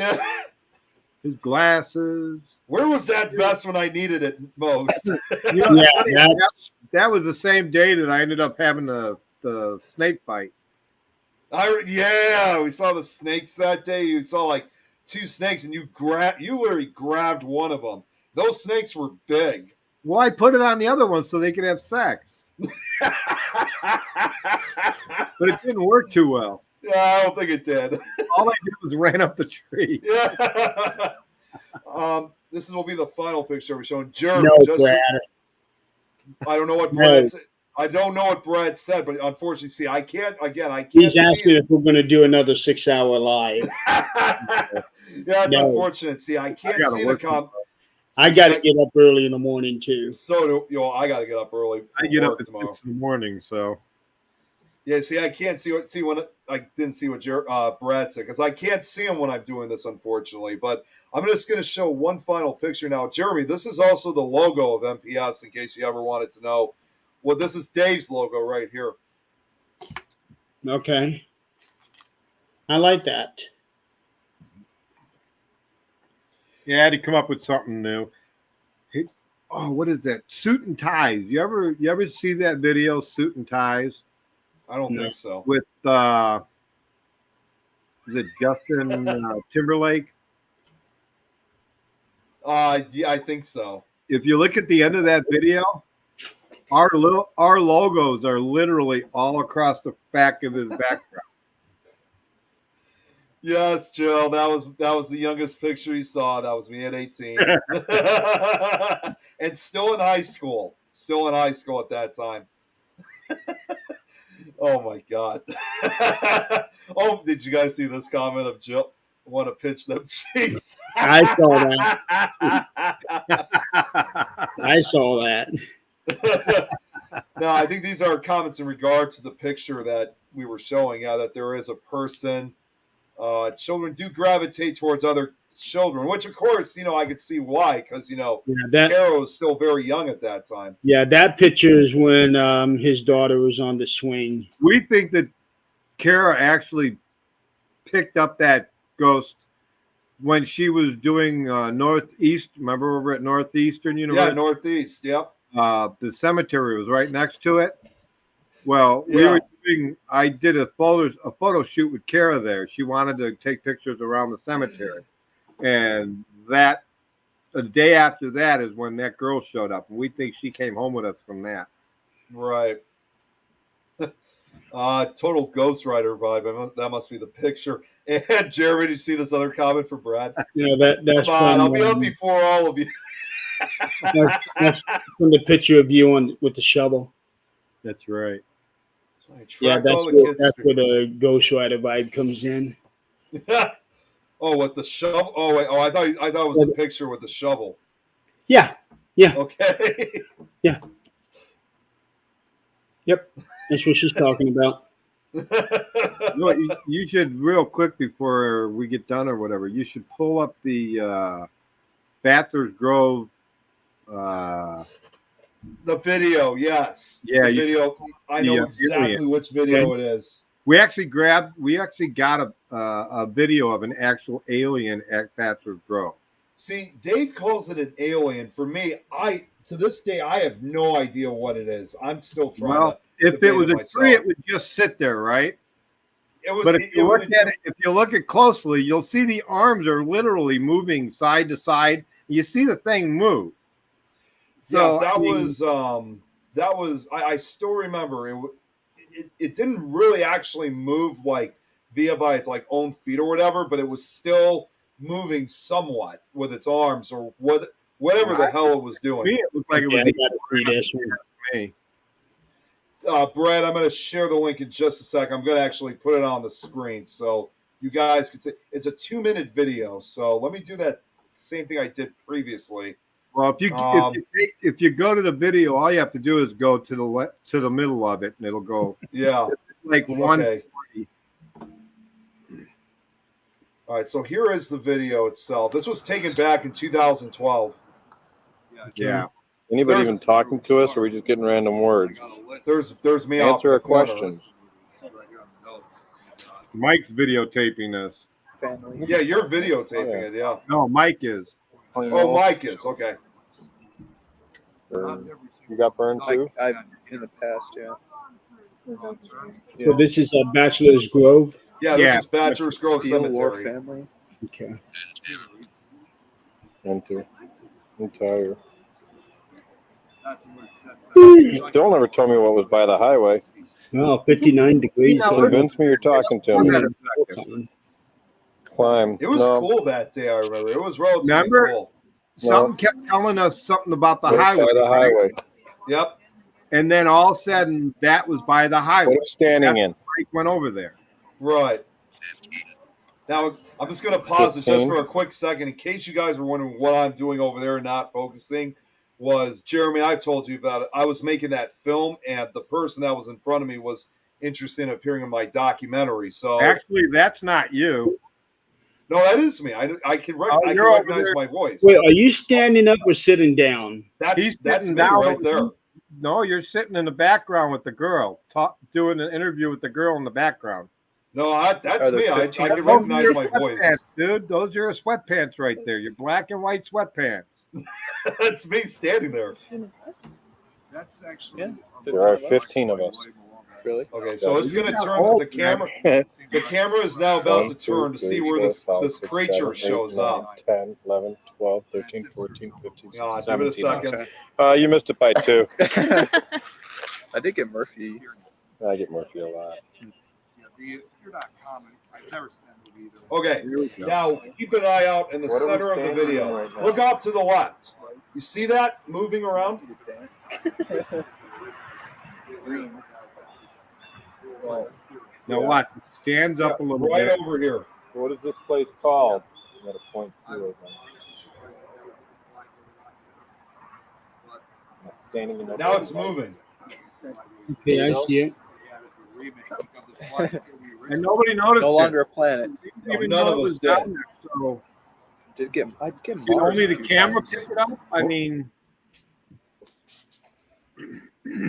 his glasses. Where was that vest when I needed it most? That was the same day that I ended up having the snake fight. We saw the snakes that day. You saw like 2 snakes, and you literally grabbed one of them. Those snakes were big. Well, I put it on the other one so they could have sex. But it didn't work too well. Yeah, I don't think it did. All I did was ran up the tree. Yeah. This will be the final picture we're showing. Jeremy, I don't know what Brad said. I don't know what Brad said, but unfortunately, I can't. He's asking if we're going to do another 6-hour live. It's unfortunate. See, I can't see the comment. I got to get up early in the morning too. So do I. Got to get up early. I get up at tomorrow. 6 in the morning. So yeah. See, I can't I didn't see what Brad said because I can't see him when I'm doing this, unfortunately. But I'm just going to show one final picture now, Jeremy. This is also the logo of MPS. In case you ever wanted to know, well, this is Dave's logo right here. Okay, I like that. Yeah, I had to come up with something new. What is that? Suit and Ties. You ever see that video, Suit and Ties? I don't think so. With is it Justin Timberlake? Yeah, I think so. If you look at the end of that video, our logos are literally all across the back of his background. Yes, Jill, that was the youngest picture you saw. That was me at 18. And still in high school. Still in high school at that time. Oh my God. Oh, did you guys see this comment of Jill? Want to pitch them cheeks? I saw that. No, I think these are comments in regards to the picture that we were showing. Yeah, that there is a person. Children do gravitate towards other children, which of course, I could see why, because Caro was still very young at that time. Yeah, that picture is when his daughter was on the swing. We think that Caro actually picked up that ghost when she was doing Northeast. Remember over at Northeastern University? Yeah, Northeast. Yep. The cemetery was right next to it. Well, I did a photo shoot with Kara there. She wanted to take pictures around the cemetery. And a day after that is when that girl showed up. And we think she came home with us from that. Right. Total Ghost Rider vibe. That must be the picture. And Jeremy, did you see this other comment from Brad? You know that's Come on, from, I'll be up before all of you. that's from the picture of you on with the shovel. That's right. So I Yeah, tracked all that's the where kids' that's where pictures. the Ghost Rider vibe comes in. Oh, what the shovel? Oh, wait. Oh, I thought it was the picture with the shovel. Yeah, yeah, Okay. yeah. Yep, that's what she's talking about. No, you should real quick before we get done or whatever. You should pull up the Bathurst Grove. The video, yes. Yeah, the video. I know exactly alien. which video it is. We actually got a video of an actual alien at Bathurst Grove. See, Dave calls it an alien. For me, to this day I have no idea what it is. I'm still trying to. If it debate was a myself. tree, it would just sit there, right? It was. But if you look at it closely, you'll see the arms are literally moving side to side. You see the thing move. So, yeah, that was. I still remember it didn't really actually move like by its like own feet or whatever, but it was still moving somewhat with its arms or whatever the hell it was To doing. me, it looked like it Yeah, was I gotta see this one. me. Brad, I'm going to share the link in just a sec. I'm going to actually put it on the screen so you guys can see. It's a 2-minute video, so let me do that same thing I did previously. Well, if you go to the video, all you have to do is go to the middle of it, and it'll go. Yeah. Like one. Okay. All right, so here is the video itself. This was taken back in 2012. Yeah. Anybody even talking to us, or are we just getting random words? There's me off Answer in our the corner. questions. Mike's videotaping this. Yeah, you're videotaping it. Yeah. No, Mike is. Oh, Mike is okay. You got burned too? I've in the past, yeah. So this is a Bachelor's Grove. Yeah, this is Bachelor's Grove Steel War Cemetery. family. Okay. Enter. Entire. Still never told me what was by the highway. Oh, 59 degrees. Convince me you're talking to me. Climb. It was cool that day. I remember. It was relatively cool. Something kept telling us something about the What's highway. by the highway. Yep. And then all of a sudden, that was by the highway. What are standing in? Mike went over there. Right. Now, I'm just going to pause it 15. just for a quick second. In case you guys were wondering what I'm doing over there and not focusing, was Jeremy, I've told you about it. I was making that film, and the person that was in front of me was interested in appearing in my documentary. So actually, that's not you. No, that is me. I can recognize my voice. Wait, are you standing up or sitting down? That's me down right there. No, you're sitting in the background with the girl, doing an interview with the girl in the background. No, that's me. I can recognize my voice. Dude, those are your sweatpants right there. Your black and white sweatpants. That's me standing there. That's actually. There are 15 of us. Really? Okay, so it's going to turn the camera. The camera is now about to turn to see where this creature shows up. 10, 11, 12, 13, 14, 15, 16, 17. Give it a second. You missed it by 2. I did get Murphy. I get Murphy a lot. You're not common. I've never seen that movie either. Okay, now keep an eye out in the center of the video. Look off to the left. You see that moving around? Now what? It stands up a little right bit. over here. What is this place called? You got to point to it. Standing in Now it's moving. Okay, I see it. And nobody noticed No it. longer a planet. Even none though of it us was did. down there, so I'd get did Mars only the a few camera times. pick it up? I mean,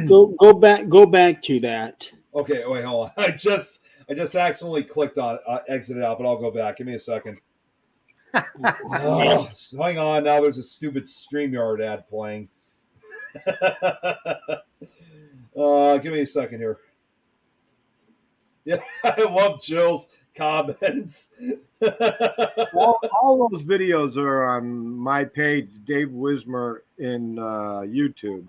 Go back to that. Okay, wait, hold on. I just accidentally clicked on exited out, but I'll go back. Give me a second. Oh, hang on. Now there's a stupid StreamYard ad playing. Give me a second here. Yeah, I love Jill's comments. all those videos are on my page, Dave Wismer, in YouTube.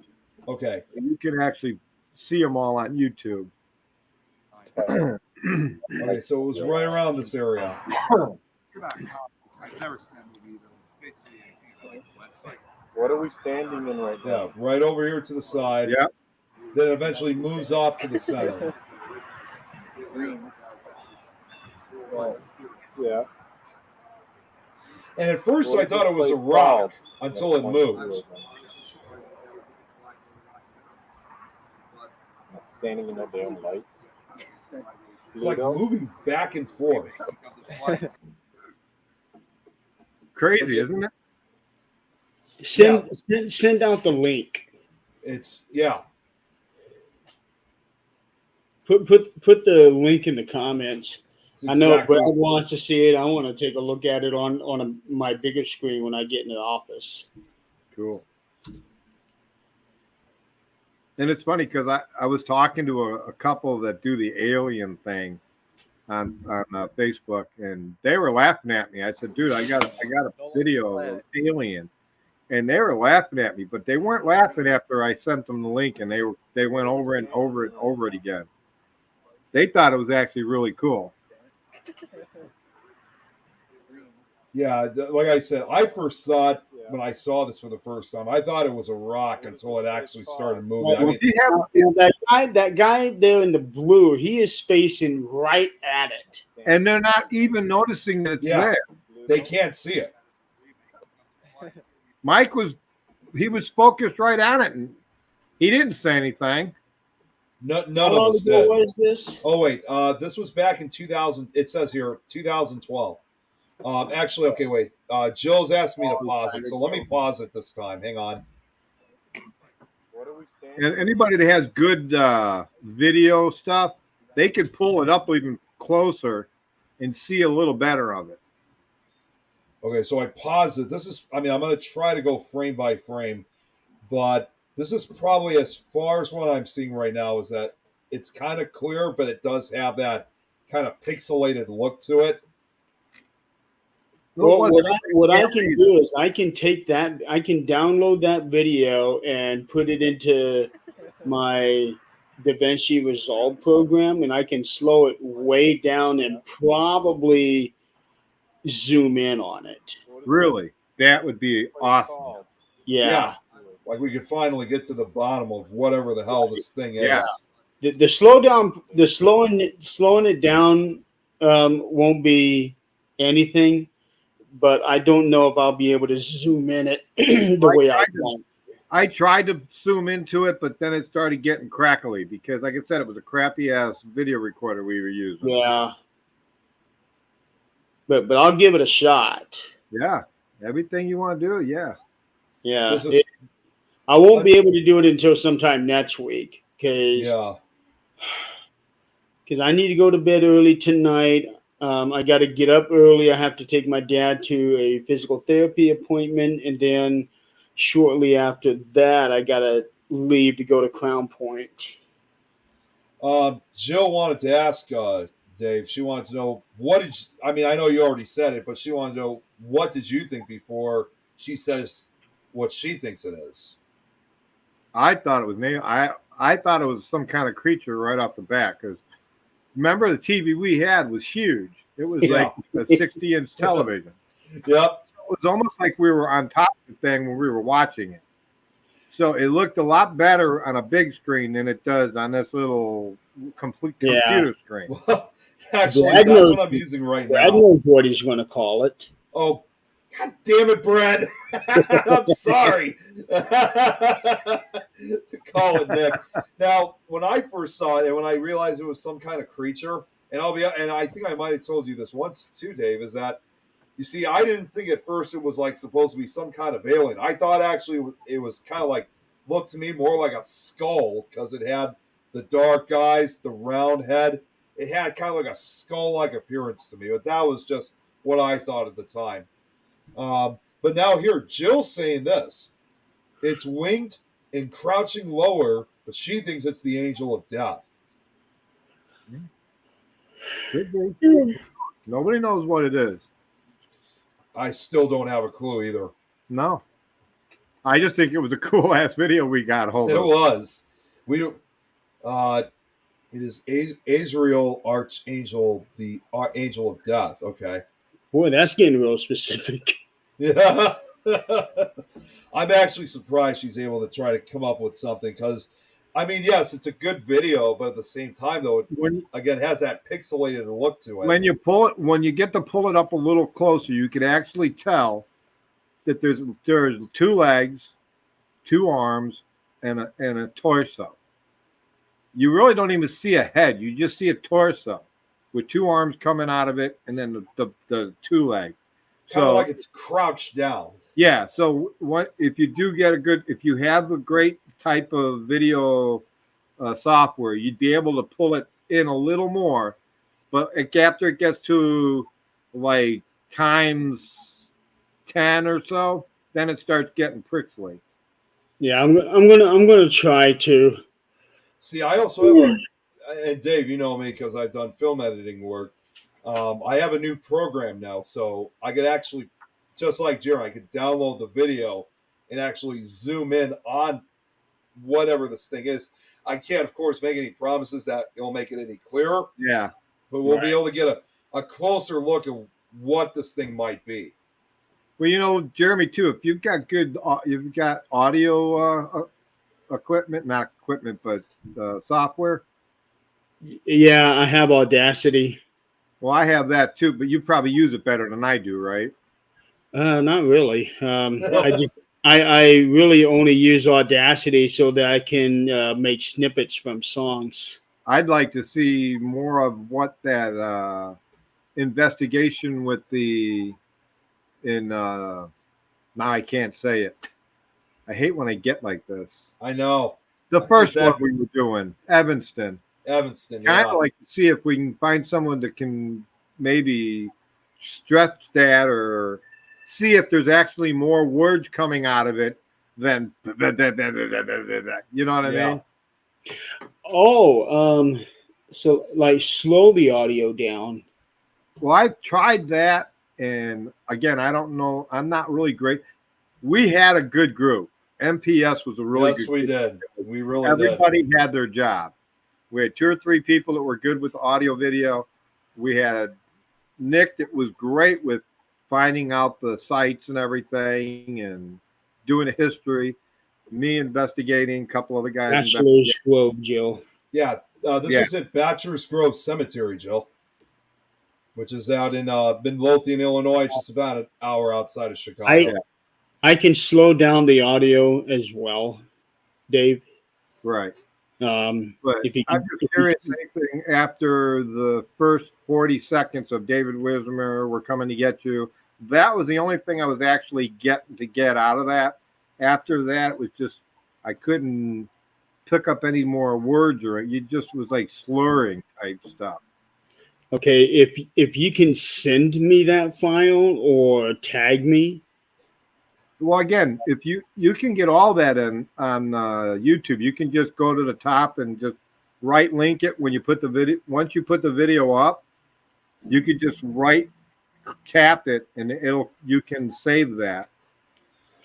Okay. You can actually see them all on YouTube. Okay, so it was right around this area. You're not common. I've never seen that movie either. It's basically like a website. What are we standing in right Yeah, now? right over here to the side. Yep. Then it eventually moves off to the center. Well, yeah. And at first What I is thought this it was a place rock called? until it moved. Standing in that damn light. It's like Pluto? moving back and forth. Crazy, isn't it? Send out the link. It's yeah. Put the link in the comments. It's I know exactly. Brad wants to see it. I want to take a look at it on my bigger screen when I get in the office. Cool. And it's funny because I was talking to a couple that do the alien thing on Facebook, and they were laughing at me. I said, "Dude, I got a video of an alien," and they were laughing at me, but they weren't laughing after I sent them the link, and they went over and over and over it again. They thought it was actually really cool. Yeah, like I said, I first thought when I saw this for the first time, I thought it was a rock until it actually started moving. I mean, That guy there in the blue, he is facing right at it. And they're not even noticing that it's Yeah. there. they can't see it. Mike was focused right on it, and he didn't say anything. None How of long us ago did. was this? Oh wait, this was back in 2000. It says here 2012. Actually, okay, wait. Jill's asked me to pause it, so let me pause it this time. Hang on. And anybody that has good video stuff, they could pull it up even closer and see a little better of it. Okay, so I paused it. I'm going to try to go frame by frame, but this is probably as far as what I'm seeing right now is that it's kind of clear, but it does have that kind of pixelated look to it. Well, what I can do is I can download that video and put it into my DaVinci Resolve program, and I can slow it way down and probably zoom in on it. Really, that would be awesome. Yeah. Like we could finally get to the bottom of whatever the hell this thing is. Yeah. The slowing it down won't be anything, but I don't know if I'll be able to zoom in it the way I want. I tried to zoom into it, but then it started getting crackly because, like I said, it was a crappy ass video recorder we were using. Yeah. But I'll give it a shot. Yeah. Everything you want to do, yeah. Yeah. I won't be able to do it until sometime next week because I need to go to bed early tonight. I got to get up early. I have to take my dad to a physical therapy appointment, and then shortly after that, I got to leave to go to Crown Point. Jill wanted to ask Dave. She wanted to know I know you already said it, but she wanted to know what did you think before she says what she thinks it is. I thought it was me. I thought it was some kind of creature right off the bat because remember the TV we had was huge. It was like a 60-inch television. Yep. It was almost like we were on top of the thing when we were watching it. So it looked a lot better on a big screen than it does on this little complete computer screen. Well, actually, that's what I'm using right now. I know what he's going to call it. Oh, God damn it, Brad. I'm sorry to call it Nick. Now, when I first saw it and when I realized it was some kind of creature, and I think I might have told you this once too, Dave, is that, you see, I didn't think at first it was like supposed to be some kind of alien. I thought actually it was kind of like, looked to me more like a skull because it had the dark eyes, the round head. It had kind of like a skull-like appearance to me, but that was just what I thought at the time. But now here, Jill's saying this. It's winged and crouching lower, but she thinks it's the angel of death. Could be. Nobody knows what it is. I still don't have a clue either. No. I just think it was a cool ass video we got hold of. It was. It is Azrael Archangel, the Angel of Death. Okay. Boy, that's getting real specific. Yeah. I'm actually surprised she's able to try to come up with something because, I mean, yes, it's a good video, but at the same time, though, it again has that pixelated look to it. When you pull it, when you get to pull it up a little closer, you can actually tell that there's 2 legs, 2 arms, and a torso. You really don't even see a head; you just see a torso with 2 arms coming out of it, and then the 2 legs. Kind of like it's crouched down. Yeah. So what if you do get if you have a great type of video software, you'd be able to pull it in a little more, but after it gets to like times 10 or so, then it starts getting pixely. Yeah, I'm gonna try to. See, I also have and Dave, you know me because I've done film editing work. I have a new program now, so I could actually, just like Jeremy, I could download the video and actually zoom in on whatever this thing is. I can't, of course, make any promises that it'll make it any clearer. Yeah. But we'll be able to get a closer look at what this thing might be. Well, Jeremy, too, if you've got audio equipment, not equipment, but software. Yeah, I have Audacity. Well, I have that too, but you probably use it better than I do, right? Not really. I really only use Audacity so that I can make snippets from songs. I'd like to see more of what that investigation with now I can't say it. I hate when I get like this. I know. The first one we were doing, Evanston. Evanston, I'd like to see if we can find someone that can maybe stretch that or see if there's actually more words coming out of it than you know what I mean? Oh, so like slow the audio down. Well, I tried that, and again, I don't know. I'm not really great. We had a good group. MPS was a really good group. Yes, we did. We really Everybody had their job. We had 2 or 3 people that were good with audio video. We had Nick that was great with finding out the sites and everything and doing a history. Me investigating, a couple other guys. Bachelor's Grove, Jill. Yeah, this was at Bachelor's Grove Cemetery, Jill, which is out in Midlothian, Illinois, just about an hour outside of Chicago. I can slow down the audio as well, Dave. Right. But if you I'm just curious, anything after the first 40 seconds of David Wismer, we're coming to get you. That was the only thing I was actually getting to get out of that. After that, it was just I couldn't pick up any more words or it just was like slurring type stuff. Okay, if you can send me that file or tag me. Well, again, if you can get all that on YouTube, you can just go to the top and just right link it when you put the video. Once you put the video up, you could just tap it and you can save that.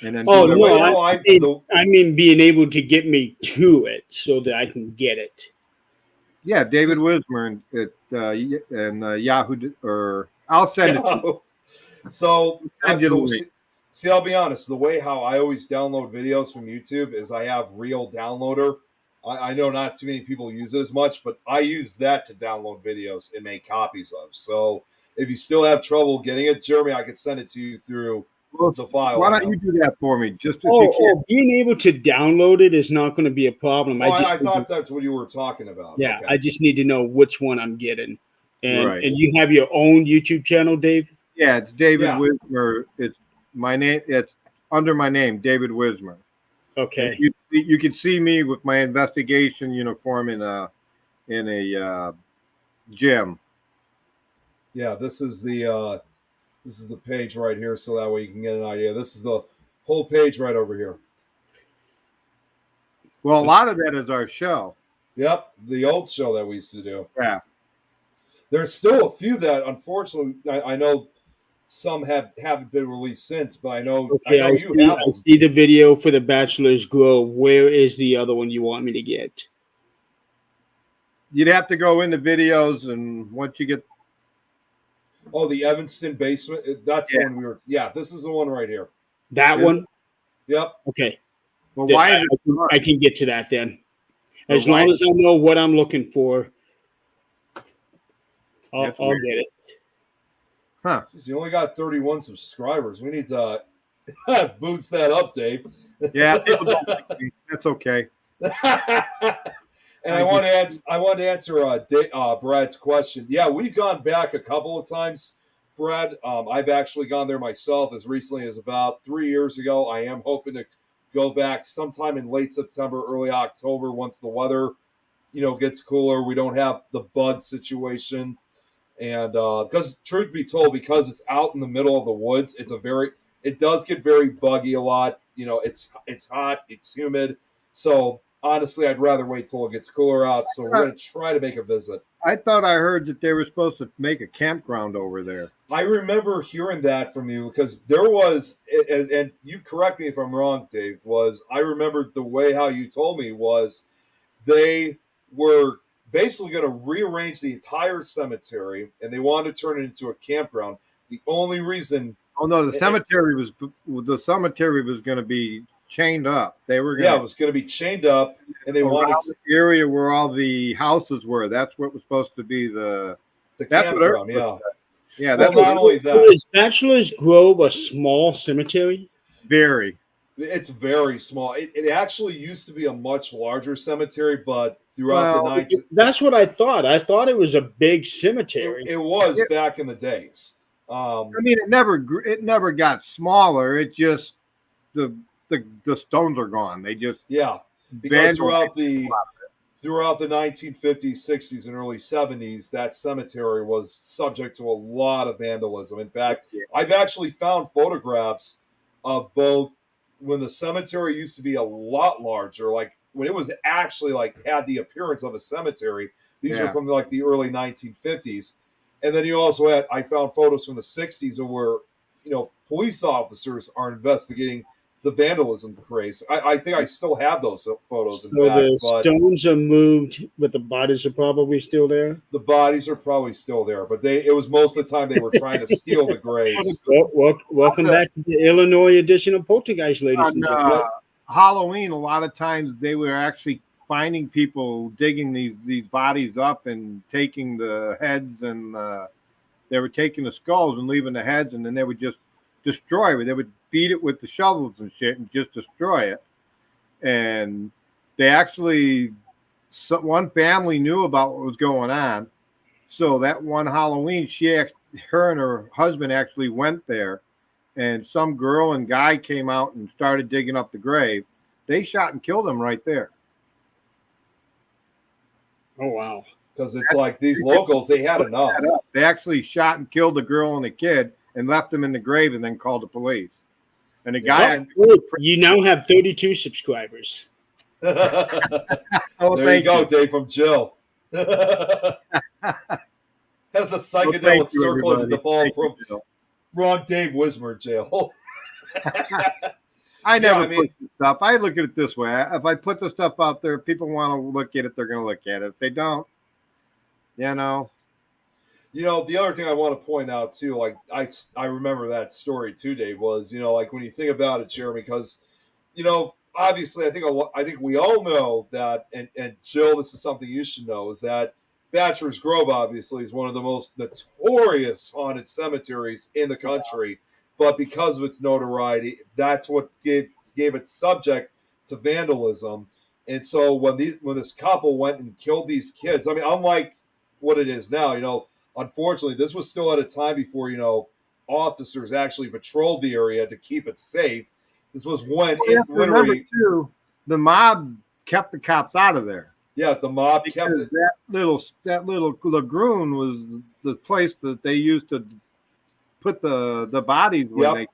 And then I mean being able to get me to it so that I can get it. Yeah, David Wismer and Yahoo, or I'll send it to you. So see, I'll be honest. The way how I always download videos from YouTube is I have Real Downloader. I know not too many people use it as much, but I use that to download videos and make copies of. So if you still have trouble getting it, Jeremy, I could send it to you through the file. Why don't you do that for me? Just being able to download it is not going to be a problem. I thought that's what you were talking about. Yeah, okay. I just need to know which one I'm getting. And you have your own YouTube channel, Dave? Yeah, it's David Wismer. It's my name. It's under my name, David Wismer. Okay. You can see me with my investigation uniform in a gym. Yeah, this is the page right here, so that way you can get an idea. This is the whole page right over here. Well, a lot of that is our show. Yep, the old show that we used to do. Yeah. There's still a few that, unfortunately, I know some haven't been released since, but I know you have them. I see the video for the Bachelor's Grove. Where is the other one you want me to get? you'd have to go into videos, and once you get Oh, the Evanston basement. That's the Yeah. one we were. Yeah, this is the one right here. That Yeah. one? Yep. Okay. well, Then why I, is I it can, I can get to that then. So As why- long as I know what I'm looking for, I'll That's get weird. it. Huh? Jeez, you only got 31 subscribers. We need to boost that up, Dave. Yeah, people don't like me. That's okay. And I want to answer Brad's question. Yeah, we've gone back a couple of times, Brad. I've actually gone there myself as recently as about 3 years ago. I am hoping to go back sometime in late September, early October, once the weather, gets cooler. We don't have the bug situation, and because truth be told, because it's out in the middle of the woods, it does get very buggy a lot. It's hot, it's humid, so honestly, I'd rather wait till it gets cooler out. So we're going to try to make a visit. I thought I heard that they were supposed to make a campground over there. I remember hearing that from you because there was, and you correct me if I'm wrong, Dave, I remember the way how you told me was they were basically going to rearrange the entire cemetery and they wanted to turn it into a campground. The only reason. Oh no, the cemetery was going to be chained up. They were Yeah, it was going to be chained up, and they wanted the area where all the houses were. That's what was supposed to be the campground. Yeah, yeah. Well, That's not only So that, is Bachelor's Grove a small cemetery? very. it's very small. It actually used to be a much larger cemetery, but throughout the Well, night, That's what I thought. I thought it was a big cemetery. it was back in the days. I mean, it never got smaller. It just the stones are gone. They just Because vandalized throughout the 1950s, 60s, and early 70s, that cemetery was subject to a lot of vandalism. In fact, I've actually found photographs of both when the cemetery used to be a lot larger, like when it was actually had the appearance of a cemetery. These are from the early 1950s. And then I found photos from the 60s where, police officers are investigating the vandalism craze. I think I still have those photos. The stones are moved, but the bodies are probably still there. The bodies are probably still there, but it was most of the time they were trying to steal the graves. Welcome back to the Illinois edition of Poltergeist, ladies and gentlemen. Halloween, a lot of times they were actually finding people digging these bodies up and taking the heads, and they were taking the skulls and leaving the heads, and then they would just destroy it. They would beat it with the shovels and shit and just destroy it. And they actually, one family knew about what was going on. So that one Halloween, her and her husband actually went there, and some girl and guy came out and started digging up the grave. They shot and killed them right there. Oh, wow. Because it's like these locals, they had enough. They actually shot and killed the girl and the kid and left them in the grave and then called the police. And the guy... You now have 32 subscribers. There you go, Dave, from Jill. Has a psychedelic circle as a default from wrong Dave Wismer jail. I never put the stuff. I look at it this way. If I put the stuff out there, people want to look at it, they're going to look at it. If they don't, the other thing I want to point out too, I remember that story too, Dave, was, when you think about it, Jeremy, because, obviously I think we all know that, and Jill, this is something you should know, is that Bachelor's Grove obviously is one of the most notorious haunted cemeteries in the country, but because of its notoriety, that's what gave it subject to vandalism. And so when this couple went and killed these kids, I mean, unlike what it is now, unfortunately, this was still at a time before, officers actually patrolled the area to keep it safe. This was when it literally... Too, the mob kept the cops out of there. Yeah, the mob kept it. That little lagoon was the place that they used to put the bodies. When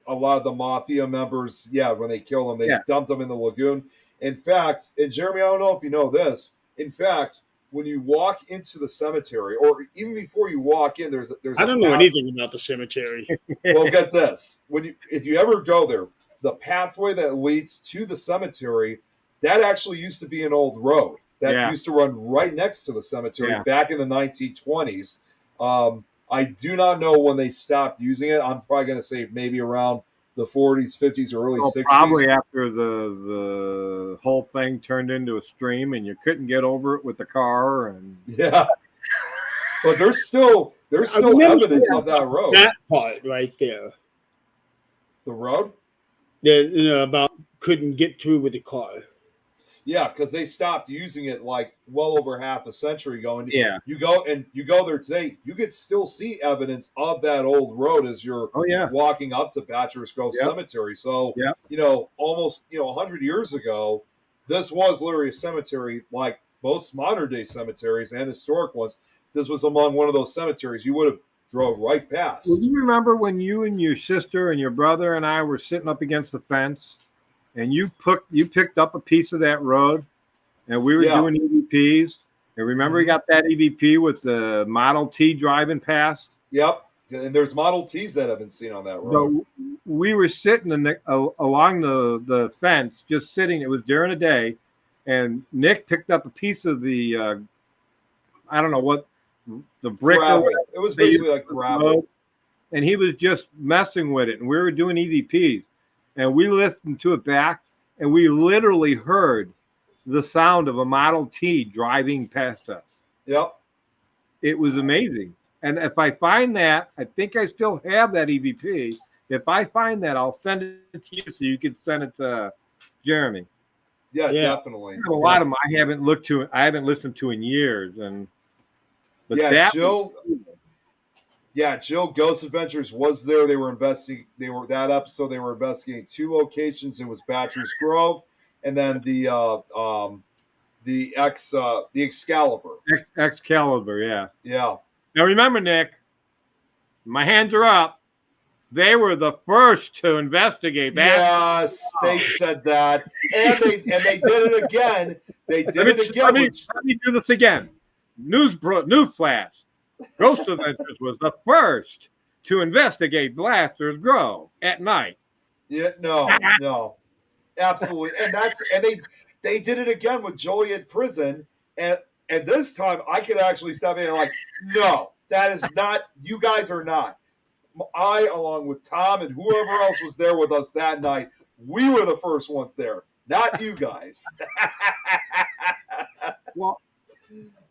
A lot of the mafia members, when they kill them, they dumped them in the lagoon. In fact, and Jeremy, I don't know if you know this. In fact, when you walk into the cemetery, or even before you walk in, there's I don't know anything about the cemetery. Well, get this: if you ever go there, the pathway that leads to the cemetery, that actually used to be an old road that used to run right next to the cemetery back in the 1920s. I do not know when they stopped using it. I'm probably going to say maybe around the 40s, 50s, or early 60s. Probably after the whole thing turned into a stream and you couldn't get over it with the car. And yeah, but there's still evidence of that road. That part right there. The road? About couldn't get through with the car. Yeah, because they stopped using it like well over half a century ago. And yeah, you go there today, you can still see evidence of that old road as you're walking up to Bachelor's Grove Cemetery. So almost 100 years ago, this was literally a cemetery like most modern day cemeteries and historic ones. This was among one of those cemeteries you would have drove right past. Well, do you remember when you and your sister and your brother and I were sitting up against the fence? And you picked up a piece of that road, and we were doing EVPs. And remember, you got that EVP with the Model T driving past. Yep, and there's Model Ts that have been seen on that road. So we were sitting along the fence, just sitting. It was during the day, and Nick picked up a piece of the I don't know what the brick. Gravel. It was basically like gravel, and he was just messing with it. And we were doing EVPs. And we listened to it back, and we literally heard the sound of a Model T driving past us. Yep. It was amazing. And if I find that, I think I still have that EVP. If I find that, I'll send it to you so you can send it to Jeremy. Yeah, definitely. A lot of them I haven't listened to in years. Jill Ghost Adventures was there. They were investigating. They were investigating 2 locations. It was Bachelor's Grove, and then the Excalibur. Excalibur, yeah. Yeah. Now remember, Nick, my hands are up. They were the first to investigate. Yes, they said that, and they did it again. They did it again. Let me do this again. News flash. Ghost Adventures was the first to investigate Bachelor's Grove at night. Yeah, no, absolutely, and they did it again with Joliet Prison, and this time I could actually step in and like, no, that is not. You guys are not. I, along with Tom and whoever else was there with us that night, we were the first ones there, not you guys. Well,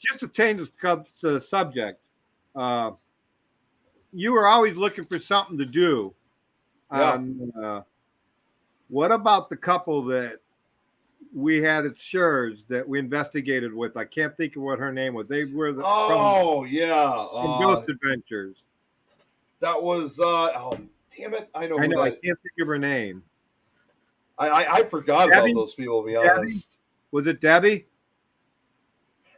just to change the subject. You were always looking for something to do. What about the couple that we had at Schurz that we investigated with? I can't think of what her name was. They were from Ghost Adventures. That was damn it! I know. I can't think of her name. I forgot about those people. To be honest, was it Debbie?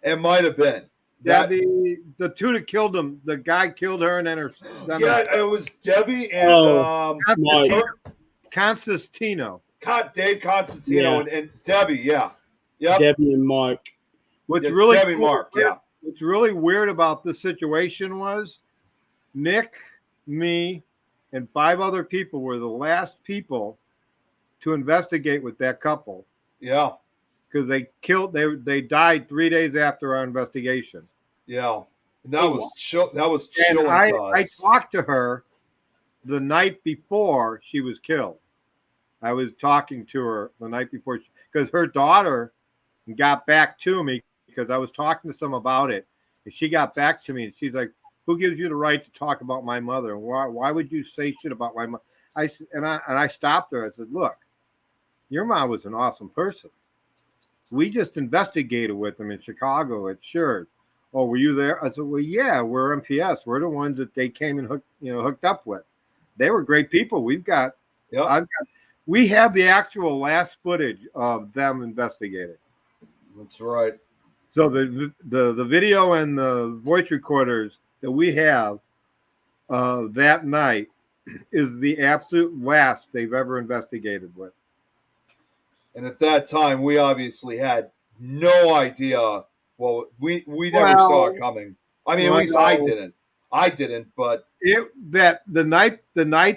It might have been. Debbie, the 2 that killed him, the guy killed her, and then her. It was Debbie and Constantino. Dave Constantino and Debbie, Yep. Debbie and Mark. What's really weird about the situation was Nick, me, and 5 other people were the last people to investigate with that couple. Yeah. Because they died 3 days after our investigation. Yeah, and that was chilling to us. I talked to her the night before she was killed. I was talking to her the night before because her daughter got back to me because I was talking to some about it, and she got back to me and she's like, "Who gives you the right to talk about my mother? Why would you say shit about my mother?" I stopped her. I said, "Look, your mom was an awesome person. We just investigated with them in Chicago at Schurz. Oh, were you there?" I said, "Well, yeah, we're MPS. We're the ones that they came and hooked up with. They were great people. We have the actual last footage of them investigating." That's right. So the video and the voice recorders that we have that night is the absolute last they've ever investigated with. And at that time, we obviously had no idea. Well, we never saw it coming. I mean, at least I didn't. But the night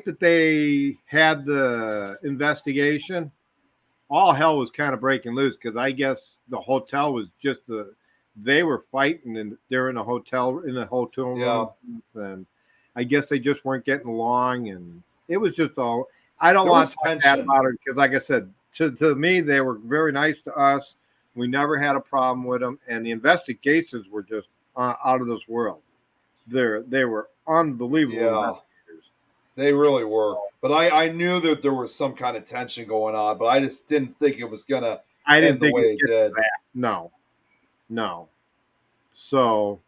that they had the investigation, all hell was kind of breaking loose because I guess the hotel was just they were fighting and they're in a hotel room, and I guess they just weren't getting along, and it was just all. I don't There want was to talk bad tension. about it because, like I said, to me they were very nice to us. We never had a problem with them, and the investigations were just out of this world. They were unbelievable. Yeah, they really were. But I knew that there was some kind of tension going on, but I just didn't think it was gonna I didn't end the think way it'd it get to did. that. No, no. So,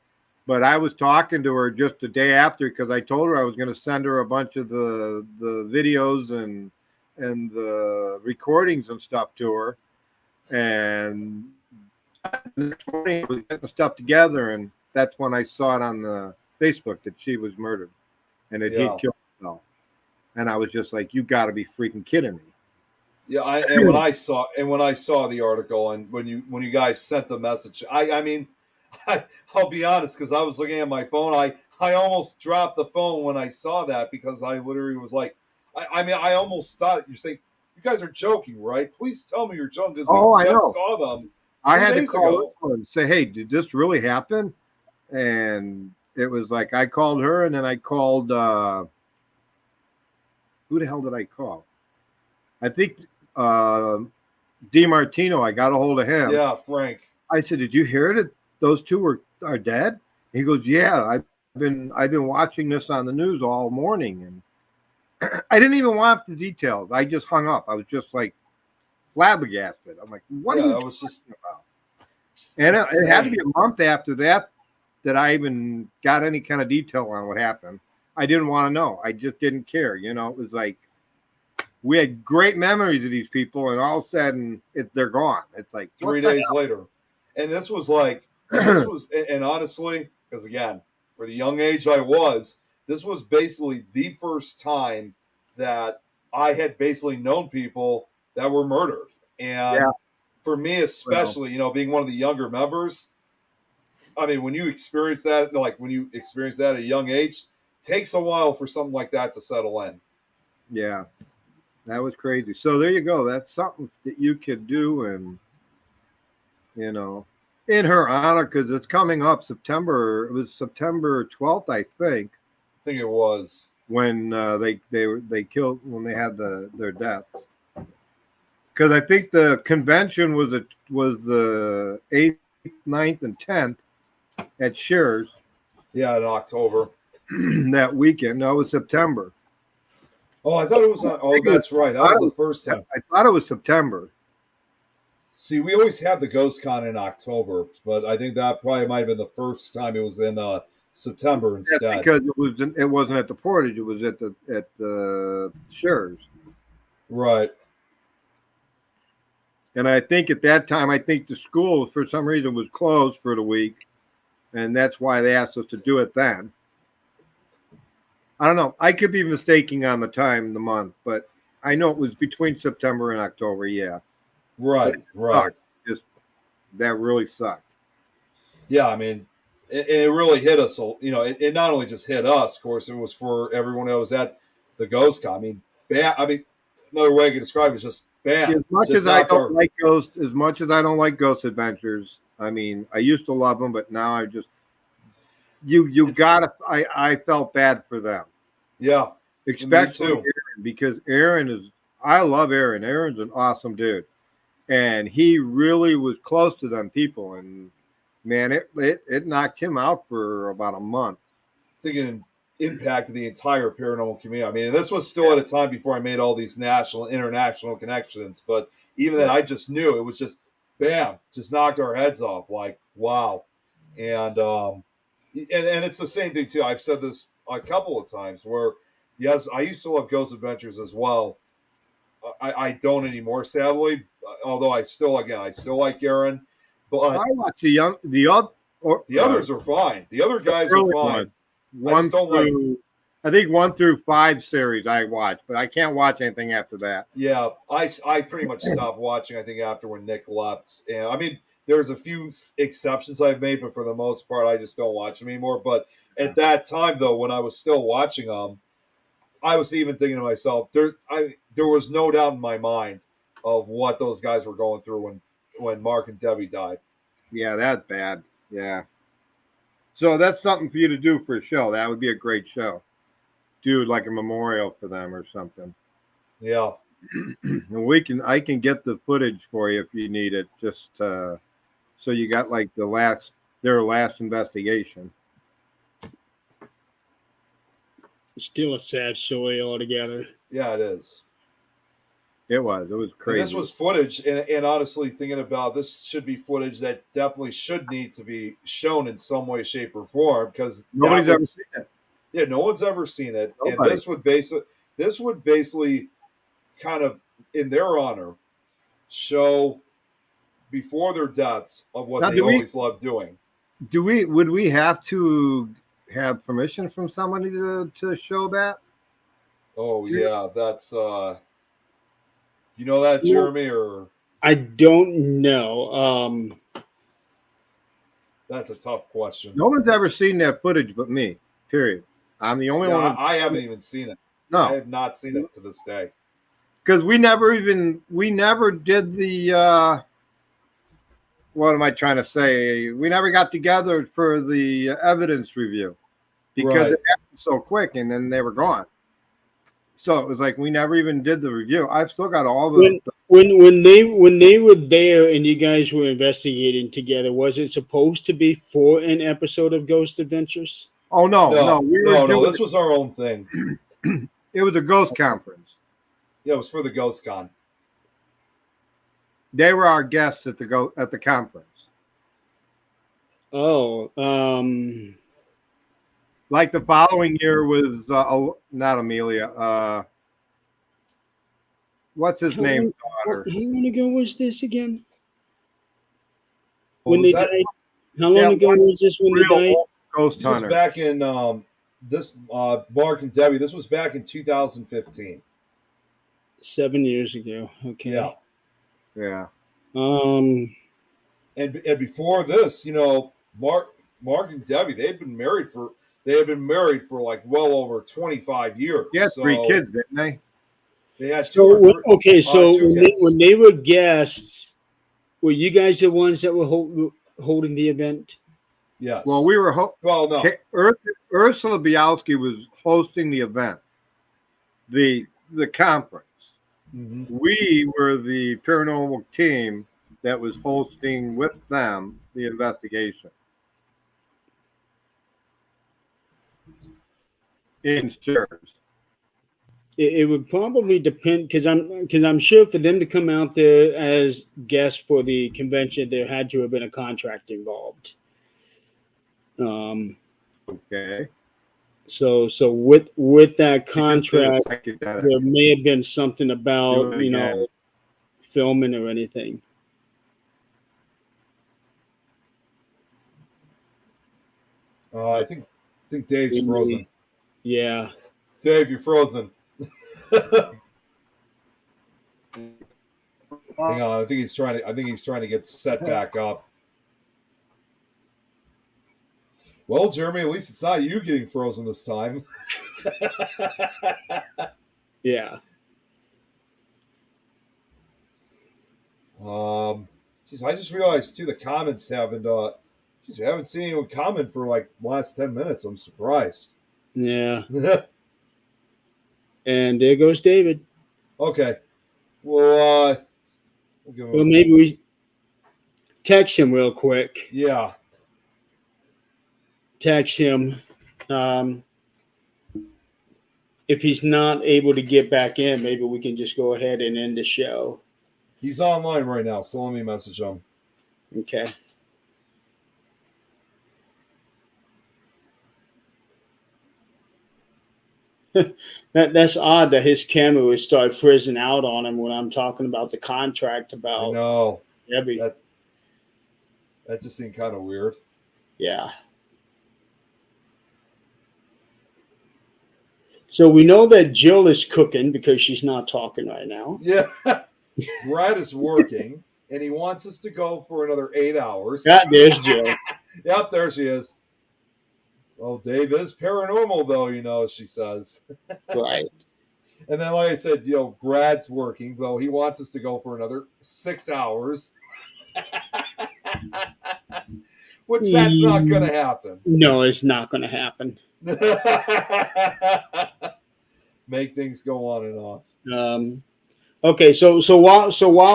but I was talking to her just the day after because I told her I was going to send her a bunch of the videos and the recordings and stuff to her. And the next morning, I was getting stuff together, and that's when I saw it on the Facebook that she was murdered and that he'd Yeah. killed herself. And I was just like, "You got to be freaking kidding me!" Yeah, and when I saw the article and when you guys sent the message, I mean, I'll be honest because I was looking at my phone. I almost dropped the phone when I saw that because I literally was like, I mean, I almost thought you're saying you guys are joking, right? Please tell me you're joking because we Oh, I just know. saw them I 3 had to days call ago. her and say, "Hey, did this really happen?" And it was like I called her, and then I called who the hell did I call? I think uh, DiMartino. I got a hold of him. Yeah, Frank. I said, "Did you hear that those two are dead?" He goes, "Yeah, I've been watching this on the news all morning, and I didn't even want the details. I just hung up. I was just like flabbergasted. I'm like, what are Yeah, you that was just talking about? And it had to be insane. a month after that I even got any kind of detail on what happened. I didn't want to know. I just didn't care. It was like we had great memories of these people, and all of a sudden they're gone. It's like, what 3 days later. And this was like, and the this hell? was, and honestly, because again, for the young age I was, this was basically the first time that I had basically known people that were murdered. Yeah, And for me, well, especially, being one of the younger members, I mean, when you experience that, like when you experience that at a young age, takes a while for something like that to settle in. yeah, that was crazy. So there you go. That's something that you could do, and you know, in her honor, because it's coming up September. It was September 12th, I think, I think it was. when they killed when they had their death. Because I think the convention was the 8th, 9th, and 10th at Shears Yeah, in October. that weekend. No, it was September. Oh, I thought it was on. Oh, that's right. That was the first time. I thought it was September. See, we always had the Ghost Con in October, but I think that probably might have been the first time it was in September That's instead. because it wasn't at the Portage. It was at the Shears. Right. And I think at that time, I think the school for some reason was closed for the week, and that's why they asked us to do it then. I don't know. I could be mistaking on the time, the month, but I know it was between September and October. Yeah, but Right. it Right. sucked. Just that really sucked. Yeah. I mean, it really hit us. It not only just hit us. Of course, it was for everyone that was at the Ghost Con. I mean, bam. I mean, another way I could describe it is just bam. As much Just as I knocked don't our. like as much as I don't like Ghost Adventures. I mean, I used to love them, but now I just you It's gotta. I felt bad for them, yeah. Me especially too. Aaron, because Aaron is. I love Aaron. Aaron's an awesome dude, and he really was close to them people, and man, it knocked him out for about a month. Thinking impacted the entire paranormal community. I mean, this was still at a time before I made all these national, international connections. But even then, Yeah. I just knew it was just bam, just knocked our heads off. Like wow, and it's the same thing too. I've said this a couple of times where yes, I used to love Ghost Adventures as well. I don't anymore, sadly. Although I still like Aaron, I but watched the other or the others are fine. The other the guys are early one, fine. I just one don't like. through. I think 1 through 5 series I watched, but I can't watch anything after that. Yeah, I pretty much stopped watching. I think after when Nick left, and I mean, there's a few exceptions I've made, but for the most part, I just don't watch them anymore. But at that time, though, when I was still watching them, I was even thinking to myself, there was no doubt in my mind of what those guys were going through when Mark and Debbie died. Yeah, that's bad. Yeah. So that's something for you to do for a show. That would be a great show. Do like a memorial for them or something. Yeah. And I can get the footage for you if you need it. Just so you got like their last investigation. Still a sad story altogether. Yeah, it is. It was crazy. And this was footage, and honestly, thinking about this, should be footage that definitely should need to be shown in some way, shape, or form, because Nobody's ever seen it. Yeah, no one's ever seen it, Nobody. and this would basically kind of, in their honor, show before their deaths of what Now, they always loved doing. Would we have to have permission from somebody to show that? Oh yeah, that's you know that, Jeremy, or I don't know. that's a tough question. No one's ever seen that footage but me. Period. I'm the only one. I haven't even seen it. No, I have not seen it to this day. because we never did the. What am I trying to say? We never got together for the evidence review because Right. it happened so quick, and then they were gone. So it was like we never even did the review. I've still got all the. When they were there and you guys were investigating together, was it supposed to be for an episode of Ghost Adventures? Oh no! No. This was our own thing. It was a ghost conference. Yeah, it was for the Ghost Con. They were our guests at the conference. Oh, Like the following year was not Amelia. What's his name? Daughter. how long ago was this again? What When was they that? died? How long ago was this when they Real died? old ghost This was hunter. back in Mark and Debbie. This was back in 2015. 7 years ago. Okay. Yeah. Yeah. Um. And before this, Mark and Debbie, they had been married for like well over 25 years. He had So 3 kids, didn't they? They had two So or three. okay. So two kids. when they were guests, were you guys the ones that were holding the event? Yes. Well, we were. Well, no. Ursula Bialski was hosting the event, the conference. Mhm. We were the paranormal team that was hosting with them the investigation. In shares. It would probably depend because I'm sure for them to come out there as guests for the convention, there had to have been a contract involved. Okay. So with that contract, there may have been something about filming or anything. I think Dave's frozen. Yeah. Dave, you're frozen. Hang on, I think he's trying to get set back up. Well, Jeremy, at least it's not you getting frozen this time. Yeah. Geez, I just realized too the comments haven't. Geez, we haven't seen anyone comment for like the last 10 minutes. I'm surprised. Yeah. And there goes David. Okay. Well, we'll give him. Well, maybe we text him real quick. Yeah. Text him. If he's not able to get back in, maybe we can just go ahead and end the show. He's online right now, so let me message him. Okay. That's odd that his camera would start frizzing out on him when I'm talking about the contract about No, every. that just seemed kind of weird. Yeah. So we know that Jill is cooking because she's not talking right now. Yeah. Brad is working, and he wants us to go for another 8 hours. Yeah, there's Jill. Yep, there she is. Well, Dave is paranormal, though, she says. Right. And then, like I said, Brad's working, though he wants us to go for another 6 hours, which that's not going to happen. No, it's not going to happen. Make things go on and off. Okay, so while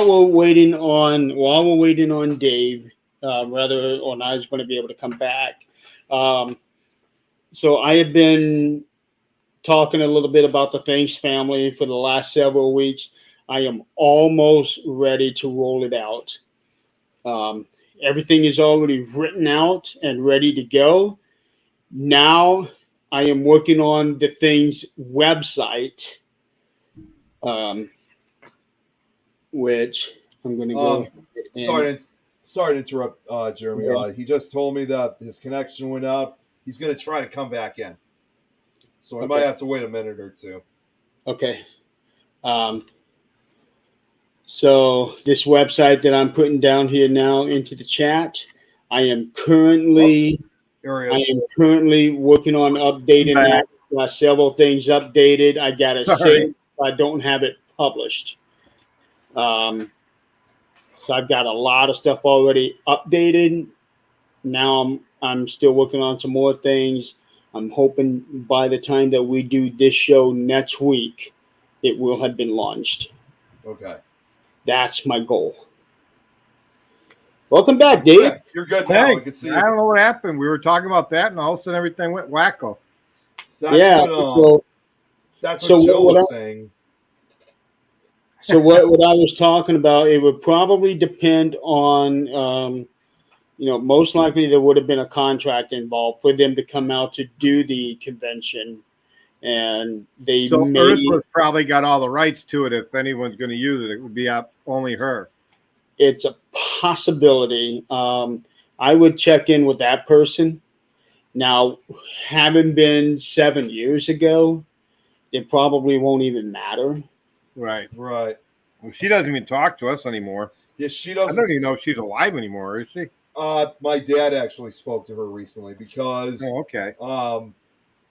we're waiting on Dave, whether or not he's going to be able to come back, so I have been talking a little bit about the Thanks family for the last several weeks. I am almost ready to roll it out. Everything is already written out and ready to go. Now I am working on the Things website, which I'm going to go. Sorry to interrupt, Jeremy. He just told me that his connection went out. He's going to try to come back in. So I might have to wait a minute or two. Okay. So this website that I'm putting down here now into the chat, I am currently working on updating that. Got several things updated. I got to say I don't have it published. So I've got a lot of stuff already updated. Now I'm still working on some more things. I'm hoping by the time that we do this show next week, it will have been launched. Okay. That's my goal. Welcome back, Dave. Yeah, you're good now. Hey, I can see I don't know what happened. We were talking about that, and all of a sudden everything went wacko. That's what Joe was saying. So what I was talking about, it would probably depend on, most likely there would have been a contract involved for them to come out to do the convention. And they Ursula's probably got all the rights to it. If anyone's going to use it, it would be only her. It's a possibility. I would check in with that person. Now, having been 7 years ago, it probably won't even matter. Right. Right. Well, she doesn't even talk to us anymore. Yeah, she doesn't. I don't even know if she's alive anymore, is she? My dad actually spoke to her recently because. Oh, okay.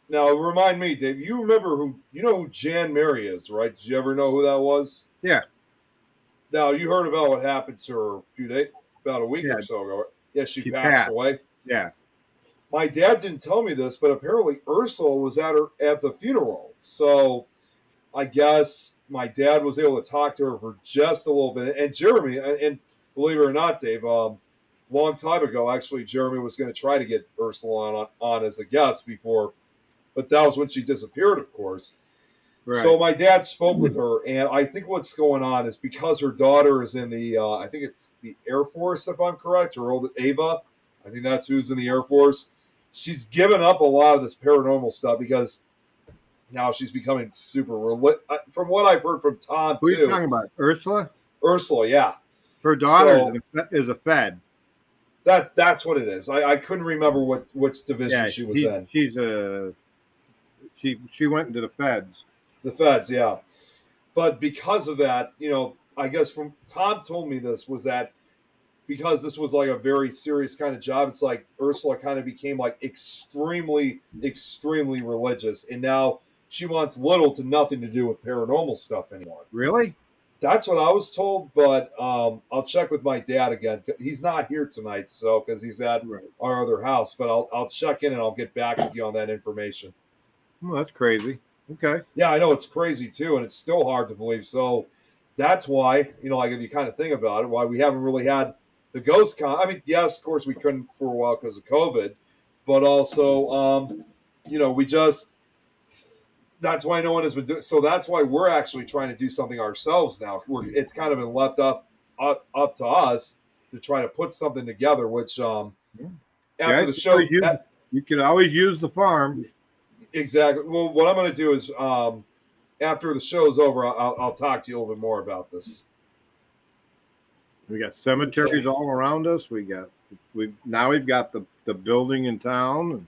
Now, remind me, Dave, you remember who Jan Mary is, right? Did you ever know who that was? Yeah. Now, you heard about what happened to her about a week or so ago. Yeah, she passed away. Yeah. My dad didn't tell me this, but apparently Ursula was at the funeral. So I guess my dad was able to talk to her for just a little bit. And Jeremy, and believe it or not, Dave, long time ago, actually, Jeremy was going to try to get Ursula on as a guest before. But that was when she disappeared, of course. Right. So my dad spoke with her, and I think what's going on is because her daughter is in the, I think it's the Air Force, if I'm correct, or old Ava. I think that's who's in the Air Force. She's given up a lot of this paranormal stuff because now she's becoming super from what I've heard from Tom, Who are you talking about? Ursula? Ursula, yeah. Her daughter is a Fed. That's what it is. I couldn't remember which division she was in. She went into the Feds. The Feds, yeah. But because of that, I guess from Tom told me this was that because this was like a very serious kind of job, it's like Ursula kind of became like extremely, extremely religious. And now she wants little to nothing to do with paranormal stuff anymore. Really? That's what I was told, but I'll check with my dad again. He's not here tonight, because he's at our other house. But I'll check in and I'll get back with you on that information. Well, that's crazy. Okay. Yeah, I know it's crazy too, and it's still hard to believe. So that's why, like if you kind of think about it, why we haven't really had the ghost con. I mean, yes, of course we couldn't for a while because of COVID, but also, we just. That's why no one has been doing. So that's why we're actually trying to do something ourselves now. It's kind of been left up to us to try to put something together. Which after the show, you can always use the farm. Exactly. Well, what I'm going to do is after the show's over, I'll talk to you a little bit more about this. We got cemeteries all around us. We've got the building in town.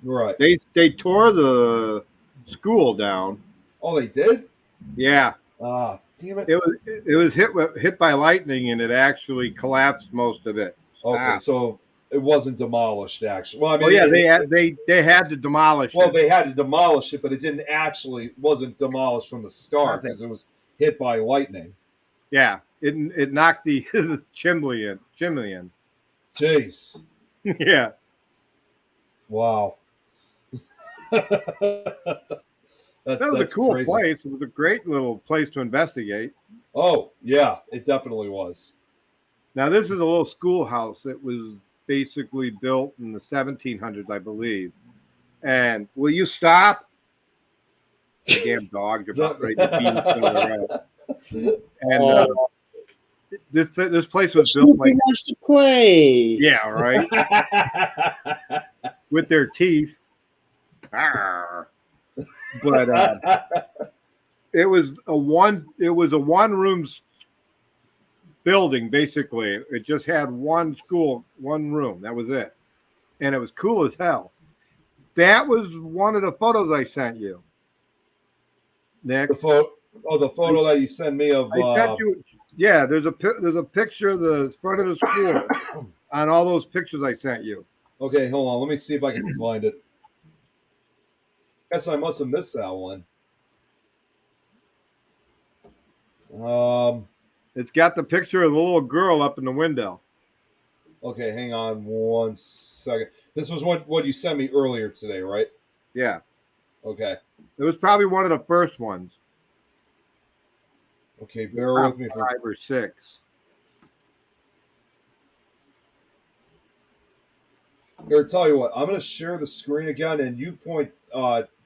Right. They tore the school down. Oh, they did? Yeah. Damn it. It was hit by lightning, and it actually collapsed most of it. Okay, so It wasn't demolished, actually. Well, I mean, Oh yeah, they had to demolish well, it. they had to demolish it, but it didn't actually wasn't demolished from the start because it was hit by lightning. Yeah, it knocked the chimney in. Jeez. Yeah. Wow. that was a that's cool crazy. place. It was a great little place to investigate. Oh, yeah, it definitely was. Now, this is a little schoolhouse that was basically built in the 1700s, I believe. And will you stop? The damn dog's about ready to beat each other up. And this place was built Snoopy like, wants to play. yeah, right, with their teeth. Arr. But it was a one room building basically. It just had one school, one room. That was it, and it was cool as hell. That was one of the photos I sent you, Nick. the photo that you sent me of. I sent you. Yeah, there's a picture of the front of the school on all those pictures I sent you. Okay, hold on. Let me see if I can find it. Guess I must have missed that one. It's got the picture of the little girl up in the window. Okay, hang on 1 second. This was what you sent me earlier today, right? Yeah, Okay. it was probably one of the first ones. Okay, bear with me for 5 or 6. Here, tell you what. I'm going to share the screen again, and you point.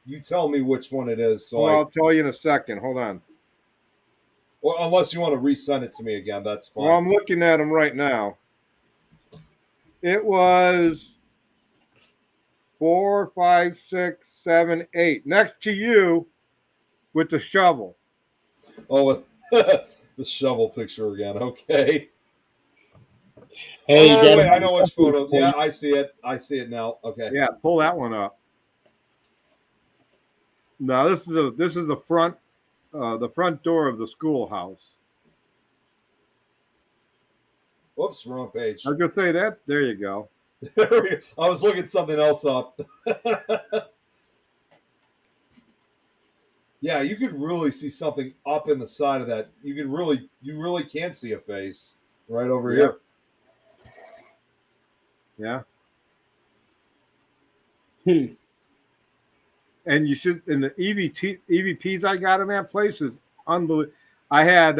You tell me which one it is. So I'll tell you in a second. Hold on. Well, unless you want to resend it to me again, that's fine. Well, I'm looking at them right now. It was 4, 5, 6, 7, 8. Next to you with the shovel. Oh, the shovel picture again. Okay. Hey, oh, wait, I know which photo. Yeah, I see it. I see it now. Okay. Yeah, pull that one up. Now this is the front door of the schoolhouse. Whoops, wrong page. I was gonna say that. There you go. I was looking something else up. Yeah, you could really see something up in the side of that. You really can see a face right over here. Yeah. And you should. And the EVPs I got in that place is unbelievable. I had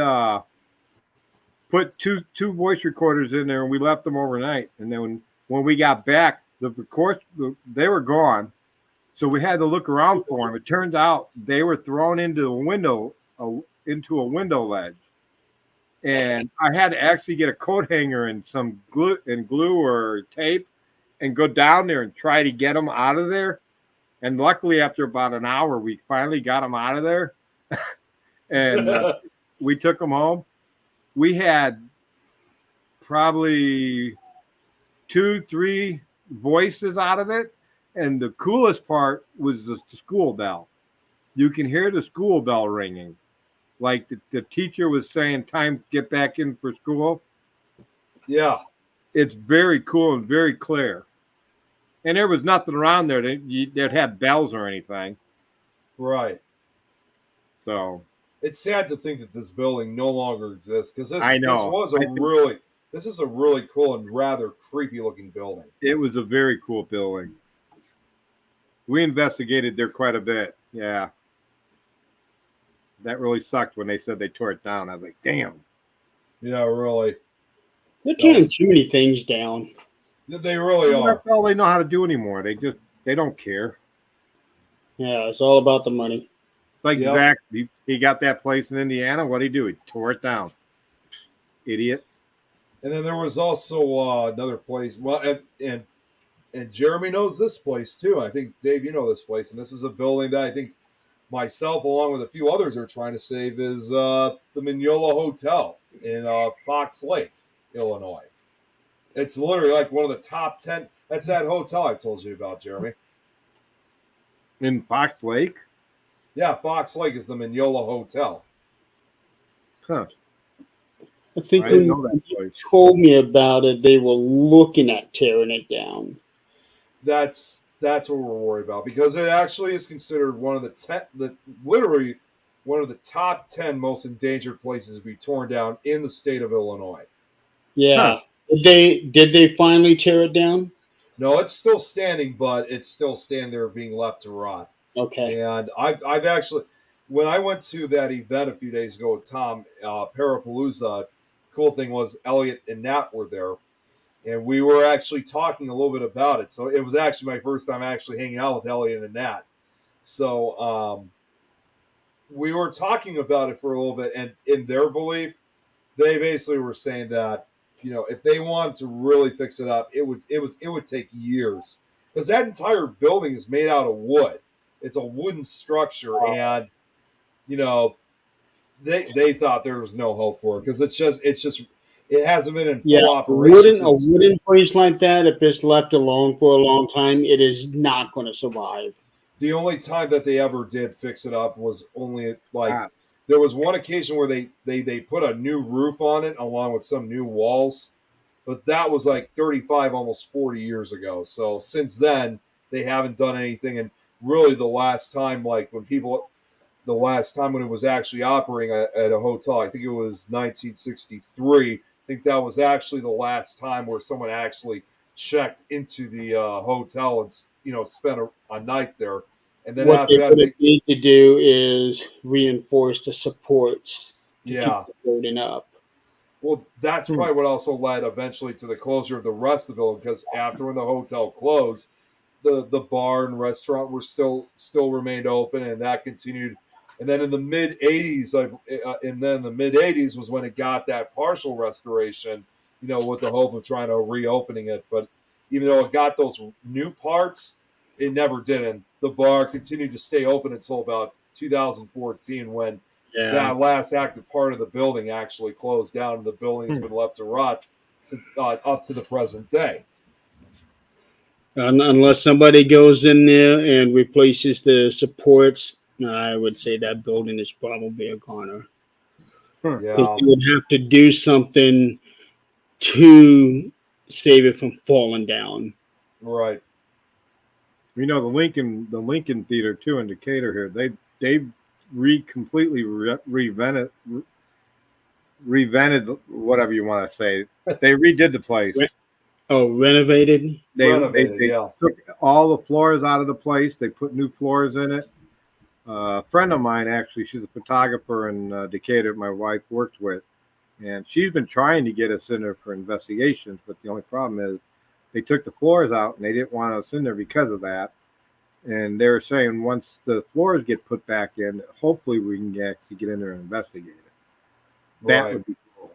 put two voice recorders in there, and we left them overnight. And then when we got back, they were gone. So we had to look around for them. It turns out they were thrown into a window ledge, and I had to actually get a coat hanger and some glue or tape, and go down there and try to get them out of there. And luckily, after about an hour, we finally got them out of there, and we took them home. We had probably 2, 3 voices out of it. And the coolest part was the school bell. You can hear the school bell ringing. Like the teacher was saying, time to get back in for school. Yeah. It's very cool and very clear. And there was nothing around there that had bells or anything. Right. So. It's sad to think that this building no longer exists because this is a really cool and rather creepy looking building. It was a very cool building. We investigated there quite a bit. Yeah. That really sucked when they said they tore it down. I was like, damn. Yeah, really. They're tearing too many things down. They really are. That's all they know how to do anymore. They don't care. Yeah, it's all about the money. Like Zach, he got that place in Indiana. What did he do? He tore it down. Idiot. And then there was also another place. Well, and Jeremy knows this place too. I think, Dave, you know this place. And this is a building that I think myself, along with a few others, are trying to save is the Mignolo Hotel in Fox Lake, Illinois. It's literally like one of the top 10. That's that hotel I told you about, Jeremy. In Fox Lake? Yeah, Fox Lake is the Mignolo Hotel. Huh. I think I didn't when know that you place. told me about it, they were looking at tearing it down. That's what we're worried about because it actually is considered one of literally one of the top 10 most endangered places to be torn down in the state of Illinois. Yeah. Huh. Did they finally tear it down? No, it's still standing, but it's still standing there being left to rot. Okay. And I've actually, when I went to that event a few days ago with Tom, Parapalooza, cool thing was Elliot and Nat were there, and we were actually talking a little bit about it. So it was actually my first time actually hanging out with Elliot and Nat. So we were talking about it for a little bit, and in their belief, they basically were saying that if they wanted to really fix it up, it would take years because that entire building is made out of wood. It's a wooden structure, and they thought there was no hope for it because it hasn't been in Yeah. full operation A since wooden place like that, if it's left alone for a long time, it is not going to survive. the only time that they ever did fix it up was only like Ah, there was one occasion where they put a new roof on it along with some new walls, but that was like 35 almost 40 years ago. So since then they haven't done anything, and really the last time when it was actually operating at a hotel, I think it was 1963. I think that was actually the last time where someone actually checked into the hotel and spent a night there. And then What after they that, would need to do is reinforce the supports to keep yeah. the building up. Well, that's Hmm. probably what also led eventually to the closure of the rest of the building because after when the hotel closed, the bar and restaurant were still remained open, and that continued. And then in the mid '80s, was when it got that partial restoration, with the hope of trying to reopening it. But even though it got those new parts, it never did. And the bar continued to stay open until about 2014 when Yeah. that last active part of the building actually closed down, and the building has been left to rot since up to the present day. Unless somebody goes in there and replaces the supports, I would say that building is probably a goner because Yeah, you would have to do something to save it from falling down. right. the Lincoln Theater too in Decatur here. They completely revented whatever you want to say. They redid the place. Oh, renovated? Renovated, They yeah. took all the floors out of the place. They put new floors in it. A friend of mine, actually, she's a photographer in Decatur. My wife works with, and she's been trying to get us in there for investigations. But the only problem is they took the floors out, and they didn't want us in there because of that. And they were saying once the floors get put back in, hopefully we can actually get in there and investigate it. That Right. would be cool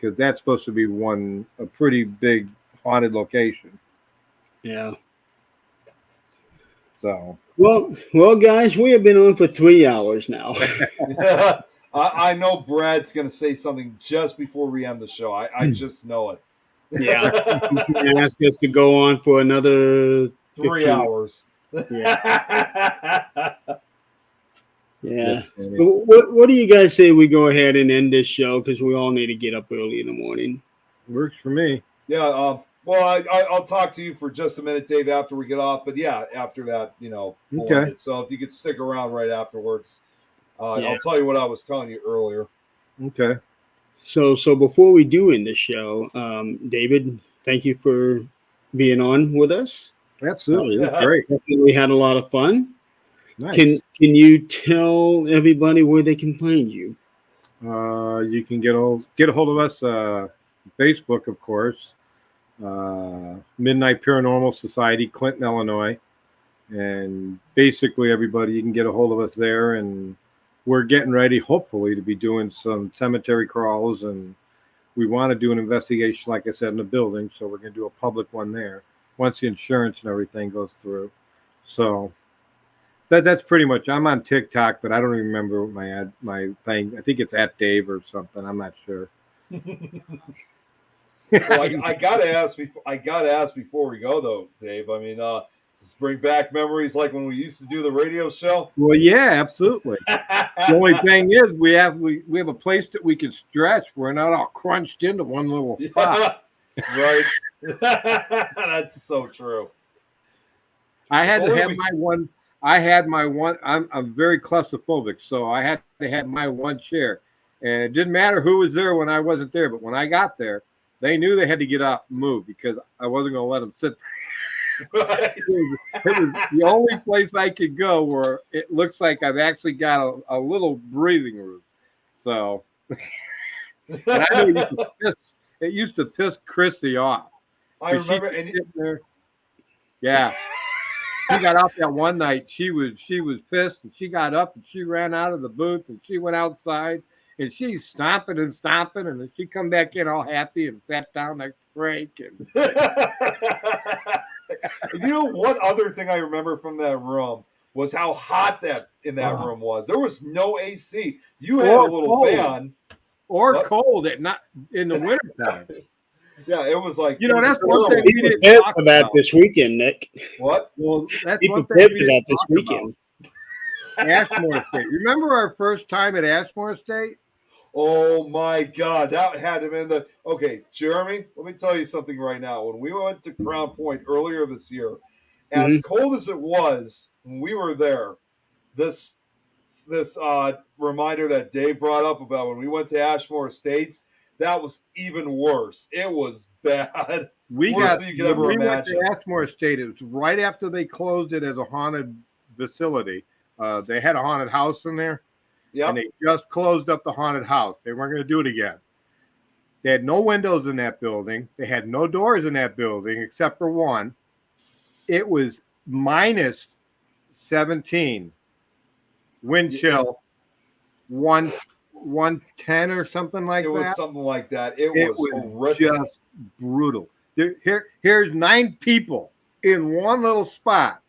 because that's supposed to be a pretty big haunted location. Yeah. So Well, guys, we have been on for 3 hours now. I know Brad's going to say something just before we end the show. I just know it. Yeah. Ask us to go on for another 3 15. hours. Yeah. Yes, What do you guys say we go ahead and end this show because we all need to get up early in the morning? works for me. Yeah. Well, I'll talk to you for just a minute, Dave, after we get off. But yeah, after that, we'll Okay. end it. So if you could stick around right afterwards, Yeah. I'll tell you what I was telling you earlier. Okay. So before we do end the show, David, thank you for being on with us. Absolutely. That's great. We had a lot of fun. Nice. Can you tell everybody where they can find you? You can get a hold of us, Facebook, of course. Midnight Paranormal Society, Clinton, Illinois. And basically everybody, you can get a hold of us there, and we're getting ready, hopefully, to be doing some cemetery crawls, and we want to do an investigation, like I said, in the building, so we're going to do a public one there once the insurance and everything goes through. So that's pretty much. I'm on TikTok, but I don't even remember what my thing. I think it's at Dave or something. I'm not sure. Well, I gotta ask before we go though, Dave. I mean, Does this bring back memories like when we used to do the radio show? Well, yeah, absolutely. The only thing is, we have a place that we can stretch. We're not all crunched into one little spot. Right. That's so true. I had to Before have we- my one. I had my one. I'm very claustrophobic, so I had to have my one chair, and it didn't matter who was there when I wasn't there. But when I got there, they knew they had to get up and move because I wasn't going to let them sit. Right. It was the only place I could go where it looks like I've actually got a little breathing room. So, and I know it used to piss Chrissy off. I remember, and Sitting there. Yeah. She got up that one night. She was pissed, and she got up and she ran out of the booth and she went outside and she's stomping and stomping, and then she come back in all happy and sat down next to Frank. And you know what other thing I remember from that room was how hot that in that room was. There was no AC. You had a little cold. fan. Or What? cold at not in the wintertime. Yeah, it was like That's one horrible. thing we Be didn't prepared talk for that about. this weekend, Nick. What? Well, that's Be one thing prepared we for that didn't this talk weekend. about. Ashmore State. Remember our first time at Ashmore State? Oh my God, that had to been the okay, Jeremy. Let me tell you something right now. When we went to Crown Point earlier this year, as cold as it was when we were there, this reminder that Dave brought up about when we went to Ashmore Estates, that was even worse. It was bad. We Worse than you could ever went imagine. to Ashmore State. It was right after they closed it as a haunted facility. They had a haunted house in there, Yep. and they just closed up the haunted house. They weren't going to do it again. They had no windows in that building. They had no doors in that building except for one. It was minus 17. Wind chill, 110 or something like that. It was something like that. It was horrific. Just brutal. Here's 9 people in one little spot.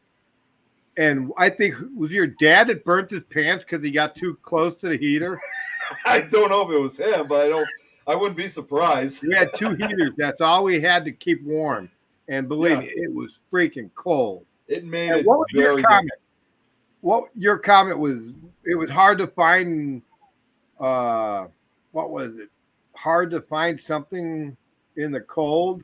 And I think, was your dad that burnt his pants because he got too close to the heater? I don't know if it was him, but I wouldn't be surprised. We had 2 heaters. That's all we had to keep warm. And believe me, it was freaking cold. It made And it what was your very comment? What your comment was? It was hard to find. What was it? Hard to find something in the cold.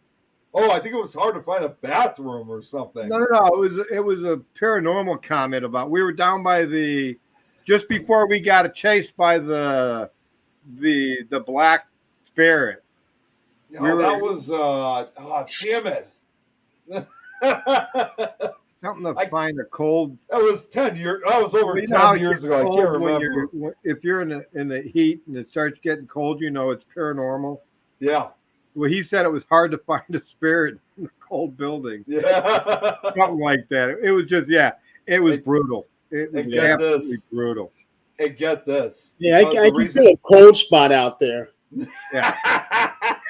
Oh, I think it was hard to find a bathroom or something. No. It was a paranormal comment about we were down by just before we got chased by the black spirit. Oh, that was damn it. Something to find a cold. That was 10 years. That was over 10 years ago. I can't remember. If you're in the heat and it starts getting cold, it's paranormal. Yeah. Well, he said it was hard to find a spirit in a cold building. Yeah. Something like that. It was just, it was brutal. It was absolutely brutal. And get this. Yeah, I can feel a cold spot out there. Yeah.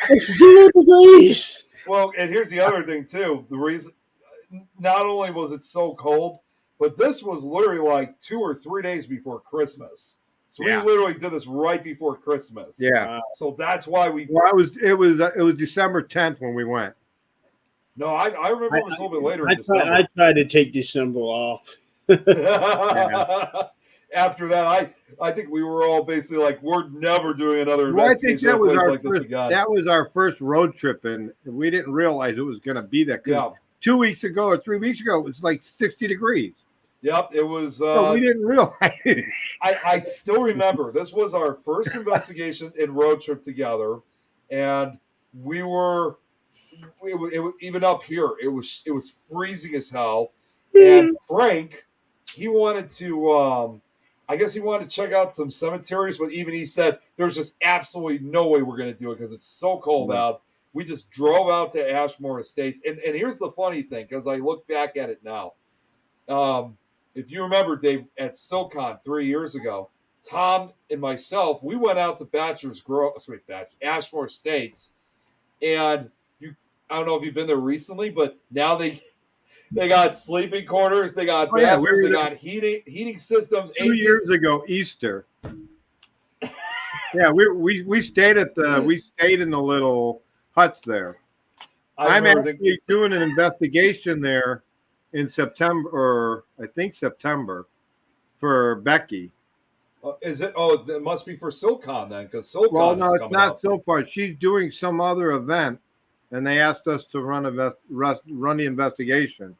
It's 0 degrees. Well, and here's the other thing, too. The reason, not only was it so cold, but this was literally like 2 or 3 days before Christmas. So we literally did this right before Christmas. Yeah. So that's why we. Well, it was December 10th when we went. No, I remember it was a little bit later in I December. tried to take December off. After that, I think we were all basically like, we're never doing another investigation at a place like this again. That was our first road trip, and we didn't realize it was going to be that. Yeah. 2 weeks ago or 3 weeks ago, it was like 60 degrees. Yep, it was. So we didn't realize. I still remember this was our first investigation and road trip together, and we were. Even up here, it was freezing as hell. And Frank, he wanted to. I guess he wanted to check out some cemeteries, but even he said there's just absolutely no way we're going to do it because it's so cold out. We just drove out to Ashmore Estates, and here's the funny thing, because I look back at it now. If you remember, Dave, at SoCon 3 years ago, Tom and myself, we went out to Ashmore Estates, and I don't know if you've been there recently, but now they got sleeping quarters, they got bathrooms, they got heating systems. 2 years ago, Easter. Yeah, we stayed in the little huts there. I'm actually doing an investigation there in September, or I think September, for Becky. Is it? Oh, it must be for SilCon then, because SilCon Well, is no, it's coming not up. so far. She's doing some other event, and they asked us to run the investigation.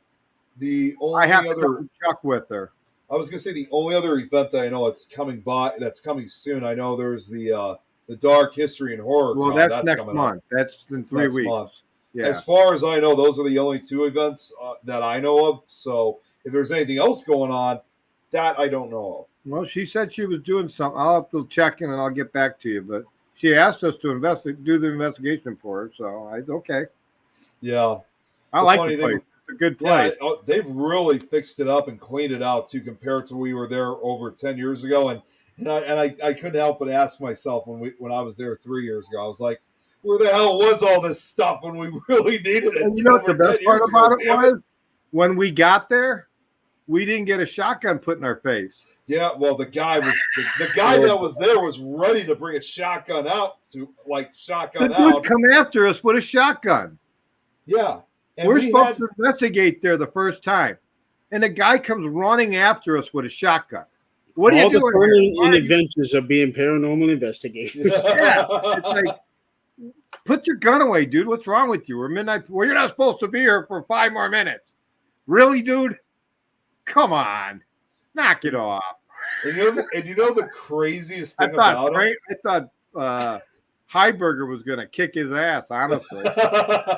The I have only to other, double check with her. I was gonna say the only other event that I know that's coming soon. I know there's the Dark History and Horror Well, Con that's that's next coming month. up. That's in It's 3 next weeks. month. Yeah. As far as I know, those are the only two events that I know of. So if there's anything else going on, that I don't know of. Well, she said she was doing something. I'll have to check in and I'll get back to you. But she asked us to do the investigation for her. So okay. Yeah. I The like funny the thing- place. It's a good Yeah, place. they've really fixed it up and cleaned it out too, compared to when we were there over 10 years ago. And I couldn't help but ask myself when I was there 3 years ago, I was like, where the hell was all this stuff when we really needed it? And you know what the over 10 best part years about ago, it damn was? When we got there, we didn't get a shotgun put in our face. Yeah, well, the guy that was there was ready to bring a shotgun out The shotgun dude out. come after us with a shotgun. Yeah, and We're we supposed had to investigate there the first time, and the guy comes running after us with a shotgun. What are All you the doing? fun here? and adventures of being paranormal investigators. Yeah, it's like, put your gun away, dude. What's wrong with you? We're midnight. Well, you're not supposed to be here for 5 more minutes. Really, dude? Come on, knock it off. and you know the craziest thing about him. I thought Heiberger was gonna kick his ass. Honestly,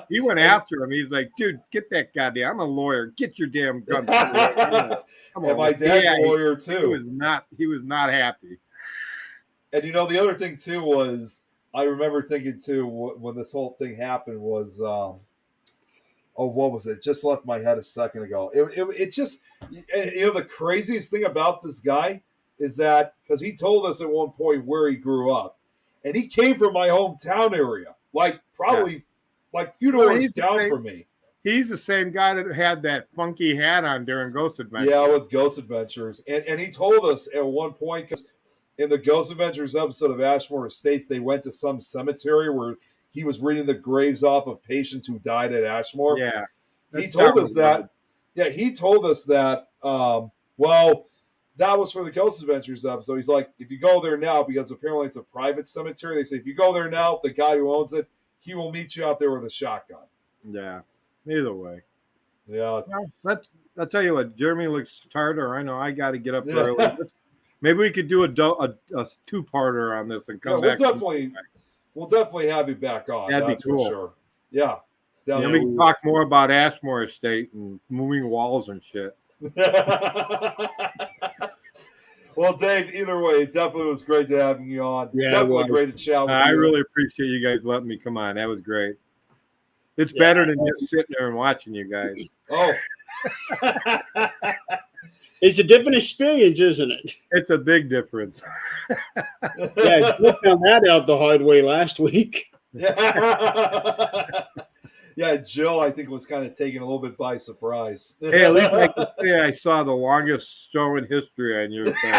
he went after him. He's like, dude, get that goddamn. I'm a lawyer. Get your damn gun. Come And my dad's a lawyer He too. was not happy. And you know the other thing too was I remember thinking too when this whole thing happened was what was it? Just left my head a second ago. It just, you know, the craziest thing about this guy is that because he told us at one point where he grew up, and he came from my hometown area, like probably like a few doors down from me. He's the same guy that had that funky hat on during Ghost Adventures. Yeah, with Ghost Adventures, and he told us at one point because in the Ghost Adventures episode of Ashmore Estates, they went to some cemetery where he was reading the graves off of patients who died at Ashmore. Yeah. He told us that. Yeah, he told us that. Well, that was for the Ghost Adventures episode. He's like, if you go there now, because apparently it's a private cemetery, they say if you go there now, the guy who owns it, he will meet you out there with a shotgun. Yeah. Either way. Yeah. Well, I'll tell you what. Jeremy looks tighter. I know. I got to get up early. Maybe we could do a 2-parter on this and come back. We'll definitely have you back on. That'd That's be cool. For sure. Yeah. Yeah, we can talk more about Ashmore Estate and moving walls and shit. Well, Dave, either way, it definitely was great to have you on. Yeah, definitely great to chat with you. I really appreciate you guys letting me come on. That was great. It's better than just sitting there and watching you guys. Oh. It's a different experience, isn't it? It's a big difference. Yeah, you found that out the hard way last week. Yeah, Jill, I think, was kind of taken a little bit by surprise. Hey, at least I can say I saw the longest show in history on your thing.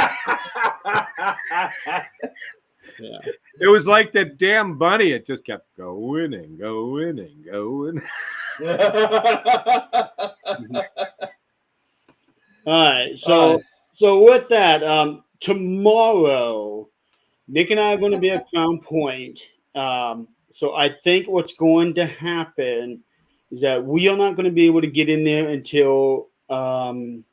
Yeah. It was like that damn bunny. It just kept going and going and going. All right. So with that, tomorrow, Nick and I are going to be at Crown Point. So I think what's going to happen is that we are not going to be able to get in there until 9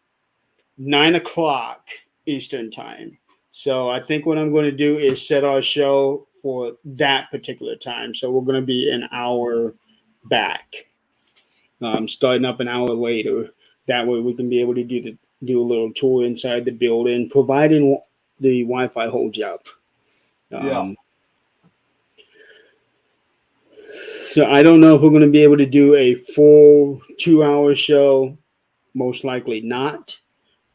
o'clock Eastern time. So I think what I'm going to do is set our show for that particular time. So we're going to be an hour back, starting up an hour later. That way we can be able to do a little tour inside the building, providing the Wi-Fi holds up. So I don't know if we're going to be able to do a full 2-hour show. Most likely not.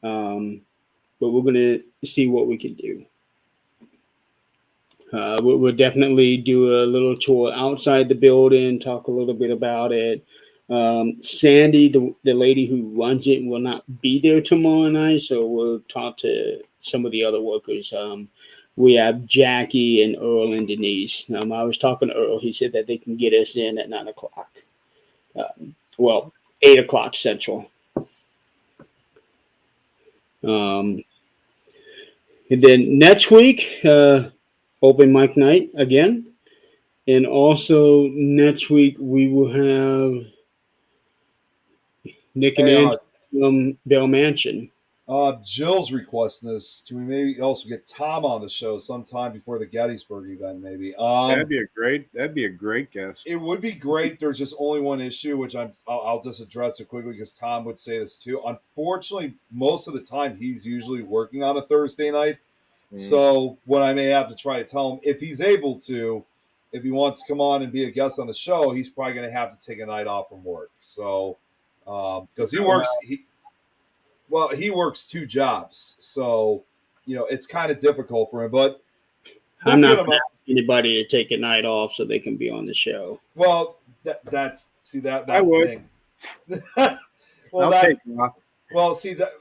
But we're going to see what we can do. We'll definitely do a little tour outside the building, talk a little bit about it. Sandy, the lady who runs it, will not be there tomorrow night, so we'll talk to some of the other workers. We have Jackie and Earl and Denise. I was talking to Earl. He said that they can get us in at 9 o'clock. 8 o'clock Central. Um, and then next week, open mic night again. And also next week, we will have Nick and Hey, Angie from Bell Mansion. Jill's requesting this. Can we maybe also get Tom on the show sometime before the Gettysburg event? Maybe. That'd be a great guest. It would be great. There's just only one issue, which I'll just address it quickly because Tom would say this too. Unfortunately, most of the time he's usually working on a Thursday night. So what I may have to try to tell him, if he's able to, if he wants to come on and be a guest on the show, he's probably going to have to take a night off from work. So because he works 2 jobs, so it's kind of difficult for him. But I'm not going to ask anybody to take a night off so they can be on the show. Well, that's I would. the thing. I'll take it off. Well, see that.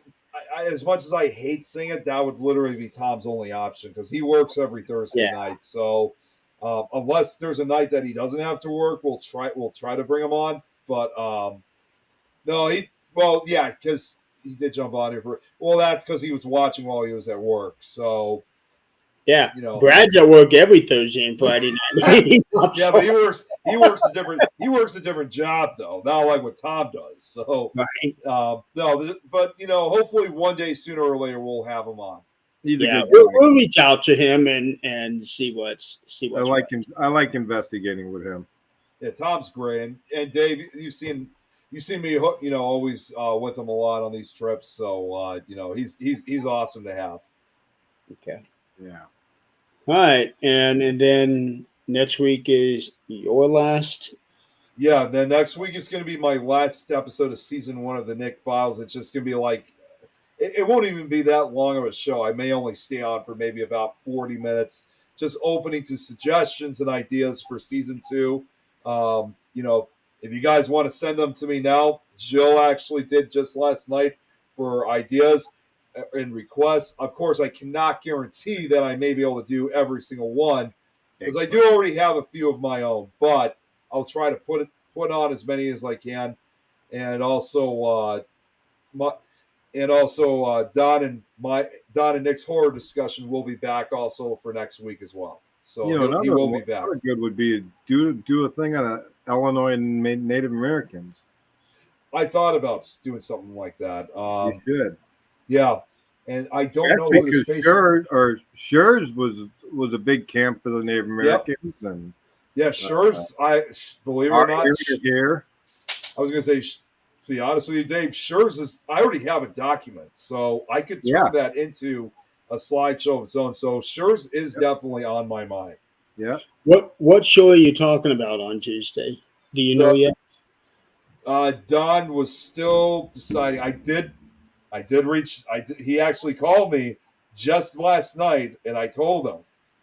As much as I hate saying it, that would literally be Tom's only option because he works every Thursday night. So unless there's a night that he doesn't have to work, we'll try to bring him on. But no, because he did jump on here for. Well, that's because he was watching while he was at work. So yeah, Brad's at work every Thursday and Friday night. Yeah, but he works a different job though, not like what Tom does. So right. No, but hopefully one day sooner or later we'll have him on. We'll reach out to him and see what's. I like investigating with him. Yeah, Tom's great, and Dave, you've seen me, always with him a lot on these trips. So he's awesome to have. Okay. Yeah. All right, and then next week is your last. Yeah, then next week is going to be my last episode of season 1 of the Nick Files. It's just going to be like, it won't even be that long of a show. I may only stay on for maybe about 40 minutes, just opening to suggestions and ideas for season 2. If you guys want to send them to me now, Jill actually did just last night for ideas and requests. Of course, I cannot guarantee that I may be able to do every single one because I do already have a few of my own, but I'll try to put on as many as I can. And also Don and Nick's horror discussion will be back also for next week as well. So he will be back. Another good would be do a thing on Illinois and Native Americans. I thought about doing something like that. You should. Yeah, and I don't know who his face. Schurz was a big camp for the Native Americans, and Schurz. I believe it or not, here. I was going to say, to be honest with you, Dave, Schurz is. I already have a document, so I could turn that into a slideshow of its own. So Schurz is definitely on my mind. Yeah. What show are you talking about on Tuesday? Do you know yet? Don was still deciding. He actually called me just last night, and I told him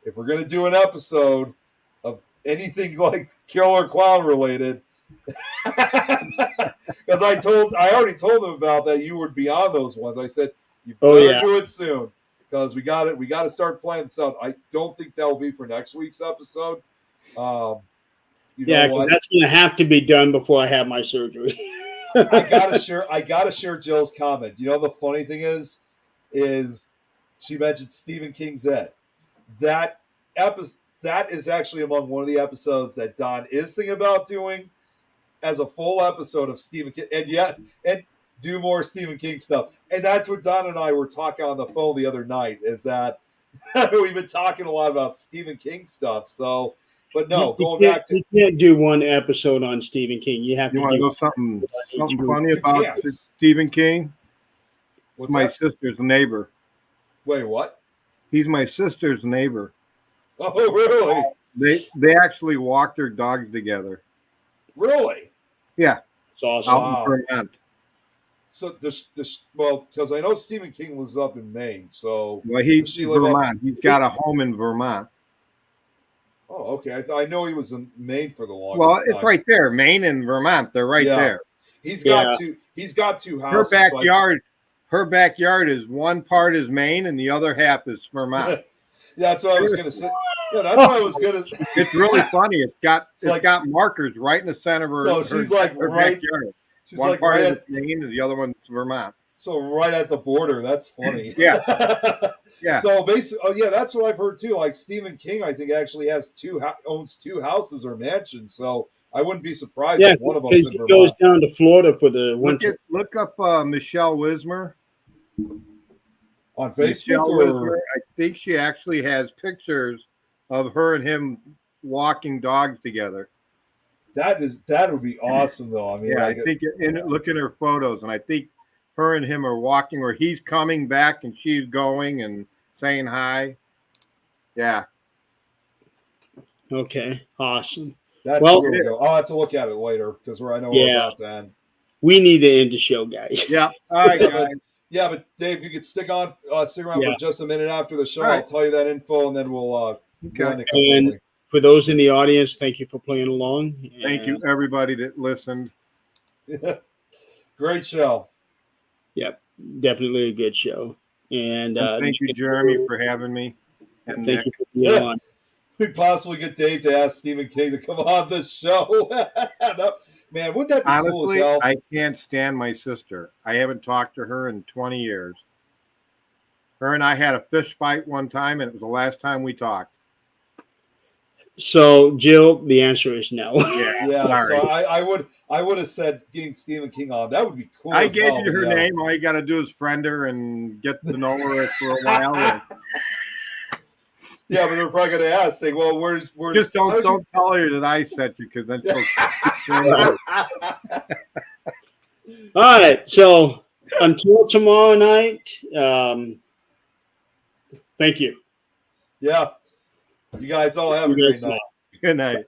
if we're going to do an episode of anything like Killer Clown related, because I already told him about that you would be on those ones. I said you better do it soon because we got to start planning this out. I don't think that will be for next week's episode. Because that's going to have to be done before I have my surgery. I gotta share Jill's comment. The funny thing is she mentioned Stephen King's Ed. That is actually among one of the episodes that Don is thinking about doing as a full episode of Stephen King, and do more Stephen King stuff. And that's what Don and I were talking on the phone the other night. Is that we've been talking a lot about Stephen King stuff. So. But no, you can't do one episode on Stephen King. You have to do know something funny about Stephen King. What's my that? Sister's neighbor. Wait, what? He's my sister's neighbor. Oh, really? They actually walk their dogs together. Really? Yeah. It's awesome. Out in Vermont. So because I know Stephen King lives up in Maine. So he's Vermont. He's got a home in Vermont. Oh, okay. I know he was in Maine for the longest time. Well, it's right there. Maine and Vermont. They're right there. He's got two houses. Her backyard is one part is Maine and the other half is Vermont. That's what I was going to say. Yeah, that's what I was going to say. It's really funny. It's got markers right in the center of her. So she's like her right. backyard. She's one like part right is Maine and the other one's Vermont. So right at the border. That's funny. Yeah. Yeah. So basically, oh yeah, that's what I've heard too. Like Stephen King, I think actually has owns 2 houses or mansions. So I wouldn't be surprised Yeah, if one of them's because in he Vermont. goes down to Florida for the winter. Look up Michelle Wismer. On Facebook Michelle or Wismer, I think she actually has pictures of her and him walking dogs together. that would be awesome though. I mean, Yeah, like, I think look at her photos, and I think her and him are walking, or he's coming back and she's going and saying hi. Yeah, Okay, awesome. that's Well, where we go. I'll have to look at it later because I know we're Yeah. about to end. we need to end the show, guys. yeah. All right, Yeah, guys. but Dave, you could stick around Yeah. for just a minute after the show. All right. I'll tell you that info, and then we'll Okay. end it completely. For those in the audience, thank you for playing along. Thank you, everybody that listened. Great show. Yep, definitely a good show. And And thank you, Jeremy, for having me. And thank Nick. you for being on. We possibly get Dave to ask Stephen King to come on the show. Man, wouldn't that be cool as Honestly, hell? I can't stand my sister. I haven't talked to her in 20 years. Her and I had a fish fight one time, and it was the last time we talked. So, Jill, the answer is no. Yeah, Sorry. so I would have said getting Stephen King on. That would be cool. I as gave hell, you but her yeah. name. All you got to do is friend her and get to know her for a while. And Yeah, but they're probably gonna ask, say, "Well, where's just how did don't tell her that I sent you, because then she'll. All right. So, until tomorrow night, thank you. Yeah, you guys all have a You great guys night. Good night.